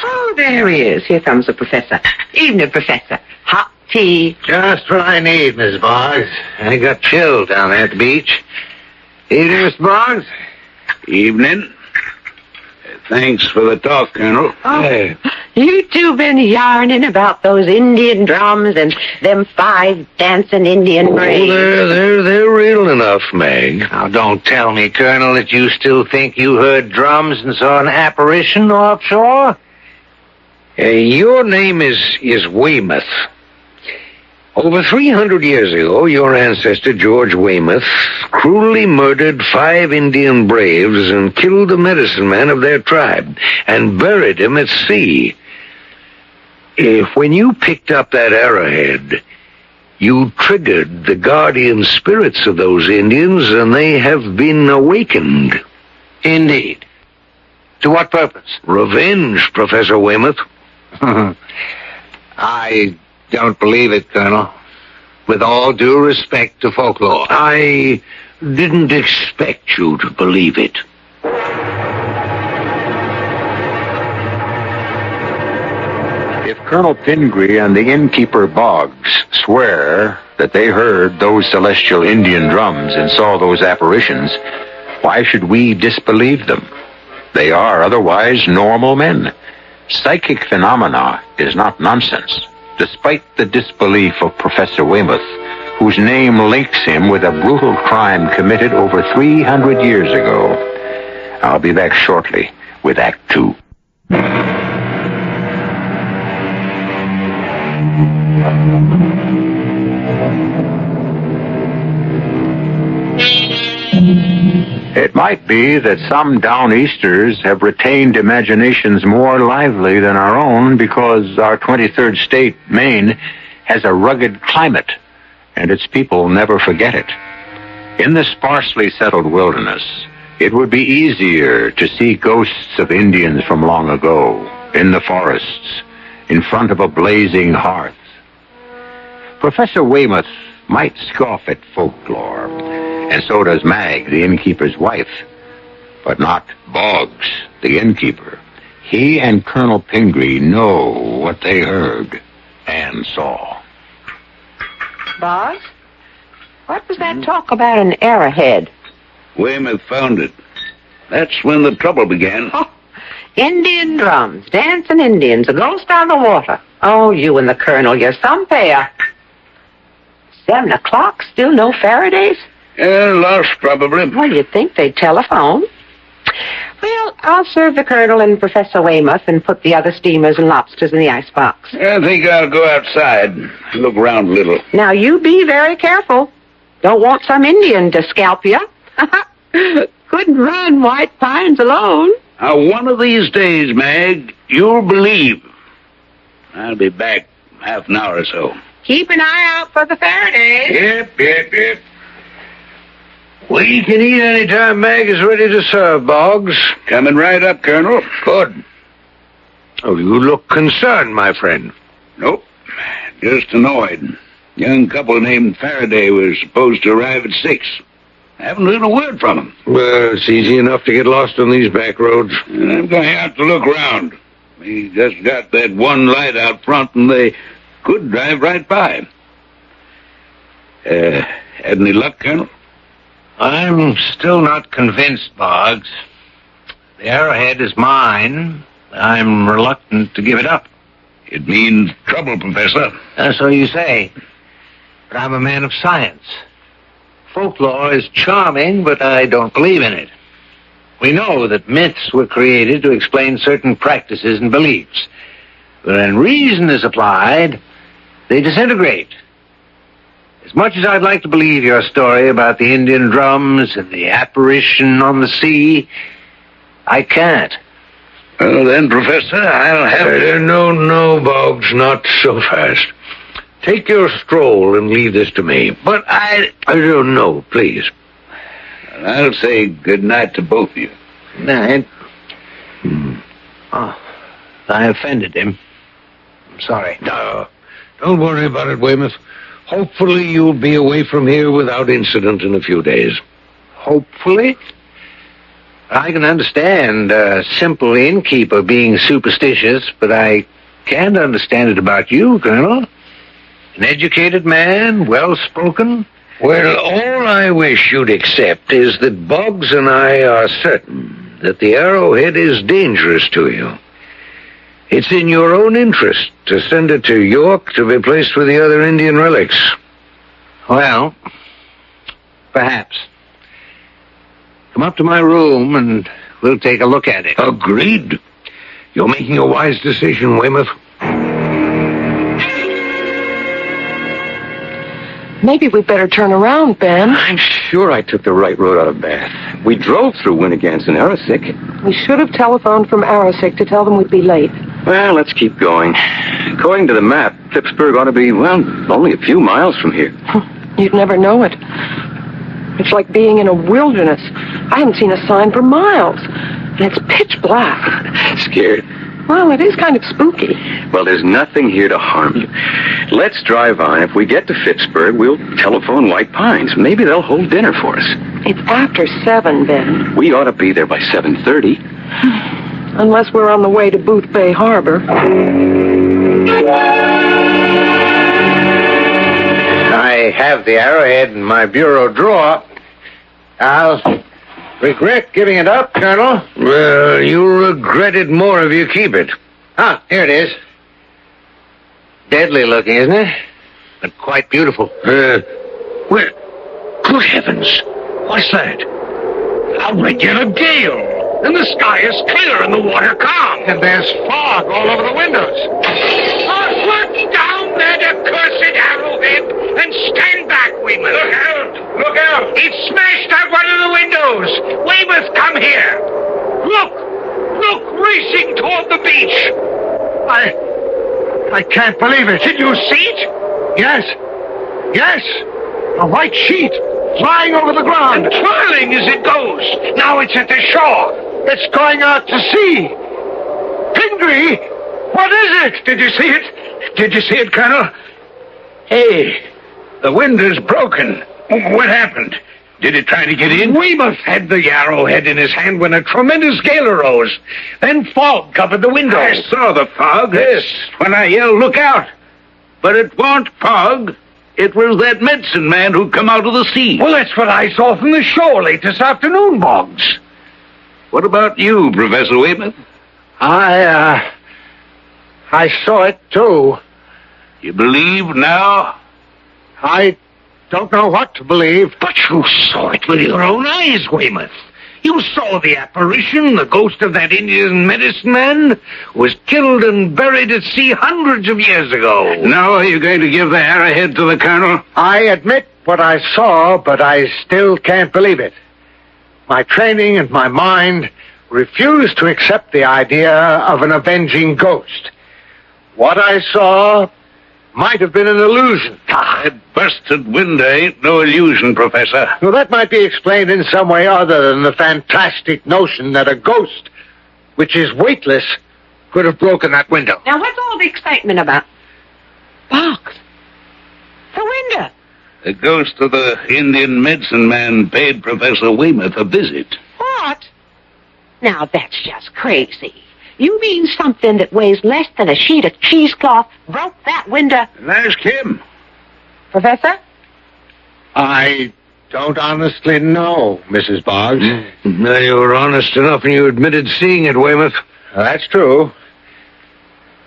Speaker 14: Oh, there he is. Here comes the professor. Evening, Professor. Hot tea.
Speaker 15: Just what I need, Miss Boggs. I got chilled down there at the beach. Evening, Miss Boggs.
Speaker 9: Evening. Thanks for the talk, Colonel.
Speaker 14: Oh, you two been yarning about those Indian drums and them 5 dancing Indian braves.
Speaker 13: They're real enough, Meg.
Speaker 15: Now, don't tell me, Colonel, that you still think you heard drums and saw an apparition offshore?
Speaker 13: Your name is Weymouth. Over 300 years ago, your ancestor, George Weymouth, cruelly murdered 5 Indian braves and killed the medicine man of their tribe and buried him at sea. When you picked up that arrowhead, you triggered the guardian spirits of those Indians, and they have been awakened.
Speaker 15: Indeed. To what purpose?
Speaker 13: Revenge, Professor Weymouth.
Speaker 15: I don't believe it, Colonel. With all due respect to folklore.
Speaker 13: I didn't expect you to believe it.
Speaker 12: If Colonel Pingree and the innkeeper Boggs swear that they heard those celestial Indian drums and saw those apparitions, why should we disbelieve them? They are otherwise normal men. Psychic phenomena is not nonsense, despite the disbelief of Professor Weymouth, whose name links him with a brutal crime committed over 300 years ago. I'll be back shortly with Act 2. It might be that some Downeasters have retained imaginations more lively than our own because our 23rd state, Maine, has a rugged climate, and its people never forget it. In the sparsely settled wilderness, it would be easier to see ghosts of Indians from long ago, in the forests, in front of a blazing hearth. Professor Weymouth might scoff at folklore, and so does Mag, the innkeeper's wife, but not Boggs, the innkeeper. He and Colonel Pingree know what they heard and saw.
Speaker 14: Boggs? What was that talk about an arrowhead?
Speaker 9: Weymouth found it. That's when the trouble began.
Speaker 14: Oh, Indian drums, dancing Indians, a ghost on the water. Oh, you and the Colonel, you're some pair. 7 o'clock, still no Faradays?
Speaker 9: Lost, probably.
Speaker 14: Well, you'd think they'd telephone. Well, I'll serve the Colonel and Professor Weymouth and put the other steamers and lobsters in the icebox.
Speaker 9: I think I'll go outside, look around a little.
Speaker 14: Now, you be very careful. Don't want some Indian to scalp you. Couldn't run White Pines alone.
Speaker 9: Now, one of these days, Mag, you'll believe. I'll be back half an hour or so.
Speaker 14: Keep an eye out for the Faradays.
Speaker 9: Yep.
Speaker 13: We can eat any time Mag is ready to serve, Boggs.
Speaker 9: Coming right up, Colonel.
Speaker 13: Good.
Speaker 9: Oh, you look concerned, my friend.
Speaker 16: Nope. Just annoyed. Young couple named Faraday was supposed to arrive at 6. Haven't heard a word from him.
Speaker 9: Well, it's easy enough to get lost on these back roads.
Speaker 16: I'm going out to look around. We just got that one light out front, and they could drive right by. Had any luck, Colonel?
Speaker 15: I'm still not convinced, Boggs. The arrowhead is mine. I'm reluctant to give it up.
Speaker 16: It means trouble, Professor.
Speaker 15: So you say. But I'm a man of science. Folklore is charming, but I don't believe in it. We know that myths were created to explain certain practices and beliefs. But when reason is applied, they disintegrate. As much as I'd like to believe your story about the Indian drums and the apparition on the sea, I can't.
Speaker 16: Well, then, Professor, I'll have to...
Speaker 9: No, Boggs, not so fast. Take your stroll and leave this to me. But I don't know, please.
Speaker 16: I'll say good night to both of you.
Speaker 15: Night. Oh, I offended him. I'm sorry.
Speaker 9: No, don't worry about it, Weymouth. Hopefully you'll be away from here without incident in a few days.
Speaker 15: Hopefully? I can understand a simple innkeeper being superstitious, but I can't understand it about you, Colonel. An educated man, well-spoken.
Speaker 9: Well, all I wish you'd accept is that Boggs and I are certain that the arrowhead is dangerous to you. It's in your own interest to send it to York to be placed with the other Indian relics.
Speaker 15: Well, perhaps. Come up to my room and we'll take a look at it.
Speaker 9: Agreed. You're making a wise decision, Weymouth.
Speaker 17: Maybe we'd better turn around, Ben.
Speaker 18: I'm sure I took the right road out of Bath. We drove through Winnegans and Arrowsick.
Speaker 17: We should have telephoned from Arrowsick to tell them we'd be late.
Speaker 18: Well, let's keep going. According to the map, Phippsburg ought to be, only a few miles from here.
Speaker 17: You'd never know it. It's like being in a wilderness. I haven't seen a sign for miles. And it's pitch black.
Speaker 18: Scared?
Speaker 17: Well, it is kind of spooky.
Speaker 18: Well, there's nothing here to harm you. Let's drive on. If we get to Phippsburg, we'll telephone White Pines. Maybe they'll hold dinner for us.
Speaker 17: It's after 7, Ben.
Speaker 18: We ought to be there by 7:30.
Speaker 17: Unless we're on the way to Booth Bay Harbor.
Speaker 15: I have the arrowhead in my bureau drawer. I'll regret giving it up, Colonel.
Speaker 9: Well, you'll regret it more if you keep it.
Speaker 15: Ah, here it is. Deadly looking, isn't it? But quite beautiful.
Speaker 9: Well, good heavens. What's that? A regular gale. And the sky is clear and the water calm.
Speaker 15: And there's fog all over the windows.
Speaker 9: Put down that accursed arrowhead and stand back, Weymouth. Look out! Look out! It's smashed out one of the windows. Weymouth, come here. Look, racing toward the beach.
Speaker 15: I can't believe it.
Speaker 9: Did you see it?
Speaker 15: Yes. A white sheet flying over the ground.
Speaker 9: And twirling as it goes. Now it's at the shore.
Speaker 15: It's going out to sea. Pingree, what is it?
Speaker 9: Did you see it? Did you see it, Colonel? Hey, the window's broken. What happened? Did it try to get in? Weymouth had the arrowhead in his hand when a tremendous gale arose. Then fog covered the window. I saw the fog. Yes, when I yelled, look out. But it wasn't fog. It was that medicine man who come out of the sea. Well, that's what I saw from the shore late this afternoon, Boggs. What about you, Professor Weymouth?
Speaker 15: I saw it, too.
Speaker 9: You believe now?
Speaker 15: I don't know what to believe.
Speaker 9: But you saw it with your own eyes, Weymouth. You saw the apparition, the ghost of that Indian medicine man who was killed and buried at sea hundreds of years ago. Now are you going to give the arrowhead to the Colonel?
Speaker 15: I admit what I saw, but I still can't believe it. My training and my mind refuse to accept the idea of an avenging ghost. What I saw might have been an illusion.
Speaker 9: That busted window ain't no illusion, Professor.
Speaker 15: Well, that might be explained in some way other than the fantastic notion that a ghost, which is weightless,
Speaker 9: could have broken that window.
Speaker 14: Now, what's all the excitement about? Box. The window.
Speaker 16: The ghost of the Indian medicine man paid Professor Weymouth a visit.
Speaker 14: What? Now, that's just crazy. You mean something that weighs less than a sheet of cheesecloth broke that window?
Speaker 16: Ask him.
Speaker 14: Professor?
Speaker 9: I don't honestly know, Mrs. Boggs.
Speaker 13: Then you were honest enough and you admitted seeing it, Weymouth.
Speaker 9: That's true.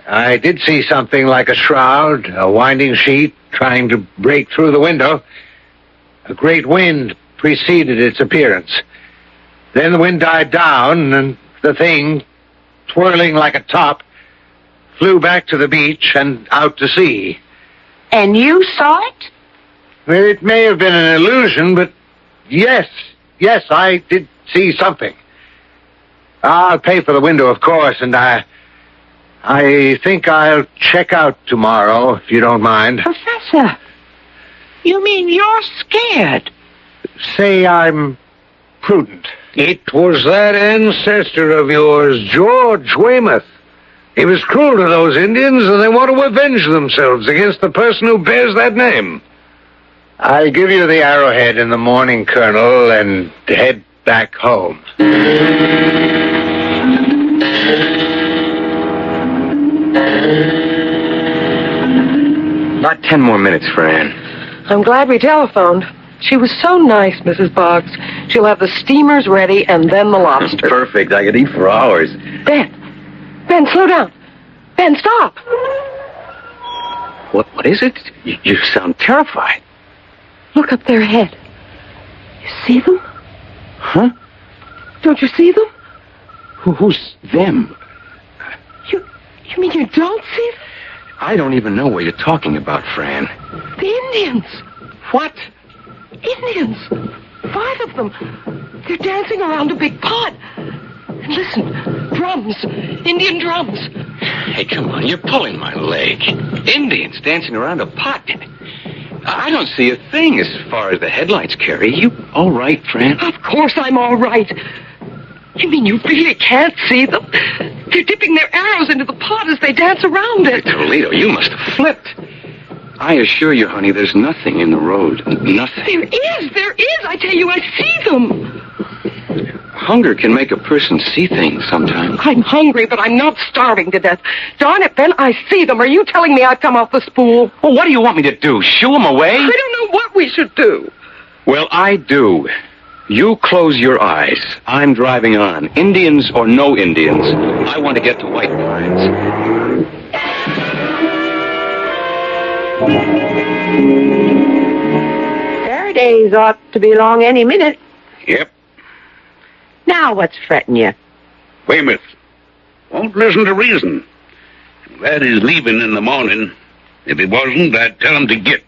Speaker 9: I did see something like a shroud, a winding sheet, trying to break through the window. A great wind preceded its appearance. Then the wind died down, and the thing, twirling like a top, flew back to the beach and out to sea.
Speaker 14: And you saw it?
Speaker 9: It may have been an illusion, but yes, I did see something. I'll pay for the window, of course, and I think I'll check out tomorrow, if you don't mind.
Speaker 14: Professor, you mean you're scared?
Speaker 9: Say I'm prudent.
Speaker 13: It was that ancestor of yours, George Weymouth. He was cruel to those Indians, and they want to avenge themselves against the person who bears that name.
Speaker 9: I'll give you the arrowhead in the morning, Colonel, and head back home.
Speaker 18: About 10 more minutes, Fran.
Speaker 17: I'm glad we telephoned. She was so nice, Mrs. Boggs. She'll have the steamers ready and then the lobster.
Speaker 18: Perfect. I could eat for hours.
Speaker 17: Ben, slow down. Ben, stop.
Speaker 18: What is it? You sound terrified.
Speaker 17: Look up their head. You see them?
Speaker 18: Huh?
Speaker 17: Don't you see them?
Speaker 18: Who's them?
Speaker 17: You mean you don't see them?
Speaker 18: I don't even know what you're talking about, Fran.
Speaker 17: The Indians.
Speaker 18: What?
Speaker 17: Indians. 5 of them. They're dancing around a big pot. And listen, drums. Indian drums.
Speaker 18: Hey, come on, you're pulling my leg. Indians dancing around a pot. I don't see a thing as far as the headlights carry. You all right, Fran?
Speaker 17: Of course I'm all right. You mean you really can't see them? They're dipping their arrows into the pot as they dance around it.
Speaker 18: Toledo, you must have flipped. I assure you, honey, there's nothing in the road. Nothing.
Speaker 17: There is. I tell you, I see them.
Speaker 18: Hunger can make a person see things sometimes.
Speaker 17: I'm hungry, but I'm not starving to death. Darn it, Ben, I see them. Are you telling me I've come off the spool?
Speaker 18: Well, what do you want me to do? Shoo them away?
Speaker 17: I don't know what we should do.
Speaker 18: Well, I do. You close your eyes. I'm driving on. Indians or no Indians, I want to get to White Pines.
Speaker 14: Faraday's ought to be along any minute.
Speaker 16: Yep.
Speaker 14: Now what's fretting you?
Speaker 16: Weymouth won't listen to reason. I'm glad he's leaving in the morning. If he wasn't, I'd tell him to get.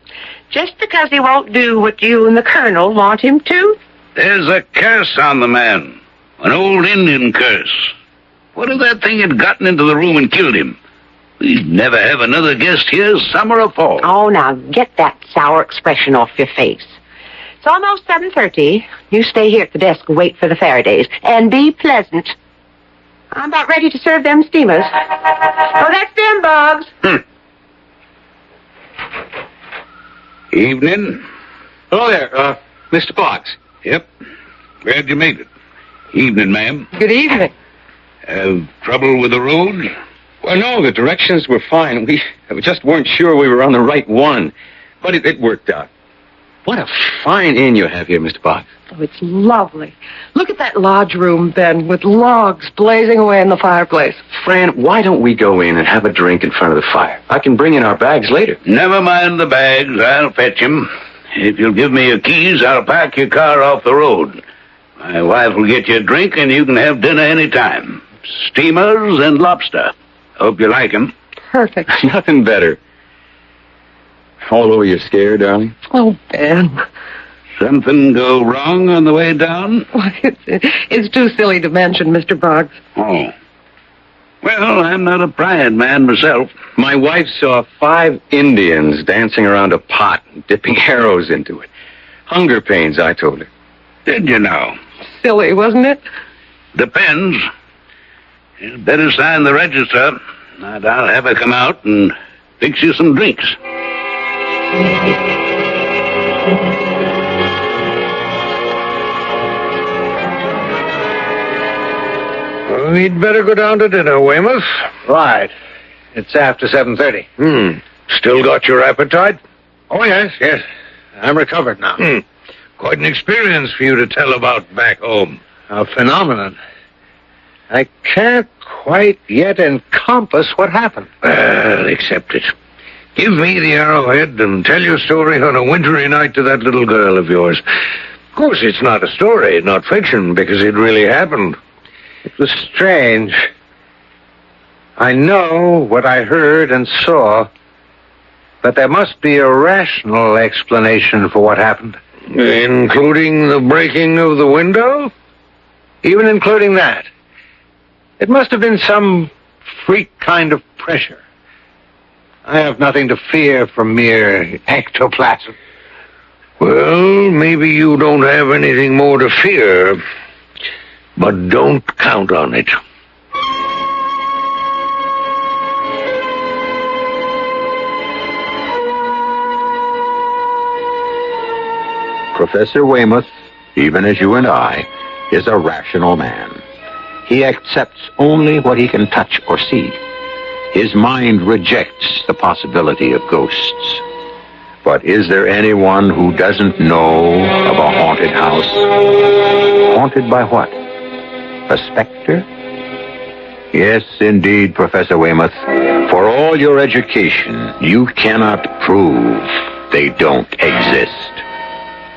Speaker 14: Just because he won't do what you and the Colonel want him to?
Speaker 16: There's a curse on the man. An old Indian curse. What if that thing had gotten into the room and killed him? We'd never have another guest here, summer or fall.
Speaker 14: Oh, now get that sour expression off your face. It's almost 7:30. You stay here at the desk and wait for the Faradays. And be pleasant. I'm about ready to serve them steamers. Oh, that's them, Boggs.
Speaker 16: Evening.
Speaker 18: Hello there, Mr. Boggs.
Speaker 16: Yep. Glad you made it. Evening, ma'am.
Speaker 17: Good evening.
Speaker 16: Have trouble with the road?
Speaker 18: Well, no, the directions were fine. We just weren't sure we were on the right one. But it worked out. What a fine inn you have here, Mr. Boggs.
Speaker 17: Oh, it's lovely. Look at that lodge room, Ben, with logs blazing away in the fireplace.
Speaker 18: Fran, why don't we go in and have a drink in front of the fire? I can bring in our bags later.
Speaker 16: Never mind the bags. I'll fetch 'em. If you'll give me your keys, I'll park your car off the road. My wife will get you a drink, and you can have dinner any time. Steamers and lobster. Hope you like 'em.
Speaker 17: Perfect.
Speaker 18: Nothing better. All over you're scared, darling?
Speaker 17: Oh, Ben.
Speaker 16: Something go wrong on the way down?
Speaker 17: Well, it's too silly to mention, Mr. Boggs.
Speaker 16: Oh. Well, I'm not a pride man myself.
Speaker 18: My wife saw 5 Indians dancing around a pot and dipping arrows into it. Hunger pains, I told her.
Speaker 16: Did you now?
Speaker 17: Silly, wasn't it?
Speaker 16: Depends. You'd better sign the register, and I'll have her come out and fix you some drinks.
Speaker 13: We'd better go down to dinner, Weymouth. Right. It's after 7:30.
Speaker 9: Still got your appetite?
Speaker 13: Oh, yes. I'm recovered now.
Speaker 9: Quite an experience for you to tell about back home.
Speaker 13: A phenomenon. I can't quite yet encompass what happened.
Speaker 9: Well, accept it. Give me the arrowhead and tell your story on a wintry night to that little girl of yours. Of course, it's not a story, not fiction, because it really happened.
Speaker 13: It was strange. I know what I heard and saw, but there must be a rational explanation for what happened.
Speaker 9: Including the breaking of the window?
Speaker 13: Even including that. It must have been some freak kind of pressure. I have nothing to fear from mere ectoplasm.
Speaker 9: Well, maybe you don't have anything more to fear, but don't count on it.
Speaker 12: Professor Weymouth, even as you and I, is a rational man. He accepts only what he can touch or see. His mind rejects the possibility of ghosts. But is there anyone who doesn't know of a haunted house? Haunted by what? A specter? Yes, indeed, Professor Weymouth. For all your education, you cannot prove they don't exist.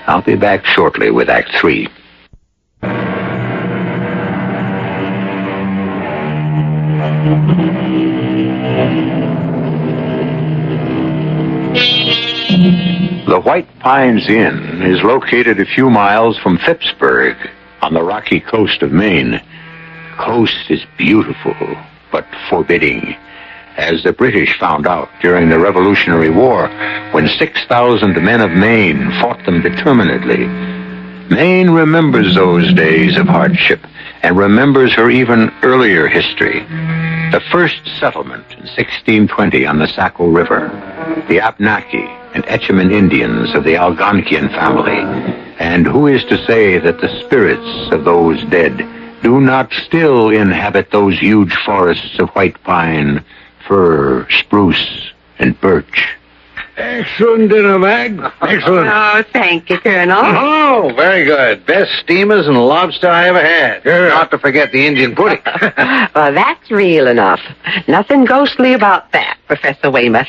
Speaker 12: I'll be back shortly with Act 3. The White Pines Inn is located a few miles from Phippsburg on the rocky coast of Maine. The coast is beautiful, but forbidding, as the British found out during the Revolutionary War when 6,000 men of Maine fought them determinedly. Maine remembers those days of hardship and remembers her even earlier history. The first settlement in 1620 on the Saco River, the Abnaki and Etchemin Indians of the Algonquian family. And who is to say that the spirits of those dead do not still inhabit those huge forests of white pine, fir, spruce, and birch?
Speaker 9: Excellent dinner, Mag. Excellent.
Speaker 14: Oh, thank you, Colonel.
Speaker 13: Oh, very good. Best steamers and lobster I ever had.
Speaker 9: Yeah.
Speaker 13: Not to forget the Indian pudding.
Speaker 14: Well, that's real enough. Nothing ghostly about that, Professor Weymouth.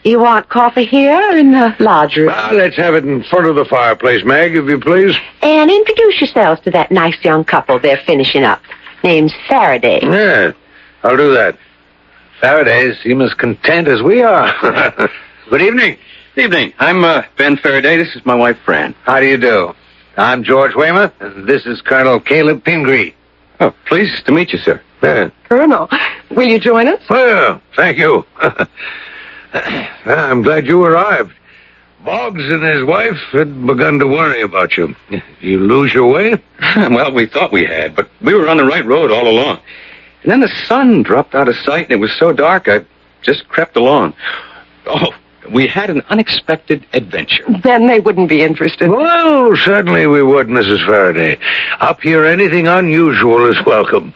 Speaker 14: You want coffee here or in the lodge room?
Speaker 9: Well, let's have it in front of the fireplace, Mag, if you please.
Speaker 14: And introduce yourselves to that nice young couple they're finishing up. Name's Faraday.
Speaker 9: Yeah, I'll do that.
Speaker 13: Faradays seem as content as we are.
Speaker 18: Good evening. Good evening. I'm Ben Faraday. This is my wife, Fran.
Speaker 13: How do you do? I'm George Weymouth, and this is Colonel Caleb Pingree.
Speaker 18: Oh, pleased to meet you, sir.
Speaker 9: Yeah.
Speaker 17: Colonel, will you join us?
Speaker 9: Well, thank you. I'm glad you arrived. Boggs and his wife had begun to worry about you. You lose your way?
Speaker 18: Well, we thought we had, but we were on the right road all along. And then the sun dropped out of sight, and it was so dark, I just crept along. Oh, we had an unexpected adventure.
Speaker 17: Then they wouldn't be interested.
Speaker 9: Well, certainly we would, Mrs. Faraday. Up here, anything unusual is welcome.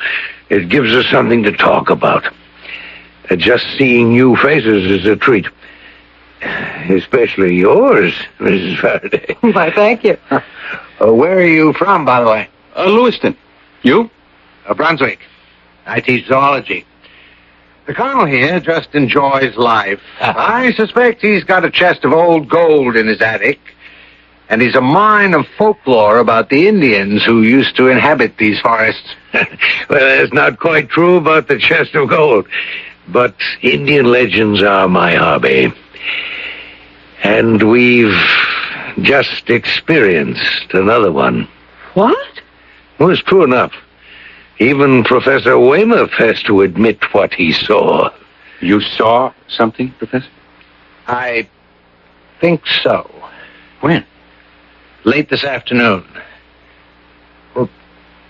Speaker 9: It gives us something to talk about. Just seeing new faces is a treat. Especially yours, Mrs. Faraday.
Speaker 17: Why, thank you.
Speaker 13: Where are you from, by the way?
Speaker 18: Lewiston. You?
Speaker 13: Brunswick. I teach zoology. The colonel here just enjoys life. I suspect he's got a chest of old gold in his attic, and he's a mine of folklore about the Indians who used to inhabit these forests.
Speaker 9: Well, that's not quite true about the chest of gold, but Indian legends are my hobby. And we've just experienced another one.
Speaker 17: What?
Speaker 9: Well, it's true enough. Even Professor Weymouth has to admit what he saw.
Speaker 18: You saw something, Professor?
Speaker 13: I think so.
Speaker 18: When?
Speaker 13: Late this afternoon. Well,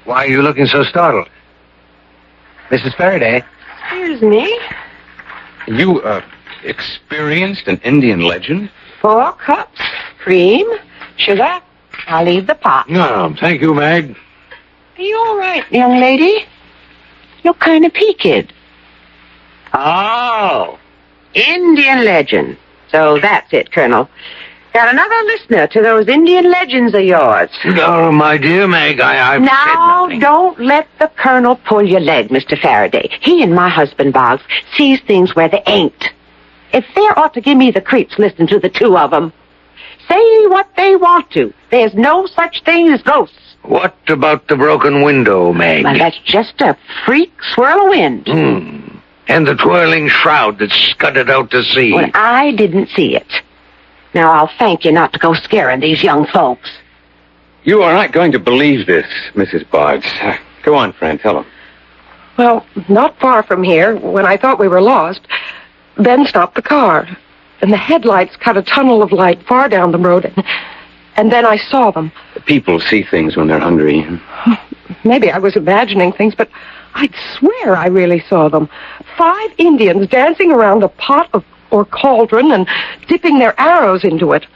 Speaker 13: why are you looking so startled?
Speaker 15: Mrs. Faraday.
Speaker 14: Excuse me.
Speaker 18: You, experienced an Indian legend?
Speaker 14: 4 cups, cream, sugar. I'll leave the pot.
Speaker 9: No, thank you, Mag.
Speaker 14: Are you all right, young lady? Look kind of peaked. Oh, Indian legend. So that's it, Colonel. Got another listener to those Indian legends of yours.
Speaker 9: No, my dear Meg, I've said
Speaker 14: Now,
Speaker 9: nothing.
Speaker 14: don't let the Colonel pull your leg, Mr. Faraday. He and my husband, Boggs, sees things where they ain't. If they ought to give me the creeps listening to the two of them. Say what they want to. There's no such thing as ghosts.
Speaker 9: What about the broken window, Meg?
Speaker 14: Well, that's just a freak swirl of wind.
Speaker 9: And the twirling shroud that scudded out to sea.
Speaker 14: Well, I didn't see it. Now, I'll thank you not to go scaring these young folks.
Speaker 18: You are not going to believe this, Mrs. Boggs. Go on, friend, tell them.
Speaker 17: Well, not far from here, when I thought we were lost, Ben stopped the car, and the headlights cut a tunnel of light far down the road, and then I saw them.
Speaker 18: People see things when they're hungry.
Speaker 17: Maybe I was imagining things, but I'd swear I really saw them. 5 Indians dancing around a pot or cauldron and dipping their arrows into it.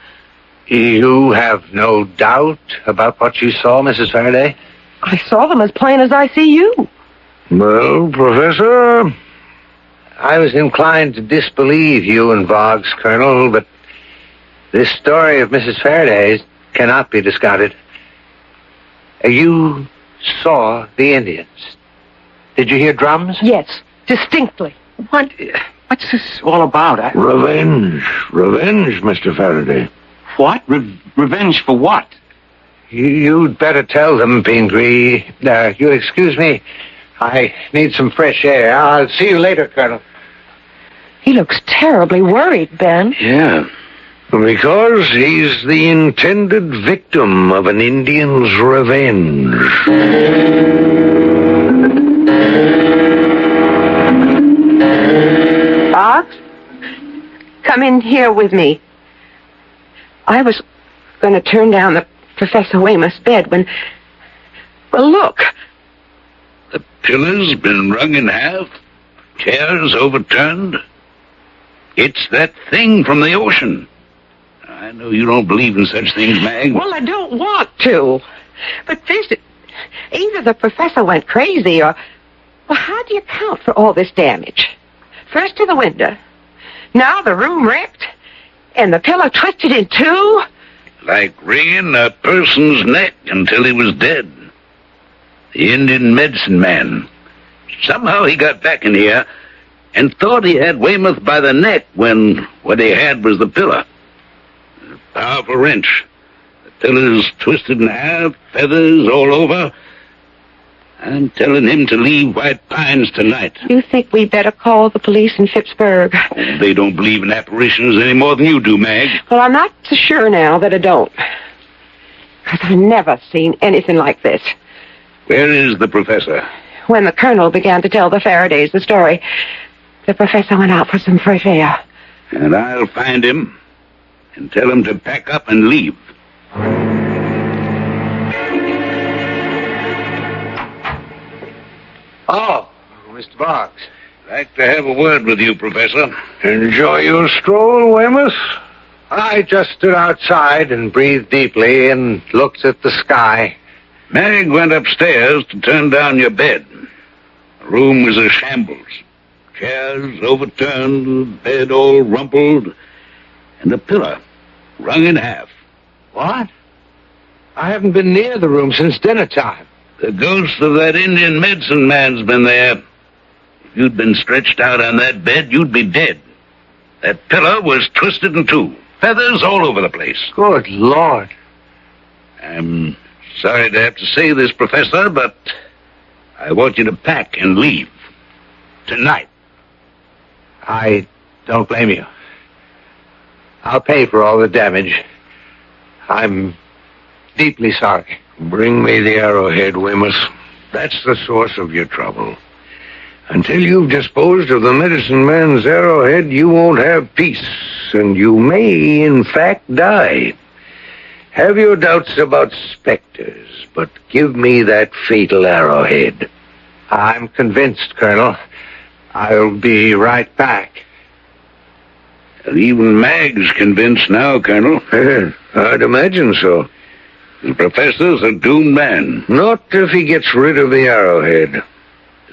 Speaker 15: You have no doubt about what you saw, Mrs. Faraday?
Speaker 17: I saw them as plain as I see you.
Speaker 15: Well, Professor, I was inclined to disbelieve you and Boggs, Colonel, but this story of Mrs. Faraday's cannot be discarded. You saw the Indians. Did you hear drums?
Speaker 17: Yes, distinctly.
Speaker 15: What's this all about?
Speaker 9: Revenge, Mr. Faraday.
Speaker 18: What? Revenge for what?
Speaker 15: You'd better tell them, Pingree. You'll excuse me. I need some fresh air. I'll see you later, Colonel.
Speaker 17: He looks terribly worried, Ben.
Speaker 9: Yeah. Because he's the intended victim of an Indian's revenge.
Speaker 14: Boggs, come in here with me. I was going to turn down the Professor Weymouth's bed when... Well, look.
Speaker 16: The pillar's been wrung in half, chairs overturned. It's that thing from the ocean. I know you don't believe in such things, Mag.
Speaker 14: Well, I don't want to. But this... Either the Professor went crazy or... Well, how do you account for all this damage? First to the window. Now the room wrecked. And the pillow twisted in two.
Speaker 16: Like wringing a person's neck until he was dead. The Indian medicine man. Somehow he got back in here and thought he had Weymouth by the neck when what he had was the pillow. A powerful wrench. The pillow's twisted in half, feathers all over. I'm telling him to leave White Pines tonight.
Speaker 14: You think we better call the police in Phippsburg?
Speaker 16: Oh, they don't believe in apparitions any more than you do, Mag.
Speaker 14: Well, I'm not so sure now that I don't. Because I've never seen anything like this.
Speaker 16: Where is the professor?
Speaker 14: When the Colonel began to tell the Faradays the story, the Professor went out for some fresh air.
Speaker 16: And I'll find him and tell him to pack up and leave.
Speaker 15: Oh, Mr. Boggs.
Speaker 16: Like to have a word with you, Professor.
Speaker 9: Enjoy your stroll, Weymouth?
Speaker 15: I just stood outside and breathed deeply and looked at the sky.
Speaker 16: Mag went upstairs to turn down your bed. The room was a shambles. Chairs overturned, bed all rumpled, and the pillow wrung in half.
Speaker 15: What? I haven't been near the room since dinner time.
Speaker 16: The ghost of that Indian medicine man's been there. If you'd been stretched out on that bed, you'd be dead. That pillow was twisted in two. Feathers all over the place.
Speaker 15: Good Lord.
Speaker 16: I'm sorry to have to say this, Professor, but I want you to pack and leave. Tonight.
Speaker 15: I don't blame you. I'll pay for all the damage. I'm deeply sorry.
Speaker 9: Bring me the arrowhead, Weymouth. That's the source of your trouble. Until you've disposed of the medicine man's arrowhead, you won't have peace, and you may, in fact, die. Have your doubts about specters, but give me that fatal arrowhead.
Speaker 13: I'm convinced, Colonel. I'll be right back.
Speaker 16: Even Mag's convinced now, Colonel.
Speaker 9: I'd imagine so.
Speaker 16: The professor's a doomed man.
Speaker 9: Not if he gets rid of the arrowhead.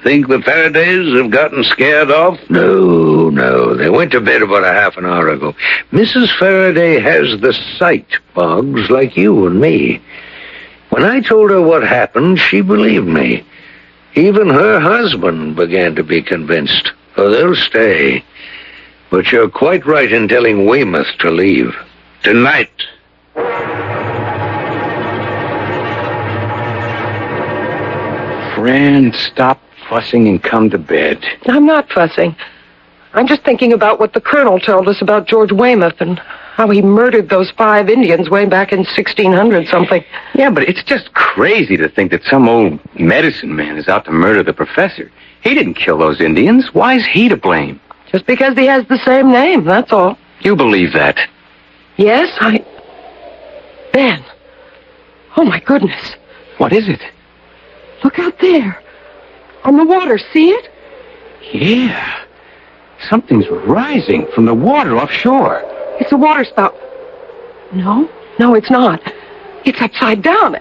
Speaker 16: Think the Faradays have gotten scared off?
Speaker 9: No. They went to bed about a half an hour ago. Mrs. Faraday has the sight, Boggs, like you and me. When I told her what happened, she believed me. Even her husband began to be convinced. Oh, they'll stay. But you're quite right in telling Weymouth to leave.
Speaker 16: Tonight.
Speaker 18: Fran, stop fussing and come to bed.
Speaker 17: I'm not fussing. I'm just thinking about what the colonel told us about George Weymouth and how he murdered those 5 Indians way back in 1600-something.
Speaker 18: Yeah, but it's just crazy to think that some old medicine man is out to murder the professor. He didn't kill those Indians. Why is he to blame?
Speaker 17: Just because he has the same name, that's all.
Speaker 18: You believe that?
Speaker 17: Yes, Ben. Oh, my goodness.
Speaker 18: What is it?
Speaker 17: Look out there. On the water, see it?
Speaker 18: Yeah. Something's rising from the water offshore.
Speaker 17: It's a water spout. No, it's not. It's upside down.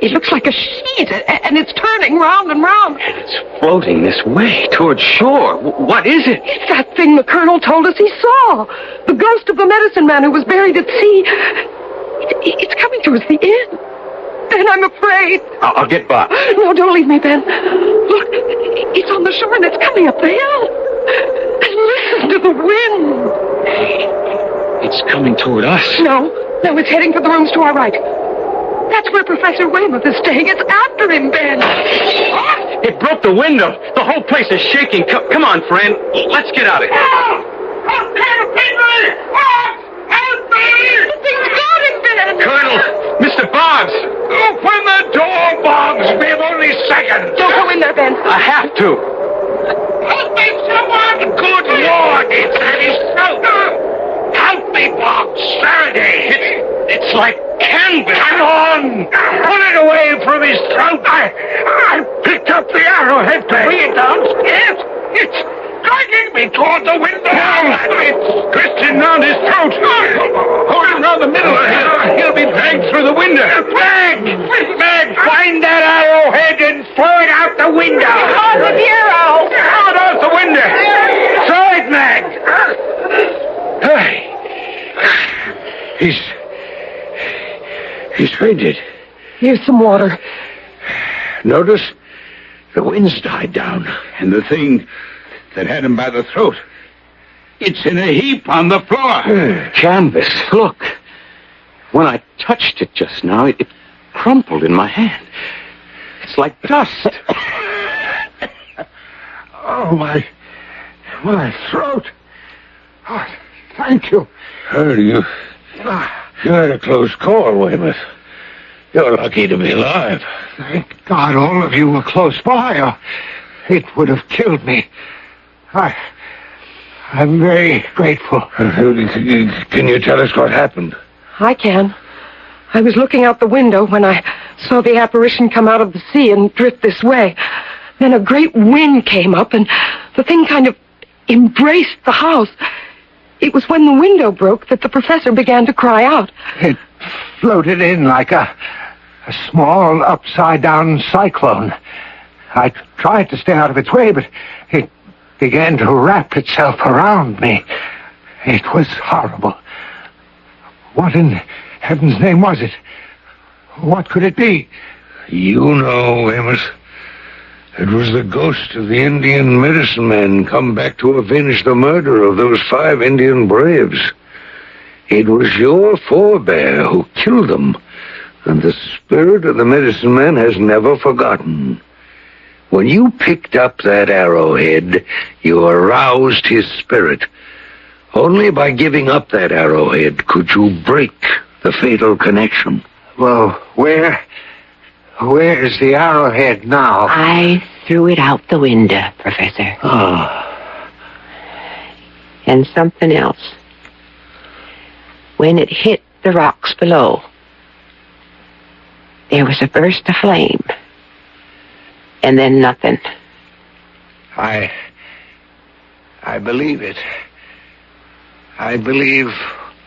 Speaker 17: It looks like a sheet, and it's turning round and round.
Speaker 18: And it's floating this way, towards shore. What is it?
Speaker 17: It's that thing the colonel told us he saw. The ghost of the medicine man who was buried at sea. It's coming towards the end. Ben, I'm afraid.
Speaker 18: I'll get Bob.
Speaker 17: No, don't leave me, Ben. Look, it's on the shore and it's coming up the hill. And listen to the wind.
Speaker 18: It's coming toward us.
Speaker 17: No, it's heading for the rooms to our right. That's where Professor Weymouth is staying. It's after him, Ben.
Speaker 18: It broke the window. The whole place is shaking. Come on, friend. Let's get out of here.
Speaker 9: Help me!
Speaker 17: The thing's got him, Ben.
Speaker 18: Colonel, Mr. Boggs.
Speaker 9: Open the door, Boggs. We have only seconds.
Speaker 17: Don't go in there, Ben.
Speaker 18: I have to.
Speaker 9: Help me, someone! Good Lord, it's at his throat. Help me, Boggs. Faraday.
Speaker 18: It's like canvas.
Speaker 9: Come on! Pull it away from his throat. I picked up the arrowhead to bring it down. It's dragging me toward the window. It's twisting round his throat. Hold him round the middle. He'll be dragged through the window. Mag, find that arrowhead and throw it out the window.
Speaker 17: Oh, the hero.
Speaker 9: Throw it out the window. Throw it, Mag. He's fainted.
Speaker 17: Here's some water.
Speaker 9: Notice the wind's died down, and the thing that had him by the throat, it's in a heap on the floor.
Speaker 18: Canvas. Look. When I touched it just now, it crumpled in my hand. It's like dust.
Speaker 9: Oh, my throat. Oh, thank you. You had a close call, Weymouth. You're lucky to be alive. Thank God all of you were close by, or it would have killed me. I'm very grateful. Can you tell us what happened?
Speaker 17: I can. I was looking out the window when I saw the apparition come out of the sea and drift this way. Then a great wind came up, and the thing kind of embraced the house. It was when the window broke that the professor began to cry out.
Speaker 9: It floated in like a small upside-down cyclone. I tried to stay out of its way, but it began to wrap itself around me. It was horrible. What in heaven's name was it? What could it be?
Speaker 3: You know, Amos. It was the ghost of the Indian medicine man come back to avenge the murder of those 5 Indian braves. It was your forebear who killed them, and the spirit of the medicine man has never forgotten. When you picked up that arrowhead, you aroused his spirit. Only by giving up that arrowhead could you break the fatal connection.
Speaker 9: Well, where is the arrowhead now?
Speaker 14: I threw it out the window, Professor.
Speaker 9: Oh.
Speaker 14: And something else. When it hit the rocks below, there was a burst of flame. and then nothing.
Speaker 9: I believe it. I believe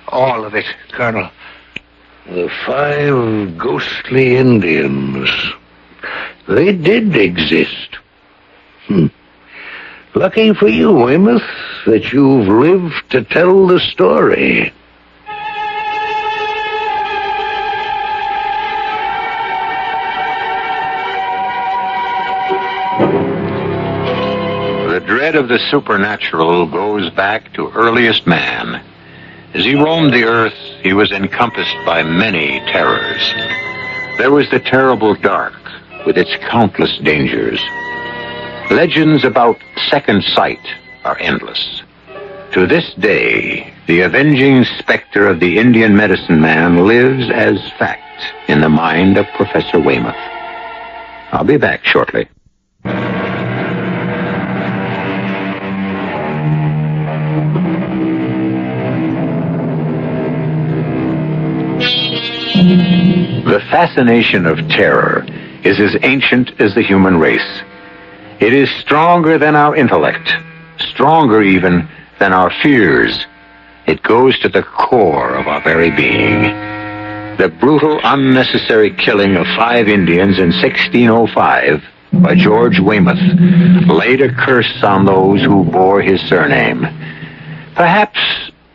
Speaker 9: all of it, Colonel.
Speaker 16: The 5 ghostly Indians. They did exist. Lucky for you, Weymouth, that you've lived to tell the story.
Speaker 12: The dread of the supernatural goes back to earliest man. As he roamed the earth, he was encompassed by many terrors. There was the terrible dark, with its countless dangers. Legends about second sight are endless. To this day, the avenging specter of the Indian medicine man lives as fact in the mind of Professor Weymouth. I'll be back shortly. The fascination of terror is as ancient as the human race. It is stronger than our intellect, stronger even than our fears. It goes to the core of our very being. The brutal, unnecessary killing of 5 Indians in 1605 by George Weymouth laid a curse on those who bore his surname. Perhaps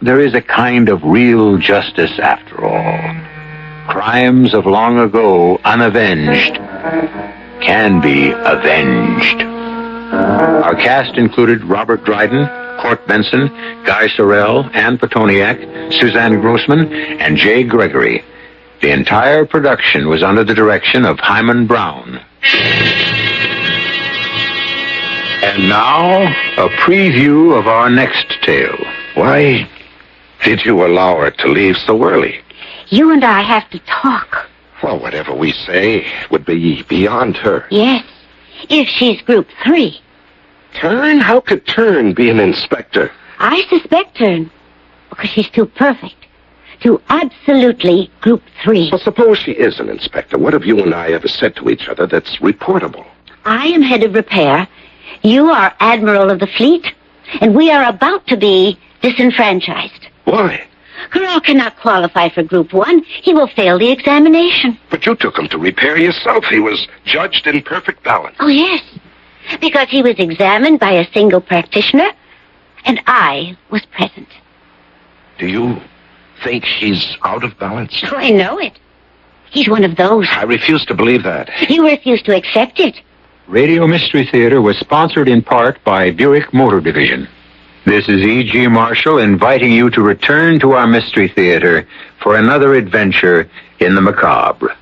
Speaker 12: there is a kind of real justice after all. Crimes of long ago, unavenged, can be avenged. Our cast included Robert Dryden, Court Benson, Guy Sorrell, Ann Petoniak, Suzanne Grossman, and Jay Gregory. The entire production was under the direction of Hyman Brown. And now, a preview of our next tale.
Speaker 19: Why did you allow her to leave so early?
Speaker 20: You and I have to talk.
Speaker 19: Well, whatever we say would be beyond her.
Speaker 20: Yes, if she's Group 3.
Speaker 19: Turn? How could Turn be an inspector?
Speaker 20: I suspect Turn, because she's too perfect. Too absolutely Group 3.
Speaker 19: Well, suppose she is an inspector. What have you and I ever said to each other that's reportable?
Speaker 20: I am head of repair. You are Admiral of the Fleet. And we are about to be disenfranchised.
Speaker 19: Why?
Speaker 20: Corral cannot qualify for Group 1. He will fail the examination.
Speaker 19: But you took him to repair yourself. He was judged in perfect balance.
Speaker 20: Oh, yes. Because he was examined by a single practitioner, and I was present.
Speaker 19: Do you think he's out of balance?
Speaker 20: Oh, I know it. He's one of those.
Speaker 19: I refuse to believe that.
Speaker 20: You refuse to accept it.
Speaker 12: Radio Mystery Theater was sponsored in part by Buick Motor Division. This is E.G. Marshall inviting you to return to our Mystery Theater for another adventure in the macabre.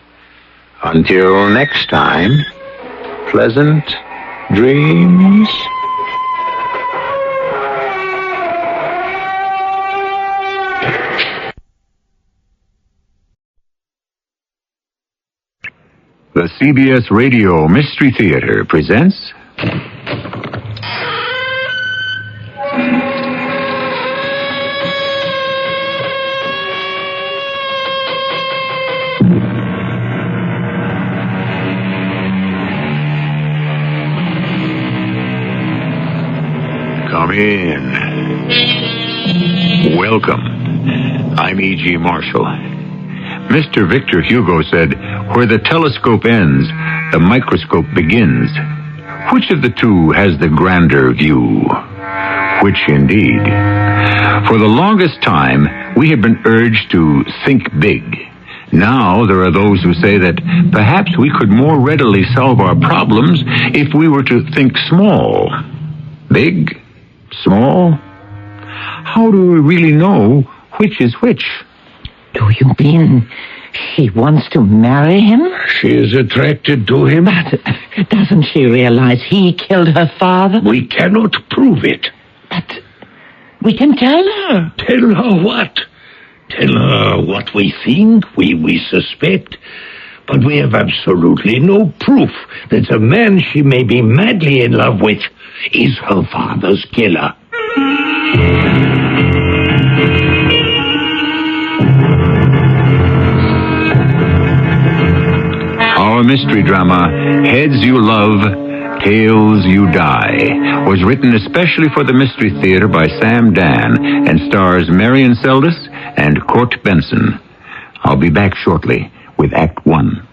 Speaker 12: Until next time, pleasant dreams. The CBS Radio Mystery Theater presents... Come in. Welcome. I'm E.G. Marshall. Mr. Victor Hugo said, where the telescope ends, the microscope begins. Which of the two has the grander view? Which indeed? For the longest time, we have been urged to think big. Now there are those who say that perhaps we could more readily solve our problems if we were to think small. Big? Small? How do we really know which is which?
Speaker 11: Do you mean she wants to marry him?
Speaker 16: She is attracted to him.
Speaker 11: But doesn't she realize he killed her father?
Speaker 16: We cannot prove it.
Speaker 11: But we can tell her.
Speaker 16: Tell her what? Tell her what we think, we suspect. But we have absolutely no proof that the man she may be madly in love with is her father's killer.
Speaker 12: Our mystery drama, Heads You Love, Tales You Die was written especially for the Mystery Theater by Sam Dan and stars Marion Seldes and Court Benson. I'll be back shortly with Act 1.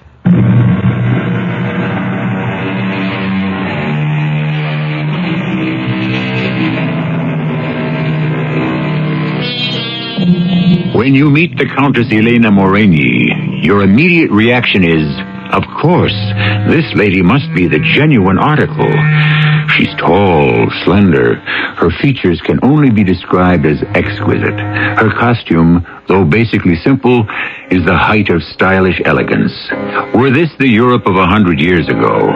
Speaker 12: When you meet the Countess Elena Moreni, your immediate reaction is, of course, this lady must be the genuine article. She's tall, slender. Her features can only be described as exquisite. Her costume, though basically simple, is the height of stylish elegance. Were this the Europe of 100 years ago,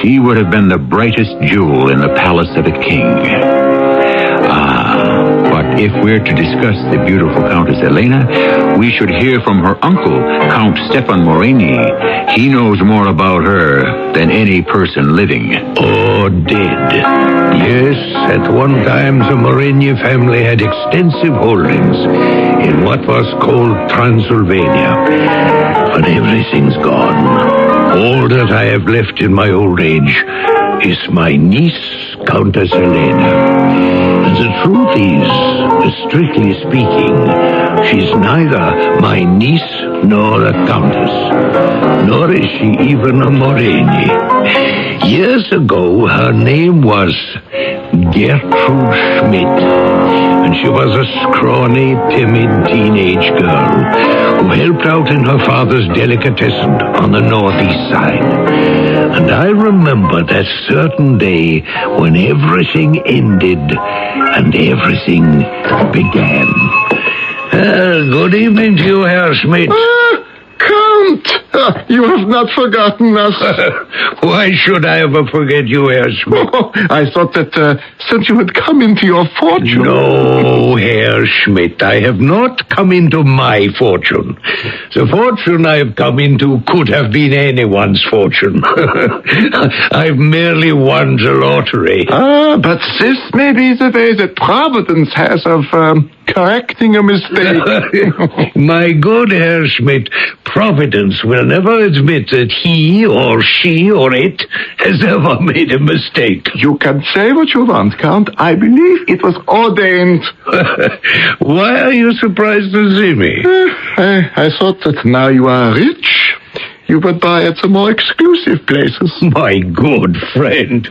Speaker 12: she would have been the brightest jewel in the palace of a king. But if we're to discuss the beautiful Countess Elena, we should hear from her uncle, Count Stefan Moreni. He knows more about her than any person living.
Speaker 21: Or dead. Yes, at one time the Moreni family had extensive holdings in what was called Transylvania. But everything's gone. All that I have left in my old age is my niece, Countess Elena. And the truth is, strictly speaking, she's neither my niece nor a countess, nor is she even a Moreni. Years ago, her name was Gertrude Schmidt, and she was a scrawny, timid teenage girl who helped out in her father's delicatessen on the northeast side. And I remember that certain day when everything ended and everything began. Good evening to you, Herr Schmidt.
Speaker 22: Count! You have not forgotten us.
Speaker 21: Why should I ever forget you, Herr Schmidt?
Speaker 22: Oh, I thought that since you had come into your fortune...
Speaker 21: No, Herr Schmidt, I have not come into my fortune. The fortune I have come into could have been anyone's fortune. I've merely won the lottery.
Speaker 22: But this may be the way that Providence has of correcting a mistake.
Speaker 21: My good Herr Schmidt, Providence will never admit that he or she or it has ever made a mistake.
Speaker 22: You can say what you want, Count. I believe it was ordained.
Speaker 21: Why are you surprised to see me?
Speaker 22: I thought that now you are rich, you would buy at some more exclusive places.
Speaker 21: My good friend,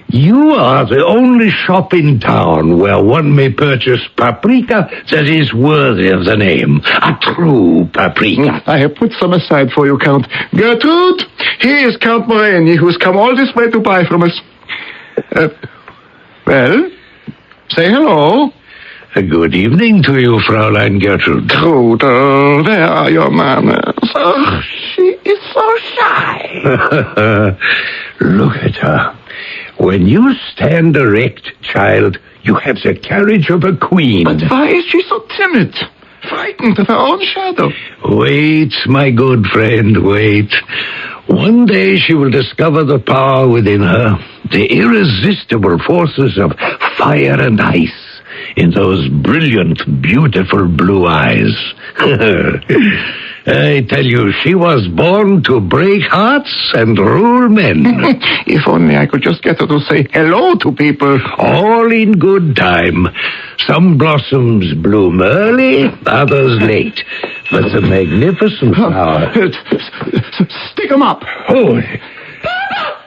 Speaker 21: you are the only shop in town where one may purchase paprika that is worthy of the name. A true paprika.
Speaker 22: I have put some aside for you, Count. Gertrude, here is Count Moreni, who has come all this way to buy from us. Well, say hello.
Speaker 21: Good evening to you, Fräulein Gertrude.
Speaker 22: Gertrude, where are your manners? Oh, she is so shy.
Speaker 21: Look at her. When you stand erect, child, you have the carriage of a queen.
Speaker 22: But why is she so timid? Frightened of her own shadow.
Speaker 21: Wait, my good friend, wait. One day she will discover the power within her, the irresistible forces of fire and ice in those brilliant, beautiful blue eyes. I tell you, she was born to break hearts and rule men.
Speaker 22: If only I could just get her to say hello to people.
Speaker 21: All in good time. Some blossoms bloom early, others late. But the magnificent flower...
Speaker 22: Stick 'em up.
Speaker 21: Oh,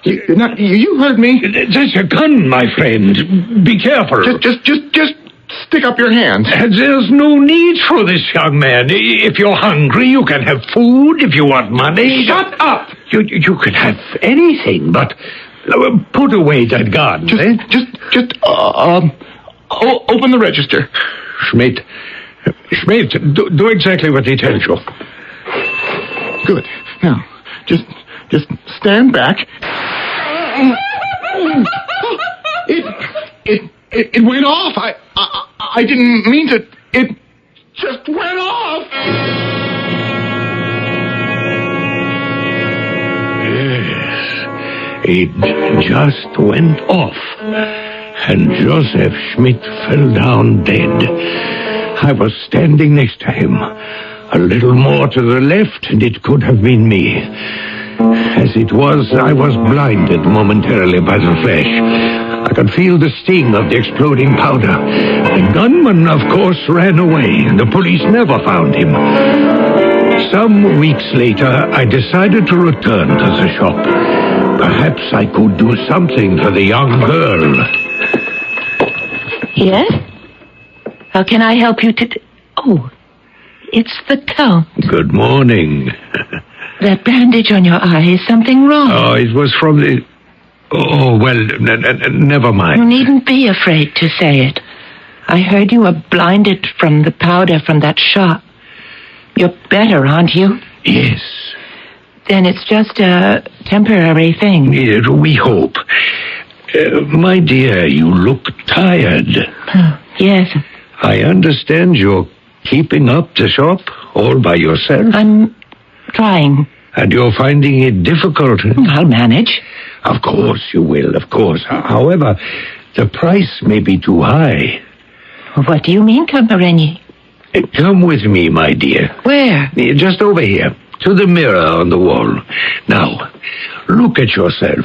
Speaker 22: you heard me.
Speaker 21: That's a gun, my friend. Be careful.
Speaker 22: Just stick up your hand.
Speaker 21: There's no need for this, young man. If you're hungry, you can have food. If you want money...
Speaker 22: Shut up!
Speaker 21: You can have anything, but put away that gun.
Speaker 22: Open the register.
Speaker 21: Schmidt, do exactly what he tells you.
Speaker 22: Good. Now, just stand back. It went off. I didn't mean to. It just went off.
Speaker 21: Yes, it just went off. And Joseph Schmidt fell down dead. I was standing next to him. A little more to the left, and it could have been me. As it was, I was blinded momentarily by the flash. I could feel the sting of the exploding powder. The gunman, of course, ran away, and the police never found him. Some weeks later, I decided to return to the shop. Perhaps I could do something for the young girl.
Speaker 2: Yes? How can I help you Oh, it's the Count.
Speaker 21: Good morning.
Speaker 2: That bandage on your eye, is something wrong?
Speaker 21: Oh, it was from the... Oh, well, never mind.
Speaker 2: You needn't be afraid to say it. I heard you were blinded from the powder from that shop. You're better, aren't you?
Speaker 21: Yes.
Speaker 2: Then it's just a temporary thing.
Speaker 21: Yes, we hope. My dear, you look tired.
Speaker 2: Yes.
Speaker 21: I understand you're keeping up the shop all by yourself.
Speaker 2: I'm trying.
Speaker 21: And you're finding it difficult.
Speaker 2: I'll manage.
Speaker 21: Of course you will, of course. However, the price may be too high.
Speaker 2: What do you mean, Camareni?
Speaker 21: Come with me, my dear.
Speaker 2: Where?
Speaker 21: Just over here, to the mirror on the wall. Now, look at yourself.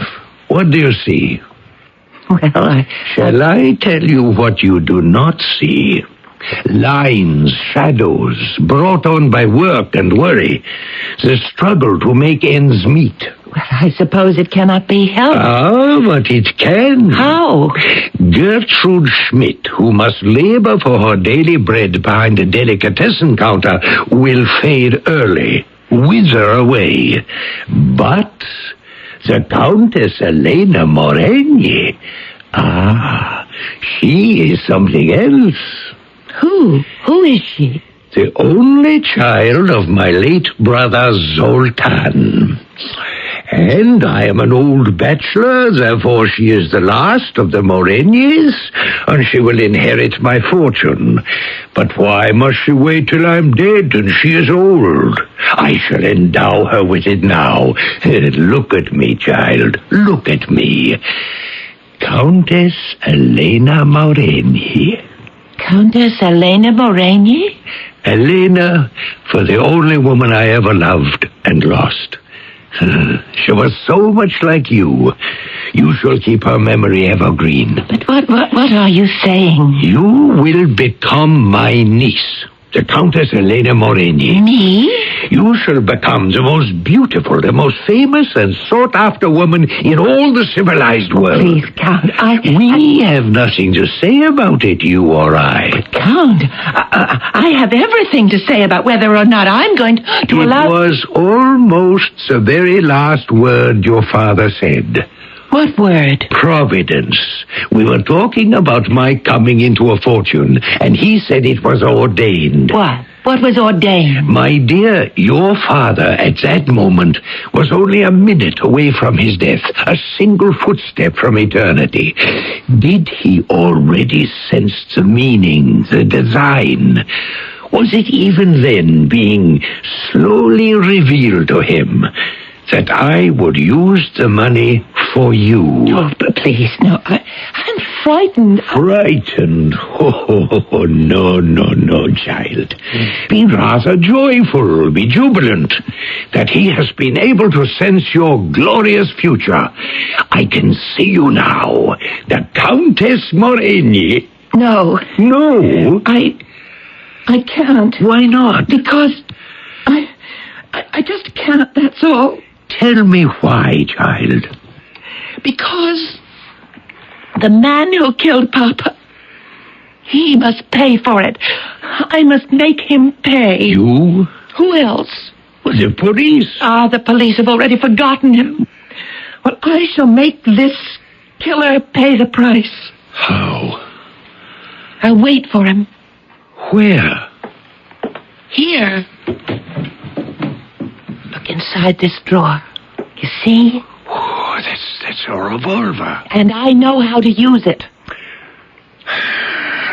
Speaker 21: What do you see?
Speaker 2: Well,
Speaker 21: Shall I tell you what you do not see? Lines, shadows, brought on by work and worry. The struggle to make ends meet.
Speaker 2: Well, I suppose it cannot be helped.
Speaker 21: Ah, but it can.
Speaker 2: How?
Speaker 21: Gertrude Schmidt, who must labor for her daily bread behind the delicatessen counter, will fade early, wither away. But the Countess Elena Moreni, she is something else.
Speaker 2: Who? Who is she?
Speaker 21: The only child of my late brother Zoltan. And I am an old bachelor, therefore she is the last of the Morenis, and she will inherit my fortune. But why must she wait till I'm dead and she is old? I shall endow her with it now. Look at me, child, look at me. Countess Elena Moreni.
Speaker 2: Countess Elena Moreni?
Speaker 21: Elena, for the only woman I ever loved and lost. She was so much like you. You shall keep her memory evergreen.
Speaker 2: But what are you saying?
Speaker 21: You will become my niece, the Countess Elena Moreni.
Speaker 2: Me?
Speaker 21: You shall become the most beautiful, the most famous and sought-after woman in all the civilized world.
Speaker 2: Please, Count,
Speaker 21: We have nothing to say about it, you or I.
Speaker 2: But, Count, I have everything to say about whether or not I'm going to allow...
Speaker 21: It was almost the very last word your father said.
Speaker 2: What word?
Speaker 21: Providence. We were talking about my coming into a fortune, and he said it was ordained.
Speaker 2: What? What was ordained?
Speaker 21: My dear, your father at that moment was only a minute away from his death, a single footstep from eternity. Did he already sense the meaning, the design? Was it even then being slowly revealed to him that I would use the money for you?
Speaker 2: Oh, please, no. I'm frightened.
Speaker 21: Frightened? Oh, no, child. Be rather joyful, be jubilant that he has been able to sense your glorious future. I can see you now, the Countess Moreni.
Speaker 2: No.
Speaker 21: No?
Speaker 2: I can't.
Speaker 21: Why not?
Speaker 2: Because I just can't, that's all.
Speaker 21: Tell me why, child.
Speaker 2: Because the man who killed Papa, he must pay for it. I must make him pay.
Speaker 21: You?
Speaker 2: Who else?
Speaker 21: Well, the police.
Speaker 2: The police have already forgotten him. Well, I shall make this killer pay the price.
Speaker 21: How?
Speaker 2: I'll wait for him.
Speaker 21: Where?
Speaker 2: Here. Look inside this drawer. You see?
Speaker 21: Oh, that's a revolver.
Speaker 2: And I know how to use it.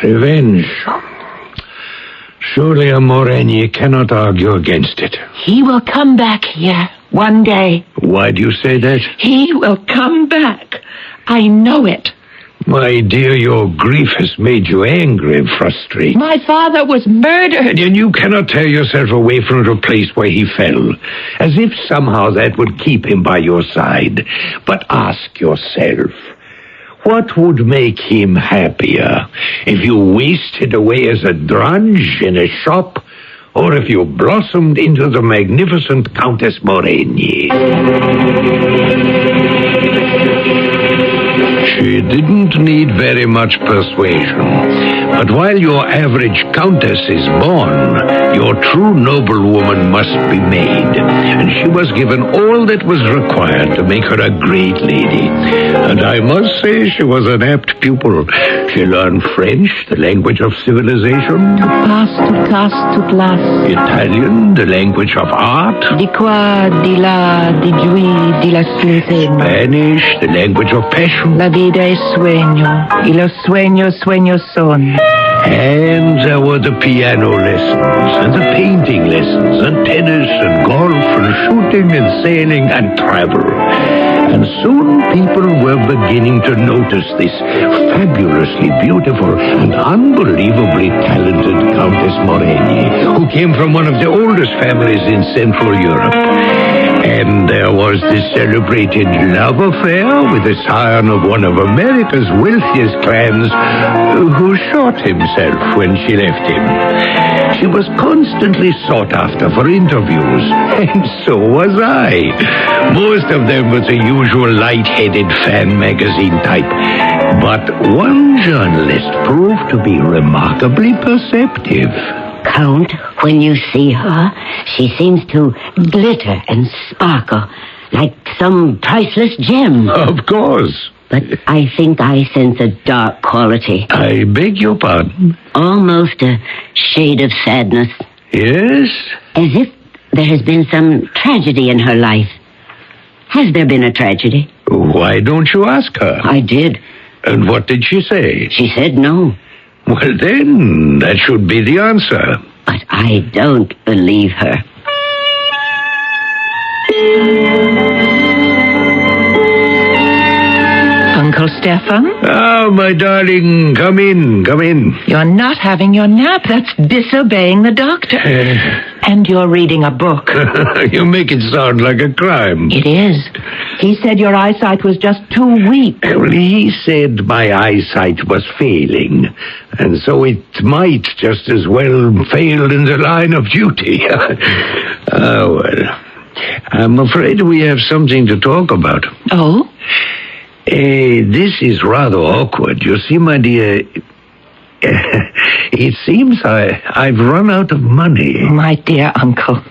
Speaker 21: Revenge. Surely a Moreni cannot argue against it.
Speaker 2: He will come back here one day.
Speaker 21: Why do you say that?
Speaker 2: He will come back. I know it.
Speaker 21: My dear, your grief has made you angry and frustrated.
Speaker 2: My father was murdered.
Speaker 21: And you cannot tear yourself away from the place where he fell, as if somehow that would keep him by your side. But ask yourself, what would make him happier if you wasted away as a drudge in a shop, or if you blossomed into the magnificent Countess Moreni? She didn't need very much persuasion. But while your average countess is born, your true noblewoman must be made. And she was given all that was required to make her a great lady. And I must say she was an apt pupil. She learned French, the language of civilization. Italian, the language of art.
Speaker 2: Di qua, di là, di giù, di lassù.
Speaker 21: Spanish, the language of passion.
Speaker 2: La vida es sueño, y los sueños, sueños son.
Speaker 21: And there were the piano lessons, and the painting lessons, and tennis, and golf, and shooting, and sailing, and travel. And soon people were beginning to notice this fabulously beautiful and unbelievably talented Countess Moreni, who came from one of the oldest families in Central Europe. And there was this celebrated love affair with the scion of one of America's wealthiest clans, who shot himself when she left him. She was constantly sought after for interviews, and so was I. Most of them were the usual light-headed fan magazine type. But one journalist proved to be remarkably perceptive.
Speaker 4: Count, when you see her, she seems to glitter and sparkle like some priceless gem.
Speaker 21: Of course.
Speaker 4: But I think I sense a dark quality.
Speaker 21: I beg your pardon?
Speaker 4: Almost a shade of sadness.
Speaker 21: Yes?
Speaker 4: As if there has been some tragedy in her life. Has there been a tragedy?
Speaker 21: Why don't you ask her?
Speaker 4: I did.
Speaker 21: And what did she say?
Speaker 4: She said no.
Speaker 21: Well, then, that should be the answer.
Speaker 4: But I don't believe her.
Speaker 2: Uncle Stefan?
Speaker 21: Ah, my darling, come in, come in.
Speaker 2: You're not having your nap. That's disobeying the doctor. And you're reading a book.
Speaker 21: You make it sound like a crime.
Speaker 2: It is. He said your eyesight was just too weak.
Speaker 21: Well, he said my eyesight was failing, and so it might just as well fail in the line of duty. Oh, well, I'm afraid we have something to talk about.
Speaker 2: Oh?
Speaker 21: This is rather awkward. You see, my dear, it seems I've run out of money.
Speaker 2: My dear uncle,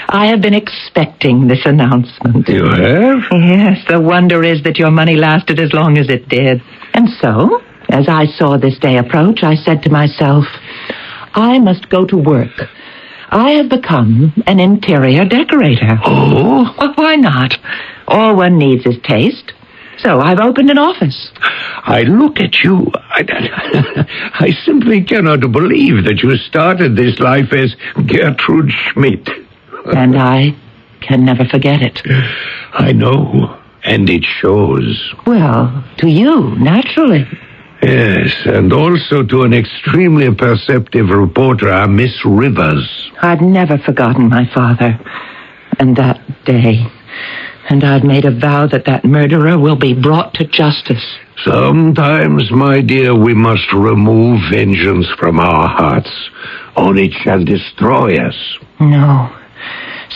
Speaker 2: I have been expecting this announcement.
Speaker 21: You have?
Speaker 2: Yes, the wonder is that your money lasted as long as it did. And so, as I saw this day approach, I said to myself, I must go to work. I have become an interior decorator.
Speaker 21: Oh?
Speaker 2: Well, why not? All one needs is taste. So I've opened an office.
Speaker 21: I look at you. I simply cannot believe that you started this life as Gertrude Schmidt.
Speaker 2: And I can never forget it.
Speaker 21: I know, and it shows.
Speaker 2: Well, to you, naturally.
Speaker 21: Yes, and also to an extremely perceptive reporter, Miss Rivers.
Speaker 2: I've never forgotten my father. And that day. And I've made a vow that that murderer will be brought to justice.
Speaker 21: Sometimes, my dear, we must remove vengeance from our hearts, or it shall destroy us.
Speaker 2: No.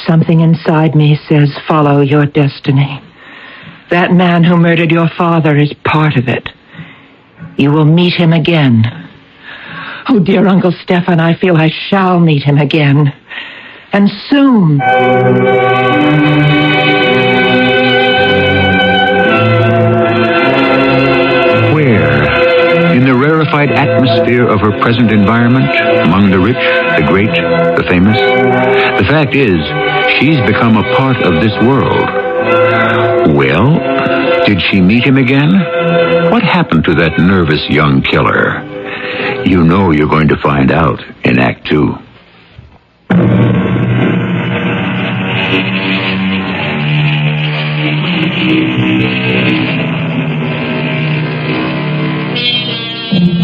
Speaker 2: Something inside me says follow your destiny. That man who murdered your father is part of it. You will meet him again. Oh, dear Uncle Stefan, I feel I shall meet him again. And soon.
Speaker 12: In the rarefied atmosphere of her present environment, among the rich, the great, the famous, the fact is, she's become a part of this world. Well, did she meet him again? What happened to that nervous young killer? You know you're going to find out in Act 2.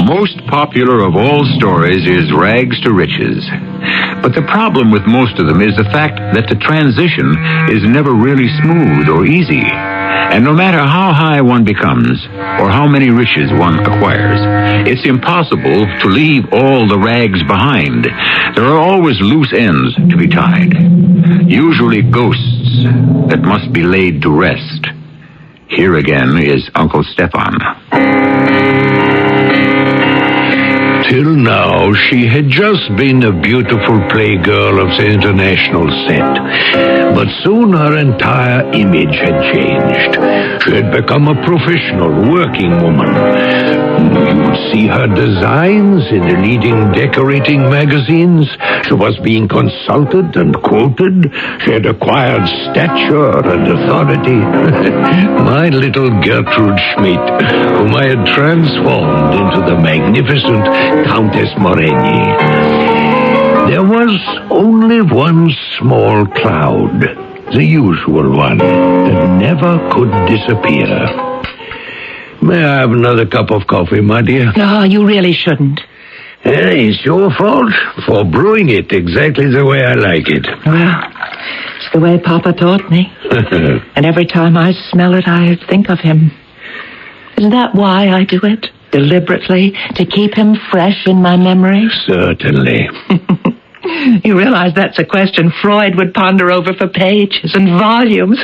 Speaker 12: Most popular of all stories is Rags to Riches. But the problem with most of them is the fact that the transition is never really smooth or easy. And no matter how high one becomes, or how many riches one acquires, it's impossible to leave all the rags behind. There are always loose ends to be tied. Usually ghosts that must be laid to rest. Here again is Uncle Stefan.
Speaker 21: Till now, she had just been a beautiful playgirl of the international set. But soon her entire image had changed. She had become a professional working woman. You would see her designs in the leading decorating magazines. She was being consulted and quoted. She had acquired stature and authority. My little Gertrude Schmidt, whom I had transformed into the magnificent Countess Moreni. There was only one small cloud, the usual one, that never could disappear. May I have another cup of coffee, my dear?
Speaker 2: No, you really shouldn't.
Speaker 21: It's your fault for brewing it exactly the way I like it.
Speaker 2: Well, it's the way Papa taught me. And every time I smell it, I think of him. Isn't that why I do it? Deliberately, to keep him fresh in my memory?
Speaker 21: Certainly.
Speaker 2: You realize that's a question Freud would ponder over for pages and volumes.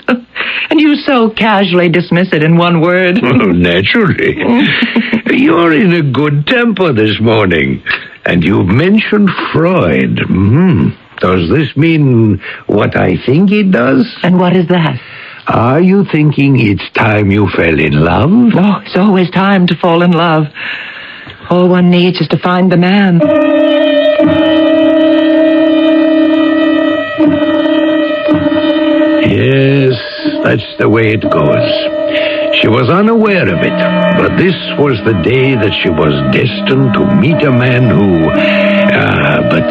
Speaker 2: And you so casually dismiss it in one word.
Speaker 21: Oh, naturally. You're in a good temper this morning. And you've mentioned Freud. Does this mean what I think it does?
Speaker 2: And what is that?
Speaker 21: Are you thinking it's time you fell in love?
Speaker 2: Oh, it's always time to fall in love. All one needs is to find the man.
Speaker 21: Yes, that's the way it goes. She was unaware of it, but this was the day that she was destined to meet a man who... but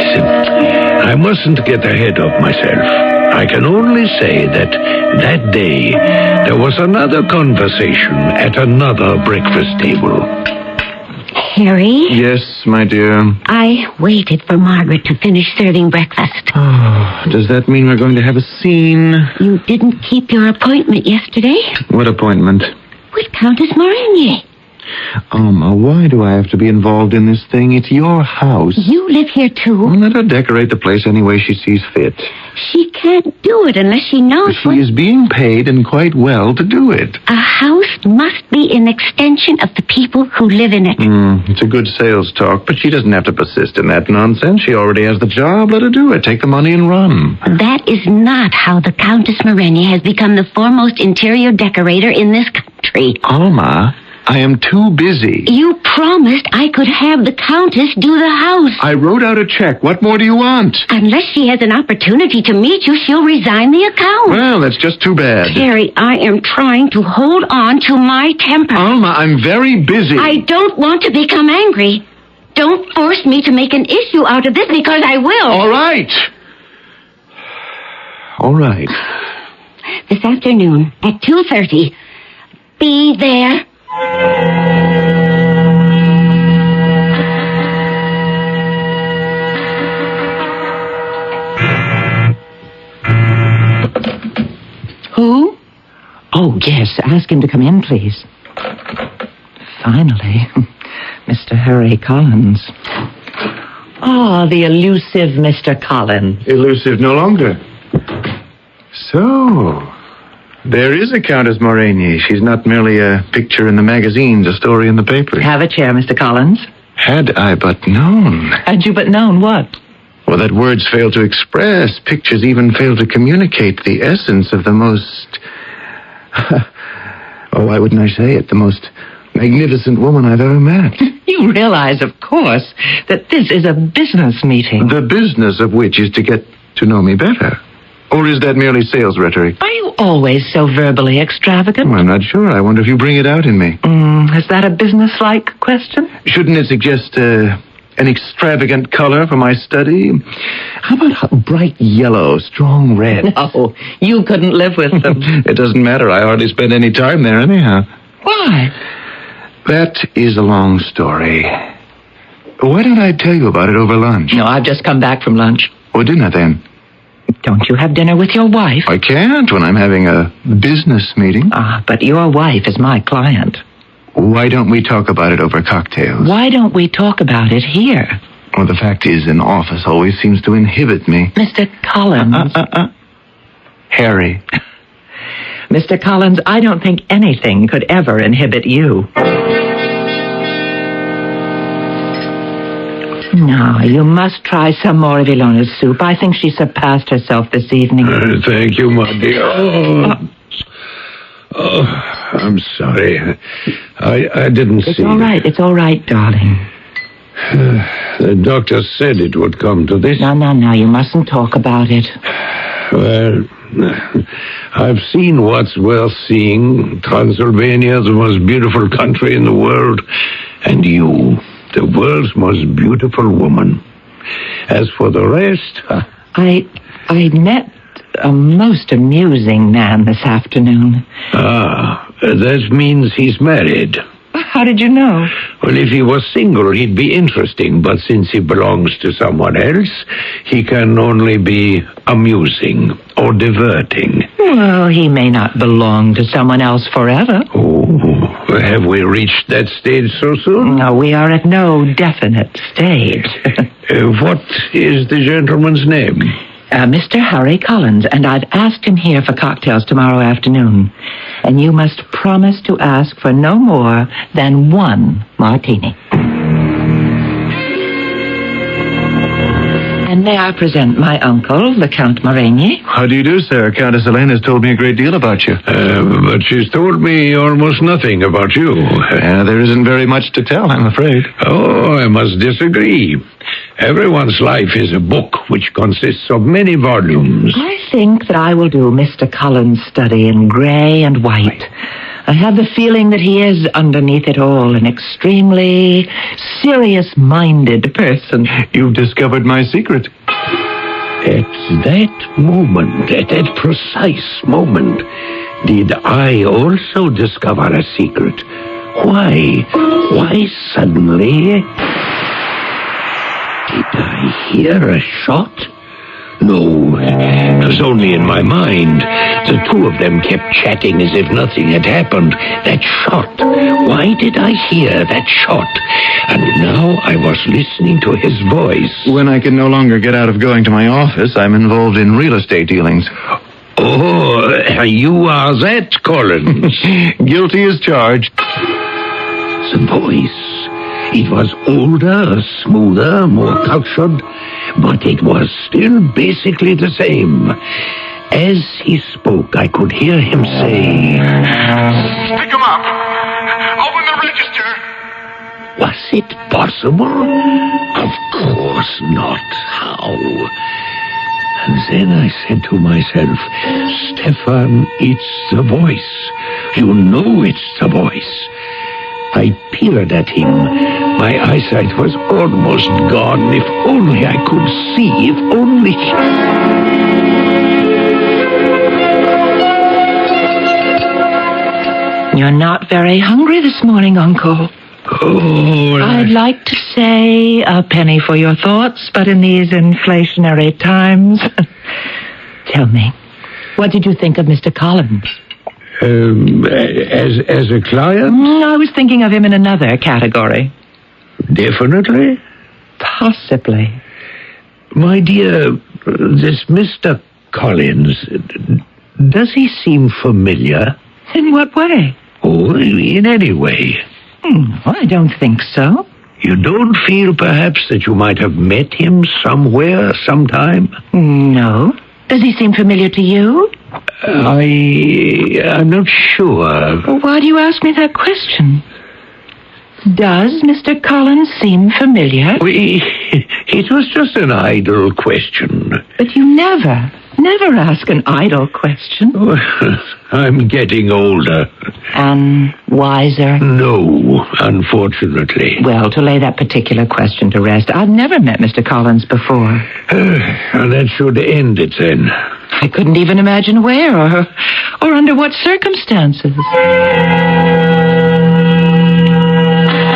Speaker 21: I mustn't get ahead of myself. I can only say that that day there was another conversation at another breakfast table.
Speaker 4: Harry?
Speaker 12: Yes, my dear.
Speaker 4: I waited for Margaret to finish serving breakfast.
Speaker 12: Oh, does that mean we're going to have a scene?
Speaker 4: You didn't keep your appointment yesterday?
Speaker 12: What appointment?
Speaker 4: With Countess Morenier.
Speaker 12: Why do I have to be involved in this thing? It's your house.
Speaker 4: You live here, too.
Speaker 12: Well, let her decorate the place any way she sees fit.
Speaker 4: She can't do it unless she knows
Speaker 12: She is being paid, and quite well, to do it.
Speaker 4: A house must be an extension of the people who live in it.
Speaker 12: It's a good sales talk, but she doesn't have to persist in that nonsense. She already has the job. Let her do it. Take the money and run.
Speaker 4: That is not how the Countess Morenier has become the foremost interior decorator in this country.
Speaker 12: Alma, I am too busy.
Speaker 4: You promised I could have the Countess do the house.
Speaker 12: I wrote out a check. What more do you want?
Speaker 4: Unless she has an opportunity to meet you, she'll resign the account.
Speaker 12: Well, that's just too bad.
Speaker 4: Harry, I am trying to hold on to my temper.
Speaker 12: Alma, I'm very busy.
Speaker 4: I don't want to become angry. Don't force me to make an issue out of this, because I will.
Speaker 12: All right. All right.
Speaker 4: This afternoon at 2:30. Be there.
Speaker 2: Who? Oh, yes. Ask him to come in, please. Finally. Mr. Harry Collins. Ah, the elusive Mr. Collins.
Speaker 12: Elusive no longer. So, there is a Countess Moreni. She's not merely a picture in the magazines, a story in the papers.
Speaker 2: Have a chair, Mr. Collins.
Speaker 12: Had I but known.
Speaker 2: Had you but known what?
Speaker 12: Well, that words fail to express, pictures even fail to communicate the essence of the most... oh, why wouldn't I say it? The most magnificent woman I've ever met.
Speaker 2: You realize, of course, that this is a business meeting.
Speaker 12: The business of which is to get to know me better. Or is that merely sales rhetoric?
Speaker 2: Are you always so verbally extravagant?
Speaker 12: Well, I'm not sure. I wonder if you bring it out in me.
Speaker 2: Is that a business-like question?
Speaker 12: Shouldn't it suggest an extravagant color for my study? How about bright yellow, strong red?
Speaker 2: No, you couldn't live with them.
Speaker 12: It doesn't matter. I hardly spend any time there anyhow.
Speaker 2: Why?
Speaker 12: That is a long story.
Speaker 5: Why don't I tell you about it over lunch?
Speaker 2: No, I've just come back from lunch.
Speaker 5: Well, dinner then.
Speaker 2: Don't you have dinner with your wife?
Speaker 5: I can't when I'm having a business meeting.
Speaker 2: But your wife is my client.
Speaker 5: Why don't we talk about it over cocktails?
Speaker 2: Why don't we talk about it here?
Speaker 5: Well, the fact is, an office always seems to inhibit me.
Speaker 2: Mr. Collins.
Speaker 5: Harry.
Speaker 2: Mr. Collins, I don't think anything could ever inhibit you. No, you must try some more of Ilona's soup. I think she surpassed herself this evening.
Speaker 21: Thank you, my dear. I'm sorry. I didn't see.
Speaker 2: It's all right. It's all right, darling.
Speaker 21: The doctor said it would come to this.
Speaker 2: No. You mustn't talk about it.
Speaker 21: Well, I've seen what's worth seeing. Transylvania, the most beautiful country in the world. And you, the world's most beautiful woman. As for the rest...
Speaker 2: I met a most amusing man this afternoon.
Speaker 21: That means he's married.
Speaker 2: How did you know?
Speaker 21: Well, if he was single, he'd be interesting. But since he belongs to someone else, he can only be amusing or diverting.
Speaker 2: Well, he may not belong to someone else forever.
Speaker 21: Oh, have we reached that stage so soon?
Speaker 2: No, we are at no definite stage.
Speaker 21: What is the gentleman's name?
Speaker 2: Mr. Harry Collins, and I've asked him here for cocktails tomorrow afternoon. And you must promise to ask for no more than one martini. And may I present my uncle, the Count Moragny?
Speaker 5: How do you do, sir? Countess Helena has told me a great deal about you.
Speaker 21: But she's told me almost nothing about you.
Speaker 5: There isn't very much to tell, I'm afraid.
Speaker 21: Oh, I must disagree. Everyone's life is a book which consists of many volumes.
Speaker 2: I think that I will do Mr. Collins' study in gray and white. I have the feeling that he is, underneath it all, an extremely serious-minded person.
Speaker 5: You've discovered my secret.
Speaker 21: At that moment, at that precise moment, did I also discover a secret. Why suddenly... Did I hear a shot? No, it was only in my mind. The two of them kept chatting as if nothing had happened. That shot. Why did I hear that shot? And now I was listening to his voice.
Speaker 5: When I can no longer get out of going to my office, I'm involved in real estate dealings.
Speaker 21: Oh, you are that, Collins.
Speaker 5: Guilty as charged.
Speaker 21: The voice. It was older, smoother, more cultured, but it was still basically the same. As he spoke, I could hear him say...
Speaker 9: Pick him up! Open the register!
Speaker 21: Was it possible? Of course not. How? And then I said to myself, Stefan, it's the voice. You know it's the voice. I peered at him. My eyesight was almost gone. If only I could see. If only...
Speaker 2: You're not very hungry this morning, Uncle.
Speaker 21: Oh,
Speaker 2: I'd like to say a penny for your thoughts, but in these inflationary times... Tell me, what did you think of Mr. Collins?
Speaker 21: As a client?
Speaker 2: I was thinking of him in another category.
Speaker 21: Definitely?
Speaker 2: Possibly.
Speaker 21: My dear, this Mr. Collins, does he seem familiar?
Speaker 2: In what way?
Speaker 21: Oh, in any way.
Speaker 2: I don't think so.
Speaker 21: You don't feel perhaps that you might have met him somewhere, sometime?
Speaker 2: No. Does he seem familiar to you?
Speaker 21: I'm not sure.
Speaker 2: Well, why do you ask me that question? Does Mr. Collins seem familiar?
Speaker 21: It was just an idle question.
Speaker 2: But you never ask an idle question.
Speaker 21: I'm getting older.
Speaker 2: And wiser?
Speaker 21: No, unfortunately.
Speaker 2: Well, to lay that particular question to rest, I've never met Mr. Collins before.
Speaker 21: That should end it then.
Speaker 2: I couldn't even imagine where or under what circumstances.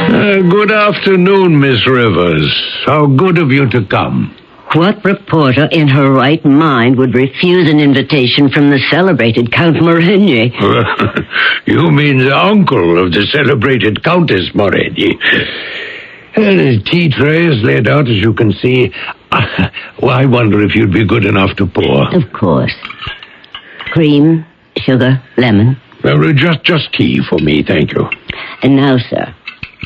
Speaker 21: Good afternoon, Miss Rivers. How good of you to come.
Speaker 4: What reporter in her right mind would refuse an invitation from the celebrated Count Morenier?
Speaker 21: You mean the uncle of the celebrated Countess Morenier. The tea tray is laid out, as you can see. Well, I wonder if you'd be good enough to pour.
Speaker 4: Of course. Cream, sugar, lemon.
Speaker 21: Just tea for me, thank you.
Speaker 4: And now, sir,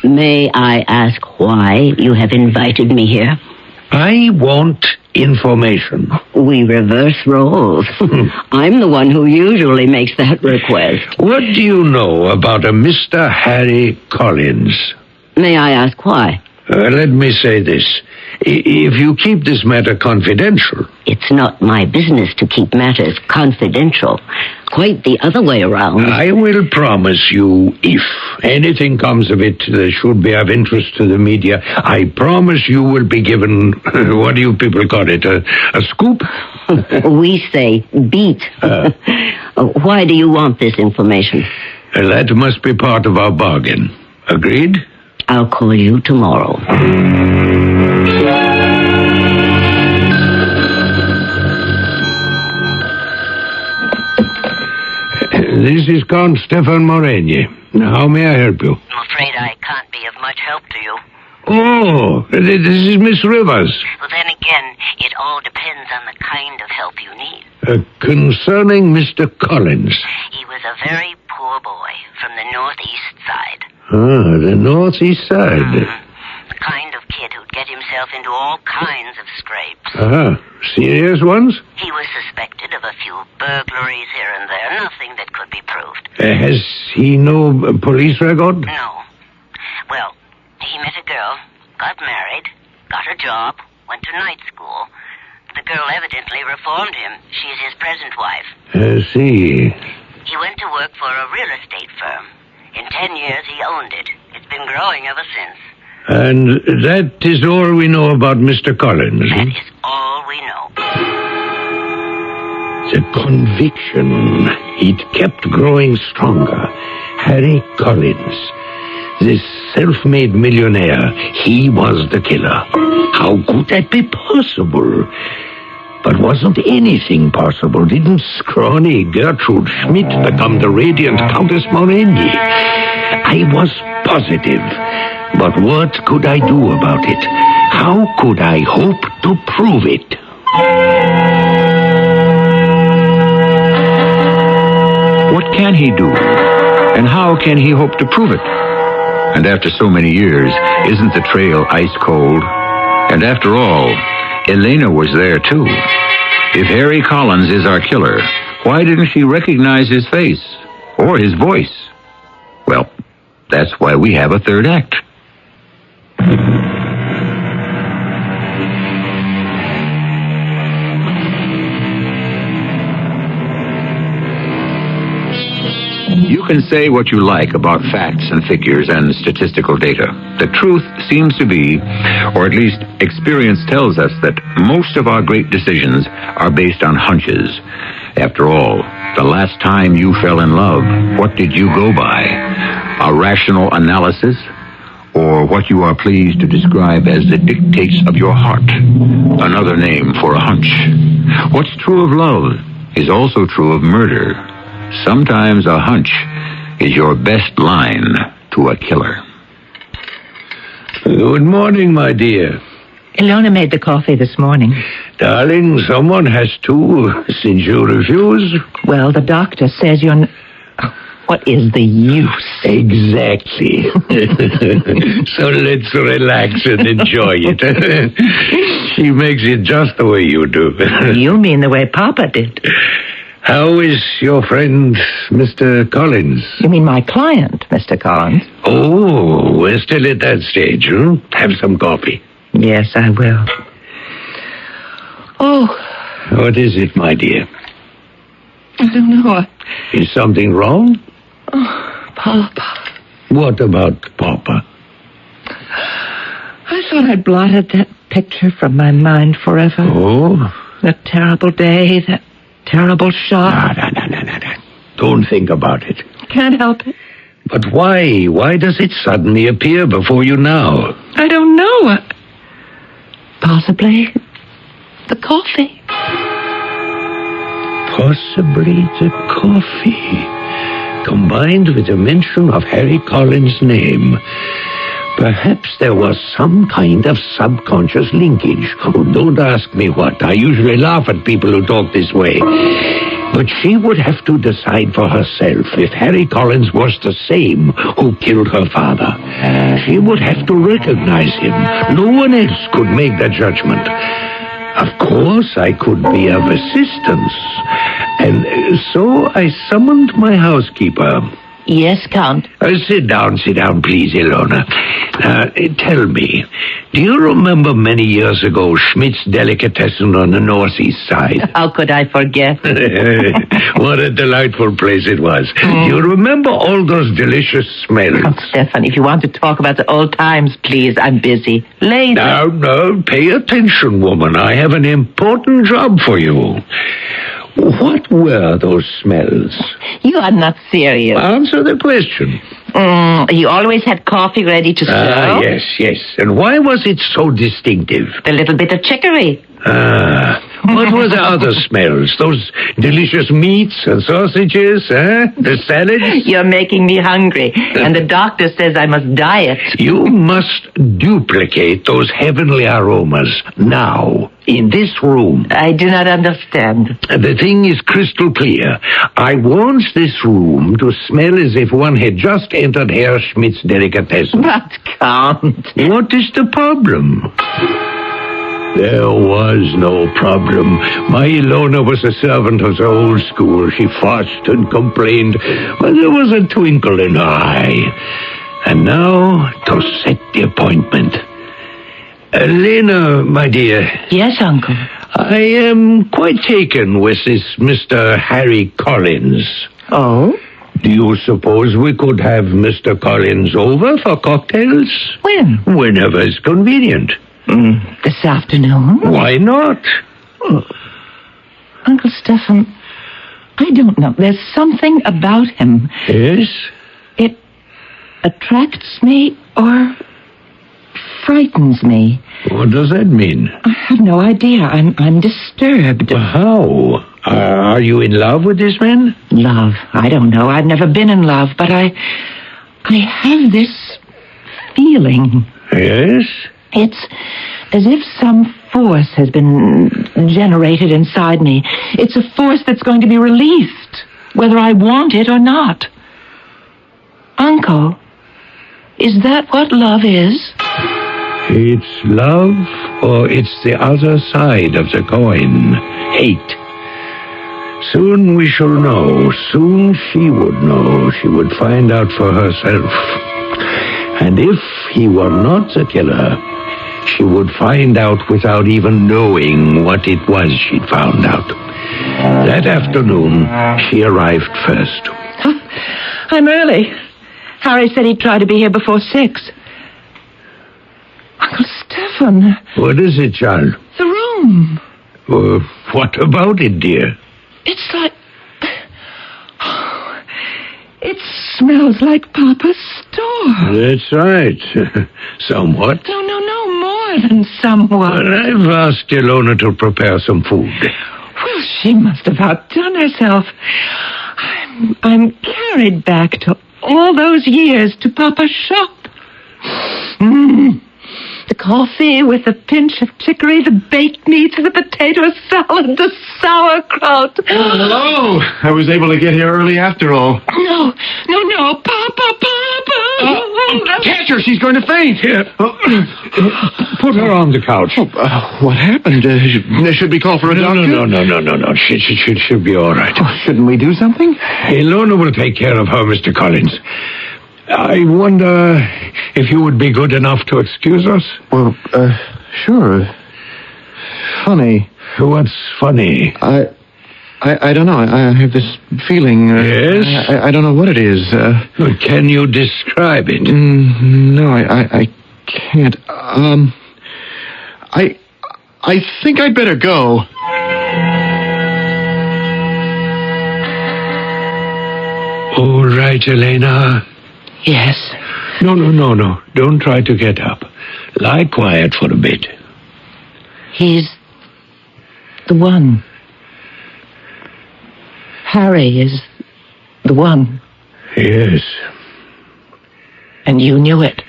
Speaker 4: may I ask why you have invited me here?
Speaker 21: I want information.
Speaker 4: We reverse roles. I'm the one who usually makes that request.
Speaker 21: What do you know about a Mr. Harry Collins?
Speaker 4: May I ask why?
Speaker 21: Let me say this. If you keep this matter confidential...
Speaker 4: It's not my business to keep matters confidential. Quite the other way around.
Speaker 21: I will promise you, if anything comes of it that should be of interest to the media, I promise you will be given, what do you people call it, a scoop?
Speaker 4: We say beat. Why do you want this information?
Speaker 21: That must be part of our bargain. Agreed?
Speaker 4: I'll call you tomorrow.
Speaker 21: This is Count Stefan Morenier. How may I help you?
Speaker 4: I'm afraid I can't be of much help to you.
Speaker 21: Oh, this is Miss Rivers.
Speaker 4: Well, then again, it all depends on the kind of help you need.
Speaker 21: Concerning Mr. Collins.
Speaker 4: He was a very poor boy from the northeast side.
Speaker 21: Ah, the northeast side.
Speaker 4: The kind of kid who'd get himself into all kinds of scrapes.
Speaker 21: Serious ones?
Speaker 4: He was suspected of a few burglaries here and there, nothing that could be proved.
Speaker 21: Has he no police record?
Speaker 4: No. Well, he met a girl, got married, got a job, went to night school. The girl evidently reformed him. She's his present wife.
Speaker 21: I see.
Speaker 4: He went to work for a real estate firm. In 10 years, he owned it. It's been growing ever since.
Speaker 21: And that is all we know about Mr. Collins?
Speaker 4: That is all we know.
Speaker 21: The conviction. It kept growing stronger. Harry Collins, this self-made millionaire, he was the killer. How could that be possible? But wasn't anything possible? Didn't scrawny Gertrude Schmidt become the radiant Countess Morenier? I was positive. But what could I do about it? How could I hope to prove it?
Speaker 12: What can he do? And how can he hope to prove it? And after so many years, isn't the trail ice cold? And after all, Elena was there too. If Harry Collins is our killer, why didn't she recognize his face or his voice? Well, that's why we have a third act. You can say what you like about facts and figures and statistical data. The truth seems to be, or at least experience tells us, that most of our great decisions are based on hunches. After all, the last time you fell in love, what did you go by? A rational analysis? Or what you are pleased to describe as the dictates of your heart? Another name for a hunch. What's true of love is also true of murder. Sometimes a hunch is your best line to a killer.
Speaker 21: Good morning, my dear.
Speaker 2: Ilona made the coffee this morning.
Speaker 21: Darling, someone has to, since you refuse.
Speaker 2: Well, the doctor says you're... What is the use?
Speaker 21: Exactly. So let's relax and enjoy it. She makes it just the way you do.
Speaker 2: You mean the way Papa did.
Speaker 21: How is your friend, Mr. Collins?
Speaker 2: You mean my client, Mr. Collins?
Speaker 21: Oh, we're still at that stage, huh? Have some coffee.
Speaker 2: Yes, I will. Oh.
Speaker 21: What is it, my dear?
Speaker 2: I don't know.
Speaker 21: Is something wrong?
Speaker 2: Oh, Papa.
Speaker 21: What about Papa?
Speaker 2: I thought I'd blotted that picture from my mind forever.
Speaker 21: Oh?
Speaker 2: That terrible day, that terrible shot.
Speaker 21: No. Don't think about it.
Speaker 2: Can't help it.
Speaker 21: But why? Why does it suddenly appear before you now?
Speaker 2: I don't know. Possibly the coffee.
Speaker 21: Possibly the coffee. Combined with the mention of Harry Collins' name. Perhaps there was some kind of subconscious linkage. Oh, don't ask me what. I usually laugh at people who talk this way. But she would have to decide for herself if Harry Collins was the same who killed her father. She would have to recognize him. No one else could make that judgment. Of course, I could be of assistance. And so I summoned my housekeeper.
Speaker 2: Yes, Count.
Speaker 21: Sit down, please, Ilona. Tell me, do you remember many years ago Schmidt's Delicatessen on the northeast side?
Speaker 2: How could I forget?
Speaker 21: What a delightful place it was. Do you remember all those delicious smells?
Speaker 2: Oh, Stefan, if you want to talk about the old times, please, I'm busy. Later.
Speaker 21: No, pay attention, woman. I have an important job for you. What were those smells?
Speaker 2: You are not serious.
Speaker 21: Answer the question.
Speaker 2: You always had coffee ready to serve?
Speaker 21: Yes. And why was it so distinctive?
Speaker 2: A little bit of chicory.
Speaker 21: What were the other smells? Those delicious meats and sausages, The salads?
Speaker 2: You're making me hungry, and the doctor says I must diet.
Speaker 21: You must duplicate those heavenly aromas now, in this room.
Speaker 2: I do not understand.
Speaker 21: The thing is crystal clear. I want this room to smell as if one had just entered Herr Schmidt's Delicatessen.
Speaker 2: But, Count.
Speaker 21: What is the problem? There was no problem. My Ilona was a servant of the old school. She fussed and complained, but there was a twinkle in her eye. And now, to set the appointment. Elena, my dear.
Speaker 2: Yes, Uncle.
Speaker 21: I am quite taken with this Mr. Harry Collins.
Speaker 2: Oh?
Speaker 21: Do you suppose we could have Mr. Collins over for cocktails?
Speaker 2: When?
Speaker 21: Whenever it's convenient.
Speaker 2: This afternoon?
Speaker 21: Why not?
Speaker 2: Uncle Stefan, I don't know. There's something about him.
Speaker 21: Yes?
Speaker 2: It attracts me or frightens me.
Speaker 21: What does that mean?
Speaker 2: I have no idea. I'm disturbed.
Speaker 21: How? Are you in love with this man?
Speaker 2: Love? I don't know. I've never been in love, but I have this feeling.
Speaker 21: Yes?
Speaker 2: It's as if some force has been generated inside me. It's a force that's going to be released, whether I want it or not. Uncle, is that what love is?
Speaker 21: It's love, or it's the other side of the coin. Hate. Soon we shall know. Soon she would know. She would find out for herself. And if he were not the killer, she would find out without even knowing what it was she'd found out. That afternoon, she arrived first.
Speaker 2: I'm early. Harry said he'd try to be here before 6. Uncle Stefan.
Speaker 21: What is it, child?
Speaker 2: The room.
Speaker 21: What about it, dear?
Speaker 2: It's like... It smells like Papa's store.
Speaker 21: That's right. Somewhat.
Speaker 2: No, more than somewhat.
Speaker 21: Well, I've asked Ilona to prepare some food.
Speaker 2: Well, she must have outdone herself. I'm carried back to all those years, to Papa's shop. The coffee with a pinch of chicory, the baked meat, the potato salad, the sauerkraut.
Speaker 22: Hello. I was able to get here early after all.
Speaker 2: No, Papa.
Speaker 22: Catch her. She's going to faint. Here.
Speaker 21: Put her on the couch.
Speaker 22: What happened? Should we call for a doctor?
Speaker 21: No. She'll be all right.
Speaker 22: Shouldn't we do something?
Speaker 21: Ilona will take care of her, Mr. Collins. I wonder if you would be good enough to excuse us?
Speaker 22: Well, sure. Funny.
Speaker 21: What's funny?
Speaker 22: I don't know. I have this feeling.
Speaker 21: Yes?
Speaker 22: I don't know what it is.
Speaker 21: Can you describe it?
Speaker 22: No, I can't. I think I'd better go.
Speaker 21: All right, Elena.
Speaker 2: Yes.
Speaker 21: No. Don't try to get up. Lie quiet for a bit.
Speaker 2: He's the one. Harry is the one.
Speaker 21: Yes.
Speaker 2: And you knew it.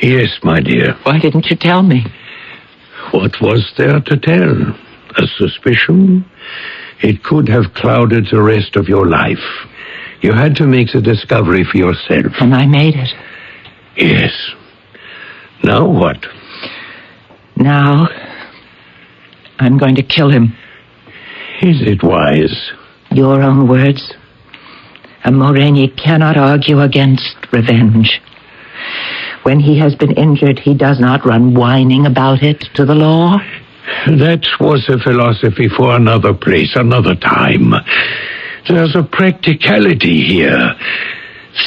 Speaker 21: Yes, my dear.
Speaker 2: Why didn't you tell me?
Speaker 21: What was there to tell? A suspicion? It could have clouded the rest of your life. You had to make the discovery for yourself.
Speaker 2: And I made it.
Speaker 21: Yes. Now what?
Speaker 2: Now, I'm going to kill him.
Speaker 21: Is it wise?
Speaker 2: Your own words. A Moreni cannot argue against revenge. When he has been injured, he does not run whining about it to the law.
Speaker 21: That was a philosophy for another place, another time. There's a practicality here.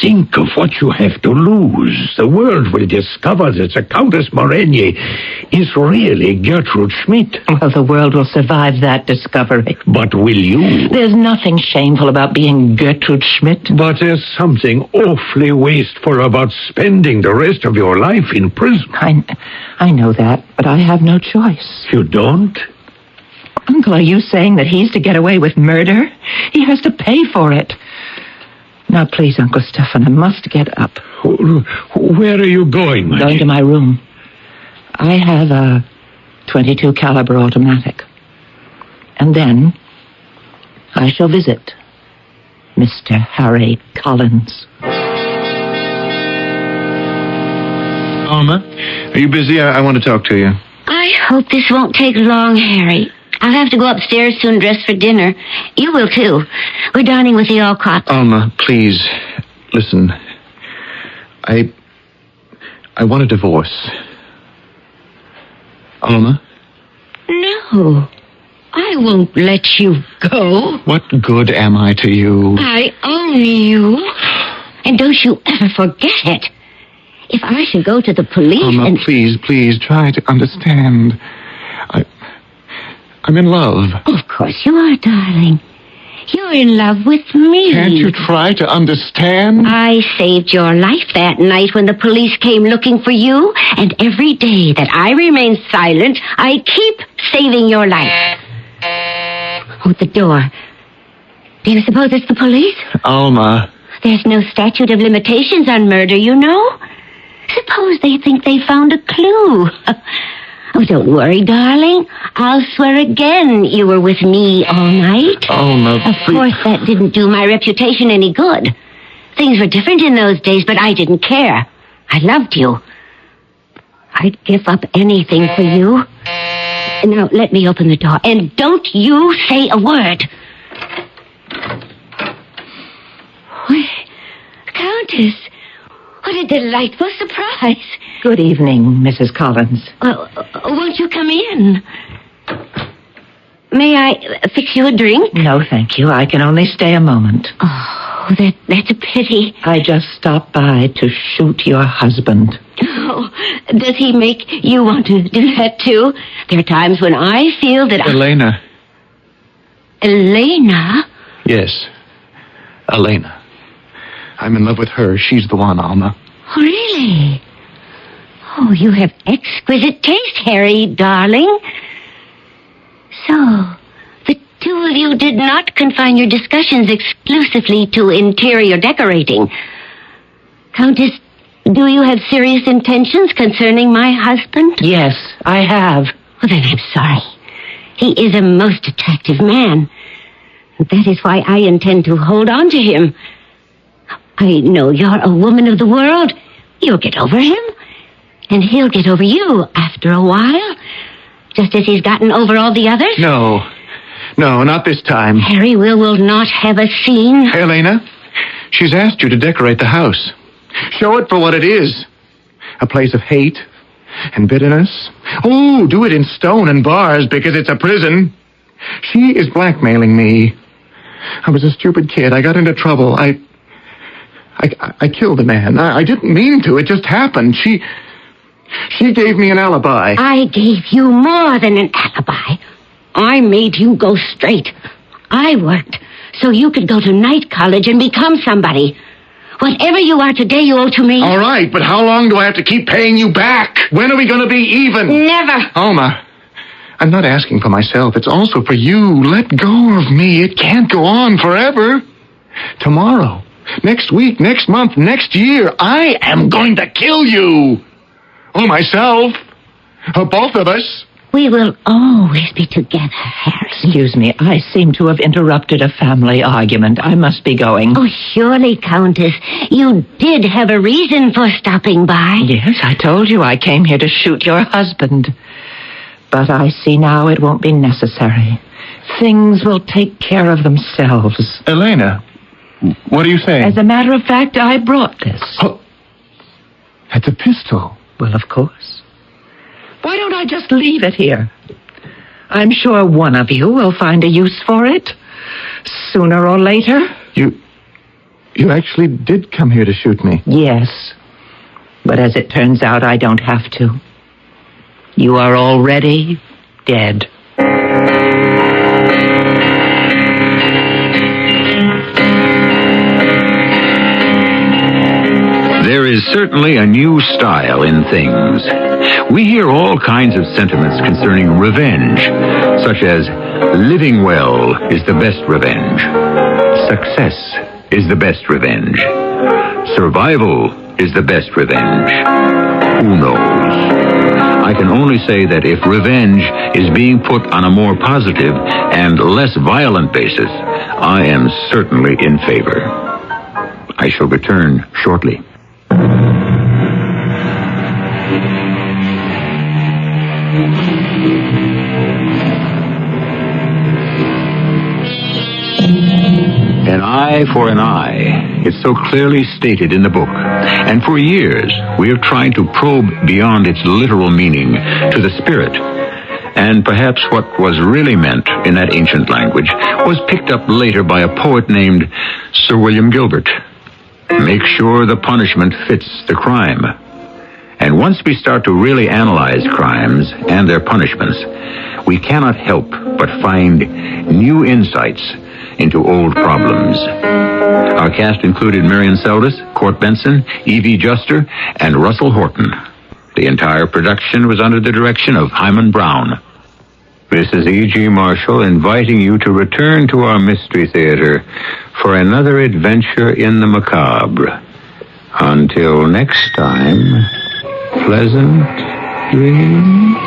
Speaker 21: Think of what you have to lose. The world will discover that the Countess Moreni is really Gertrude Schmidt.
Speaker 2: Well, the world will survive that discovery.
Speaker 21: But will you?
Speaker 2: There's nothing shameful about being Gertrude Schmidt.
Speaker 21: But there's something awfully wasteful about spending the rest of your life in prison.
Speaker 2: I know that, but I have no choice.
Speaker 21: You don't?
Speaker 2: Uncle, are you saying that he's to get away with murder? He has to pay for it. Now, please, Uncle Stefan, I must get up.
Speaker 21: Where are you going, my
Speaker 2: Going to my room. I have a .22 caliber automatic. And then I shall visit Mr. Harry Collins.
Speaker 5: Alma, are you busy? I want to talk to you.
Speaker 20: I hope this won't take long, Harry. I'll have to go upstairs soon, dress for dinner. You will, too. We're dining with the Alcotts.
Speaker 5: Alma, please, listen. I want a divorce. Alma?
Speaker 20: No. I won't let you go.
Speaker 5: What good am I to you?
Speaker 20: I own you. And don't you ever forget it. If I should go to the police
Speaker 5: Alma, please, try to understand. I'm in love.
Speaker 20: Of course you are, darling. You're in love with me.
Speaker 5: Can't you try to understand?
Speaker 20: I saved your life that night when the police came looking for you, and every day that I remain silent, I keep saving your life. Oh, the door. Do you suppose it's the police?
Speaker 5: Alma.
Speaker 20: There's no statute of limitations on murder, you know. Suppose they think they found a clue. Oh, don't worry, darling. I'll swear again you were with me all night.
Speaker 5: Alma,
Speaker 20: Of course, that didn't do my reputation any good. Things were different in those days, but I didn't care. I loved you. I'd give up anything for you. Now, let me open the door. And don't you say a word. Countess, what a delightful surprise.
Speaker 2: Good evening, Mrs. Collins.
Speaker 20: Won't you come in? May I fix you a drink?
Speaker 2: No, thank you. I can only stay a moment.
Speaker 20: Oh, that's a pity.
Speaker 2: I just stopped by to shoot your husband.
Speaker 20: Oh, does he make you want to do that, too? There are times when I feel that
Speaker 5: Elena.
Speaker 20: Elena?
Speaker 5: Yes, Elena. I'm in love with her. She's the one, Alma.
Speaker 20: Really? Oh, you have exquisite taste, Harry, darling. So, the two of you did not confine your discussions exclusively to interior decorating. Countess, do you have serious intentions concerning my husband?
Speaker 2: Yes, I have.
Speaker 20: Well, then I'm sorry. He is a most attractive man. That is why I intend to hold on to him. I know you're a woman of the world. You'll get over him. And he'll get over you after a while. Just as he's gotten over all the others.
Speaker 5: No, not this time.
Speaker 20: Harry will not have a scene.
Speaker 5: Hey, Elena, she's asked you to decorate the house. Show it for what it is. A place of hate and bitterness. Oh, do it in stone and bars because it's a prison. She is blackmailing me. I was a stupid kid. I got into trouble. I killed a man. I didn't mean to. It just happened. She gave me an alibi.
Speaker 20: I gave you more than an alibi. I made you go straight. I worked so you could go to night college and become somebody. Whatever you are today, you owe to me.
Speaker 5: All right, but how long do I have to keep paying you back? When are we going to be even?
Speaker 20: Never.
Speaker 5: Alma, I'm not asking for myself. It's also for you. Let go of me. It can't go on forever. Tomorrow, next week, next month, next year, I am going to kill you. Or myself. Or both of us.
Speaker 20: We will always be together, Harry.
Speaker 2: Excuse me, I seem to have interrupted a family argument. I must be going.
Speaker 20: Oh, surely, Countess. You did have a reason for stopping by.
Speaker 2: Yes, I told you I came here to shoot your husband. But I see now it won't be necessary. Things will take care of themselves.
Speaker 5: Elena, what are you saying?
Speaker 2: As a matter of fact, I brought this.
Speaker 5: Oh, that's a pistol.
Speaker 2: Well, of course. Why don't I just leave it here? I'm sure one of you will find a use for it. Sooner or later.
Speaker 5: You actually did come here to shoot me?
Speaker 2: Yes. But as it turns out, I don't have to. You are already dead.
Speaker 12: There is certainly a new style in things. We hear all kinds of sentiments concerning revenge, such as living well is the best revenge, success is the best revenge, survival is the best revenge. Who knows? I can only say that if revenge is being put on a more positive and less violent basis, I am certainly in favor. I shall return shortly. An eye for an eye. It's so clearly stated in the book. And for years, we have tried to probe beyond its literal meaning to the spirit. And perhaps what was really meant in that ancient language was picked up later by a poet named Sir William Gilbert. Make sure the punishment fits the crime. And once we start to really analyze crimes and their punishments, we cannot help but find new insights into old problems. Our cast included Marion Seldes, Court Benson, Evie Juster, and Russell Horton. The entire production was under the direction of Hyman Brown. This is E.G. Marshall inviting you to return to our Mystery Theater for another adventure in the macabre. Until next time, pleasant dreams.